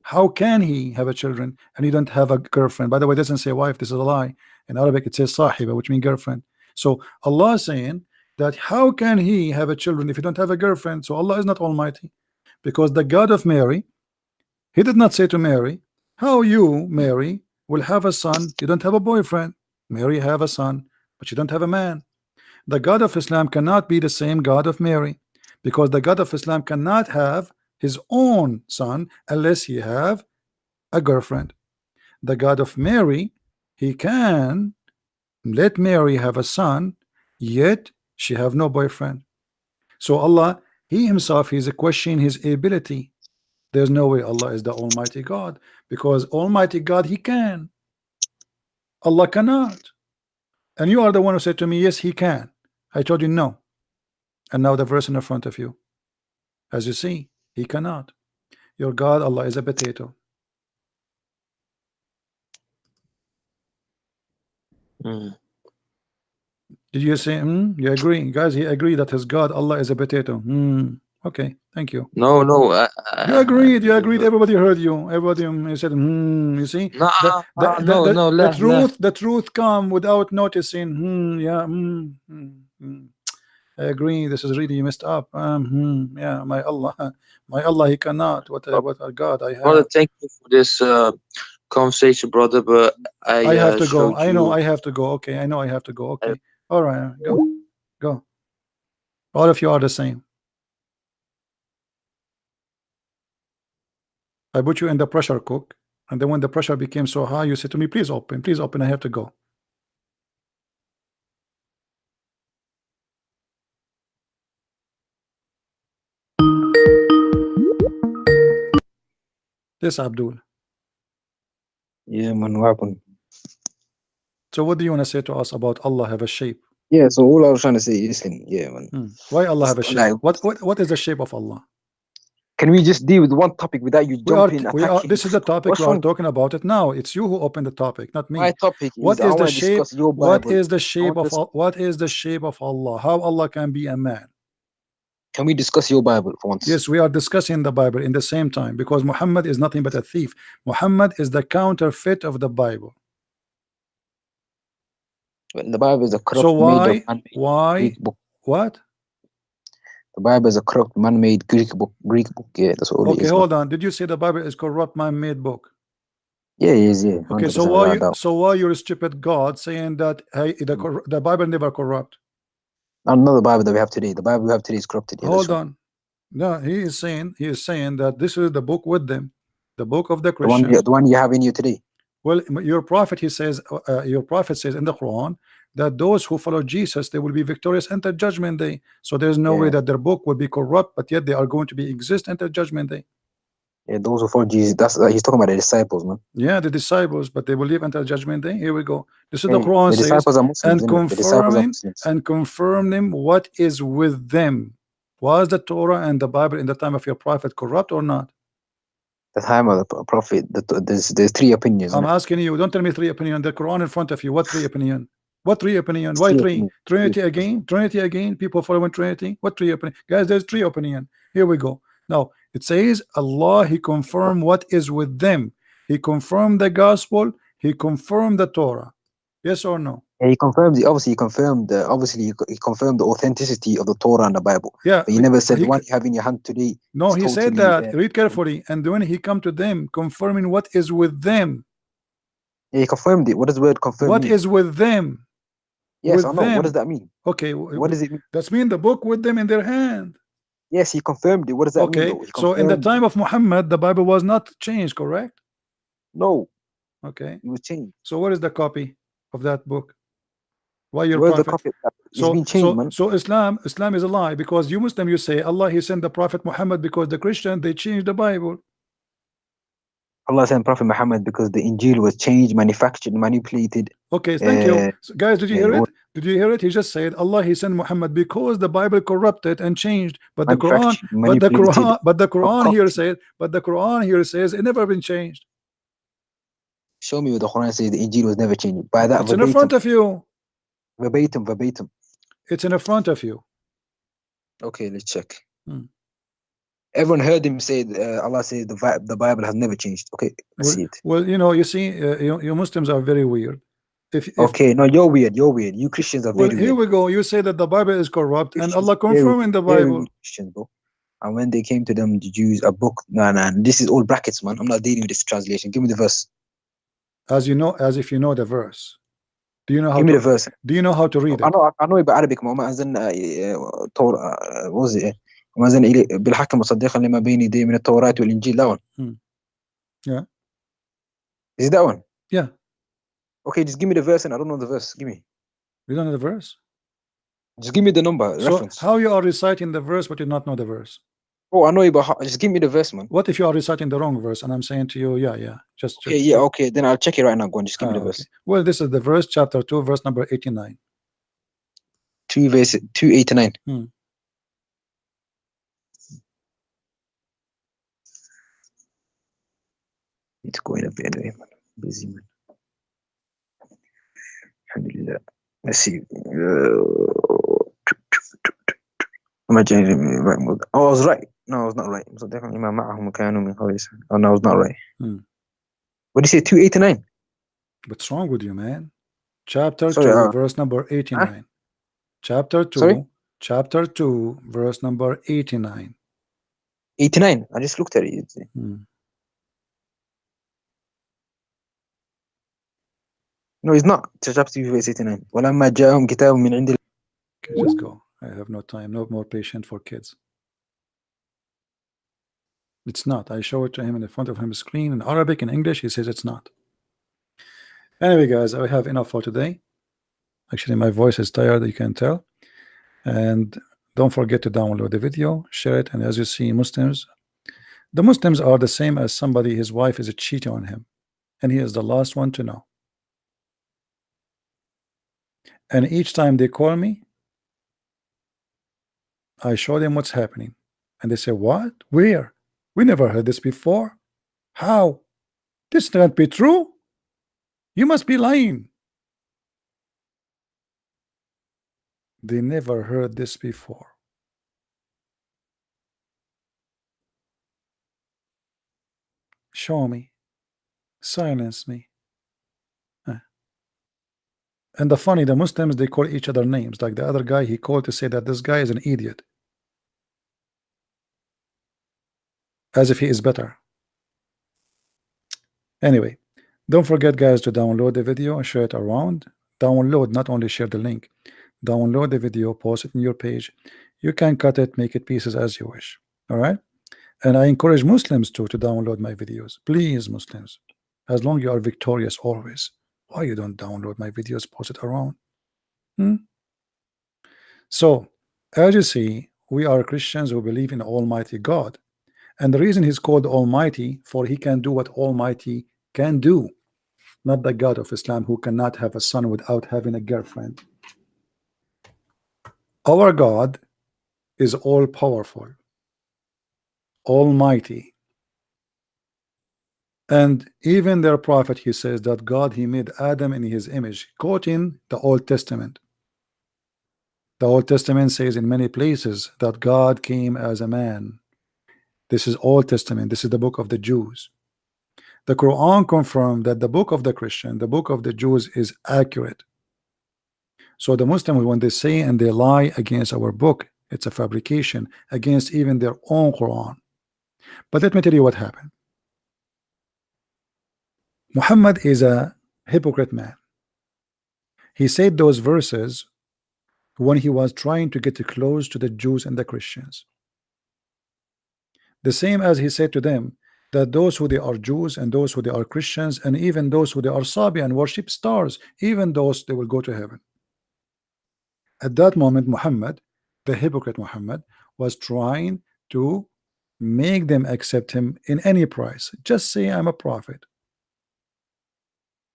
How can he have a children and he don't have a girlfriend? By the way, it doesn't say wife. This is a lie. In Arabic, it says sahiba, which means girlfriend. So Allah is saying that how can he have a children if he don't have a girlfriend? So Allah is not Almighty, because the God of Mary, he did not say to Mary, how you, Mary, will have a son? You don't have a boyfriend. Mary have a son, but you don't have a man. The God of Islam cannot be the same God of Mary, because the God of Islam cannot have his own son unless he have a girlfriend. The God of Mary, he can let Mary have a son, yet she have no boyfriend. So Allah, he himself, he's questioning his ability. There's no way Allah is the Almighty God, because Almighty God, he can. Allah cannot. And you are the one who said to me, yes, he can. I told you no. And now the verse in front of you. As you see, he cannot. Your God, Allah, is a potato. Did you say you agree? Guys, he agreed that his God, Allah, is a potato. Okay, thank you. No, you agreed. You agreed. Everybody heard you. Everybody said, you see, the truth come without noticing. I agree. This is really messed up. Yeah, my Allah, he cannot. What a God I have. Brother, thank you for this conversation, brother. But I have to go. I know I have to go. Okay, I know I have to go. Okay, all right, go. All of you are the same. I put you in the pressure cook, and then when the pressure became so high, you said to me, please open, I have to go. Yes, Abdul. Yeah, man, what happened? So what do you want to say to us about Allah have a shape? Yeah, so all I was trying to say is, yeah, man. Why Allah have a shape? What is the shape of Allah? Can we just deal with one topic without you jumping? This is the topic we are talking about it now. It's you who opened the topic, not me. My topic is what is the shape? What is the shape of what is the shape of Allah? How Allah can be a man? Can we discuss your Bible for once? Yes, we are discussing the Bible in the same time, because Muhammad is nothing but a thief. Muhammad is the counterfeit of the Bible. When the Bible is a corrupt, so why book. What? The Bible is a corrupt, man-made Greek book. Yeah, that's all. Okay, hold on. Did you say the Bible is corrupt, man-made book? Yeah, it is. Yeah. Okay, so why you're a stupid God saying that hey, the Bible never corrupt? Not the Bible that we have today. The Bible we have today is corrupted. Yeah, hold on. No, he is saying that this is the book with them, the book of the Christians. The one you have in you today. Well, your prophet, he says, your prophet says in the Quran that those who follow Jesus, they will be victorious until judgment day. So there's no way that their book will be corrupt, but yet they are going to be exist until judgment day. Yeah, those who follow Jesus, he's talking about the disciples, man. Yeah, the disciples, but they will live until judgment day. Here we go. This is the Quran says, and confirm them what is with them. Was the Torah and the Bible in the time of your prophet corrupt or not? The time of the prophet, there's three opinions. I'm asking you, don't tell me three opinions. The Quran in front of you, what three opinion? What three opinion? Why three? Trinity again? Trinity again? People following Trinity? What three opinion? Guys, there's three opinion. Here we go. Now it says Allah, he confirmed what is with them. He confirmed the gospel. He confirmed the Torah. Yes or no? Yeah, he confirmed he confirmed the authenticity of the Torah and the Bible. Yeah, but he never said the one you have in your hand today. No, he said that. Read carefully. And when he come to them, confirming what is with them. Yeah, he confirmed it. What does the word confirm? What is with them? Yes, I know. What does that mean? Okay, what does it mean? That's mean the book with them in their hand. Yes, he confirmed it. What does that mean? Okay, Though? He so in the confirmed time of Muhammad, the Bible was not changed, correct? No, Okay, it was changed. so what is the copy of that book? Why your Where's the prophet? copy? It's been changed, man. So Islam is a lie, because you Muslim, you say Allah he sent the Prophet Muhammad, because the Christian they changed the Bible. Allah sent Prophet Muhammad because the Injil was changed, manufactured, manipulated. Okay, thank you. So, guys, did you hear it? Did you hear it? He just said Allah he sent Muhammad because the Bible corrupted and changed, but the Quran here says it never been changed. Show me where the Quran says the Injil was never changed. By that it's in front of you. Verbatim. It's in front of you. Okay, let's check. Everyone heard him say Allah says the Bible has never changed. Okay, let's see it. Well, you see, you Muslims are very weird. Okay, no, you're weird. You Christians are very weird. Here we go. You say that the Bible is corrupt, and Allah confirmed in the Bible. Christians, bro. And when they came to them, the Jews, a book. No, this is all brackets, man. I'm not dealing with this translation. Give me the verse. As if you know the verse. Do you know how? Give me the verse. Do you know how to read it? I know about Arabic. ما أذن was it? وما أذن بالحق مصدقا لما بين يديه من التوراة والإنجيل. That one. Yeah. Is it that one? Yeah. Okay, just give me the verse, and I don't know the verse. Give me. You don't know the verse? Just give me the number. So reference. How you are reciting the verse but you not know the verse? Oh, I know you, but just give me the verse, man. What if you are reciting the wrong verse and I'm saying to you, just okay, then I'll check it right now. Go on, just give me the verse. Well, this is the verse, chapter 2, verse number 89. 289. It's going a bit anyway, man. Busy, man. Alhamdulillah. Let's see. Oh, I was right. No, I was not right. So definitely oh, no, I was not right. What do you say? 289. What's wrong with you, man? Chapter 2, verse number 89. Huh? Chapter 2, verse number 89. 89. I just looked at it. No, it's not. It's chapter 2, verse 89. ولما جاءهم كتاب من عند. Okay, just go. I have no time, no more patience for kids. It's not. I show it to him in the front of him screen in Arabic and English. He says it's not. Anyway, guys, I have enough for today. Actually, my voice is tired, you can tell. And don't forget to download the video, share it, and as you see, the Muslims are the same as somebody, his wife is cheating on him, and he is the last one to know. And each time they call me, I show them what's happening, and they say, what? Where? We never heard this before. How? This can't be true. You must be lying. They never heard this before. Show me. Silence me. And the Muslims, they call each other names. Like the other guy, he called to say that this guy is an idiot. As if he is better. Anyway, don't forget, guys, to download the video and share it around. Download, not only share the link. Download the video, post it in your page. You can cut it, make it pieces as you wish. All right? And I encourage Muslims to download my videos. Please, Muslims. As long as you are victorious always. Why you don't download my videos, post it around? So, as you see, we are Christians who believe in Almighty God. And the reason he's called Almighty, for he can do what Almighty can do. Not the God of Islam who cannot have a son without having a girlfriend. Our God is all-powerful, Almighty. And even their prophet, he says that God, he made Adam in his image, quoting the Old Testament. The Old Testament says in many places that God came as a man. This is Old Testament. This is the book of the Jews. The Quran confirmed that the book of the Christian, the book of the Jews, is accurate. So the Muslims, when they say and they lie against our book, it's a fabrication against even their own Quran. But let me tell you what happened. Muhammad is a hypocrite man. He said those verses when he was trying to get close to the Jews and the Christians. The same as he said to them that those who they are Jews and those who they are Christians and even those who they are Sabian worship stars, even those they will go to heaven. At that moment, Muhammad, the hypocrite Muhammad, was trying to make them accept him in any price. Just say I'm a prophet.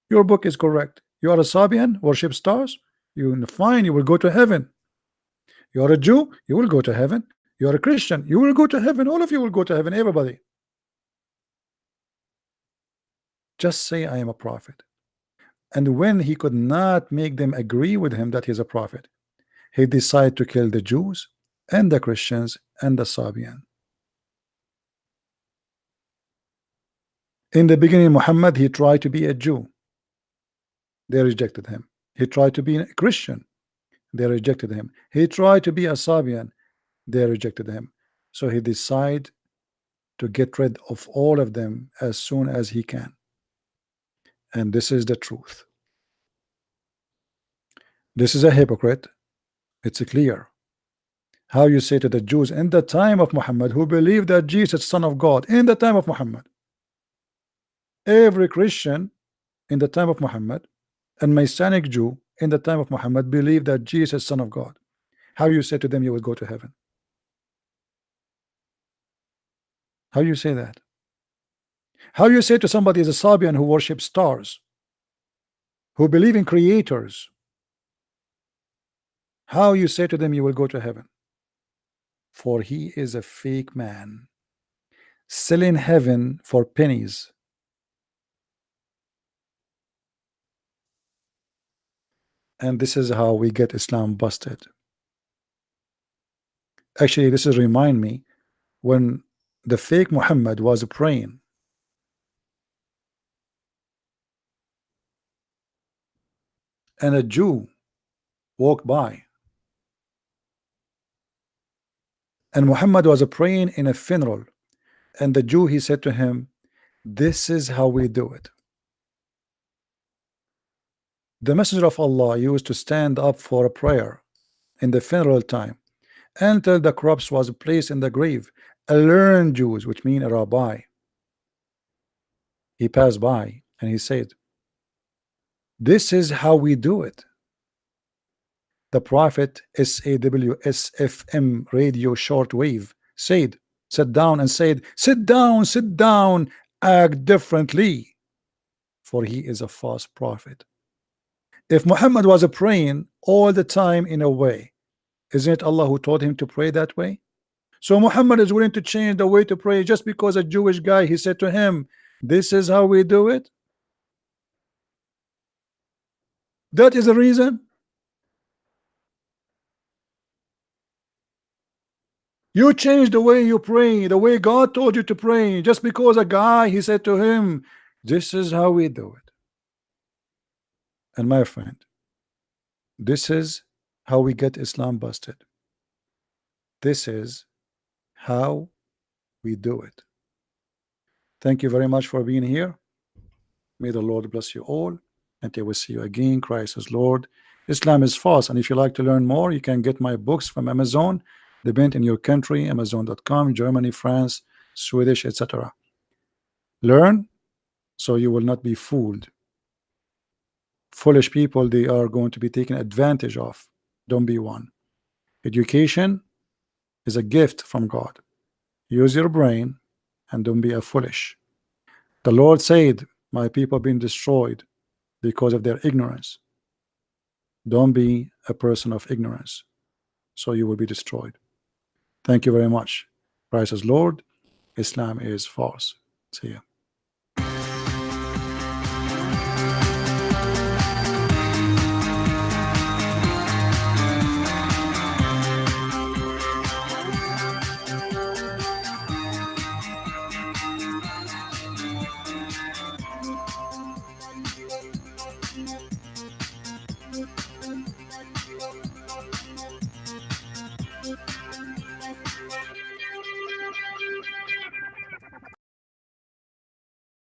Your book is correct. You are a Sabian, worship stars. You fine, you will go to heaven. You are a Jew, you will go to heaven. You are a Christian, you will go to heaven. All of you will go to heaven, everybody. Just say I am a prophet. And when he could not make them agree with him that he's a prophet, he decided to kill the Jews and the Christians and the Sabian. In the beginning, Muhammad, he tried to be a Jew. They rejected him. He tried to be a Christian. They rejected him. He tried to be a Sabian. They rejected him. So he decided to get rid of all of them as soon as he can. And this is the truth. This is a hypocrite. It's clear. How you say to the Jews in the time of Muhammad who believed that Jesus, Son of God, in the time of Muhammad, every Christian in the time of Muhammad and Messianic Jew in the time of Muhammad believed that Jesus, Son of God. How you say to them you will go to heaven? How you say that? How you say to somebody is a Sabian who worships stars, who believe in creators? How you say to them you will go to heaven? For he is a fake man, selling heaven for pennies. And this is how we get Islam busted. Actually, this is remind me when the fake Muhammad was praying. And a Jew walked by. And Muhammad was praying in a funeral. And the Jew, he said to him, this is how we do it. The Messenger of Allah used to stand up for a prayer in the funeral time until the corpse was placed in the grave. A learned Jew, which means a rabbi, he passed by and he said, this is how we do it. The Prophet SAWSFM radio shortwave said, sat down and said, sit down, act differently, for he is a false prophet. If Muhammad was praying all the time in a way, isn't it Allah who told him to pray that way? So Muhammad is willing to change the way to pray just because a Jewish guy, he said to him, this is how we do it. That is the reason. You change the way you pray, the way God told you to pray, just because a guy, he said to him, this is how we do it. And my friend, this is how we get Islam busted. This is how we do it. Thank you very much for being here. May the Lord bless you all. Until we see you again, Christ is Lord. Islam is false. And if you like to learn more, you can get my books from Amazon. Depend in your country, Amazon.com, Germany, France, Swedish, etc. Learn so you will not be fooled. Foolish people, they are going to be taken advantage of. Don't be one. Education is a gift from God. Use your brain and don't be a foolish. The Lord said, my people have been destroyed because of their ignorance. Don't be a person of ignorance, so you will be destroyed. Thank you very much. Christ is Lord. Islam is false. See ya.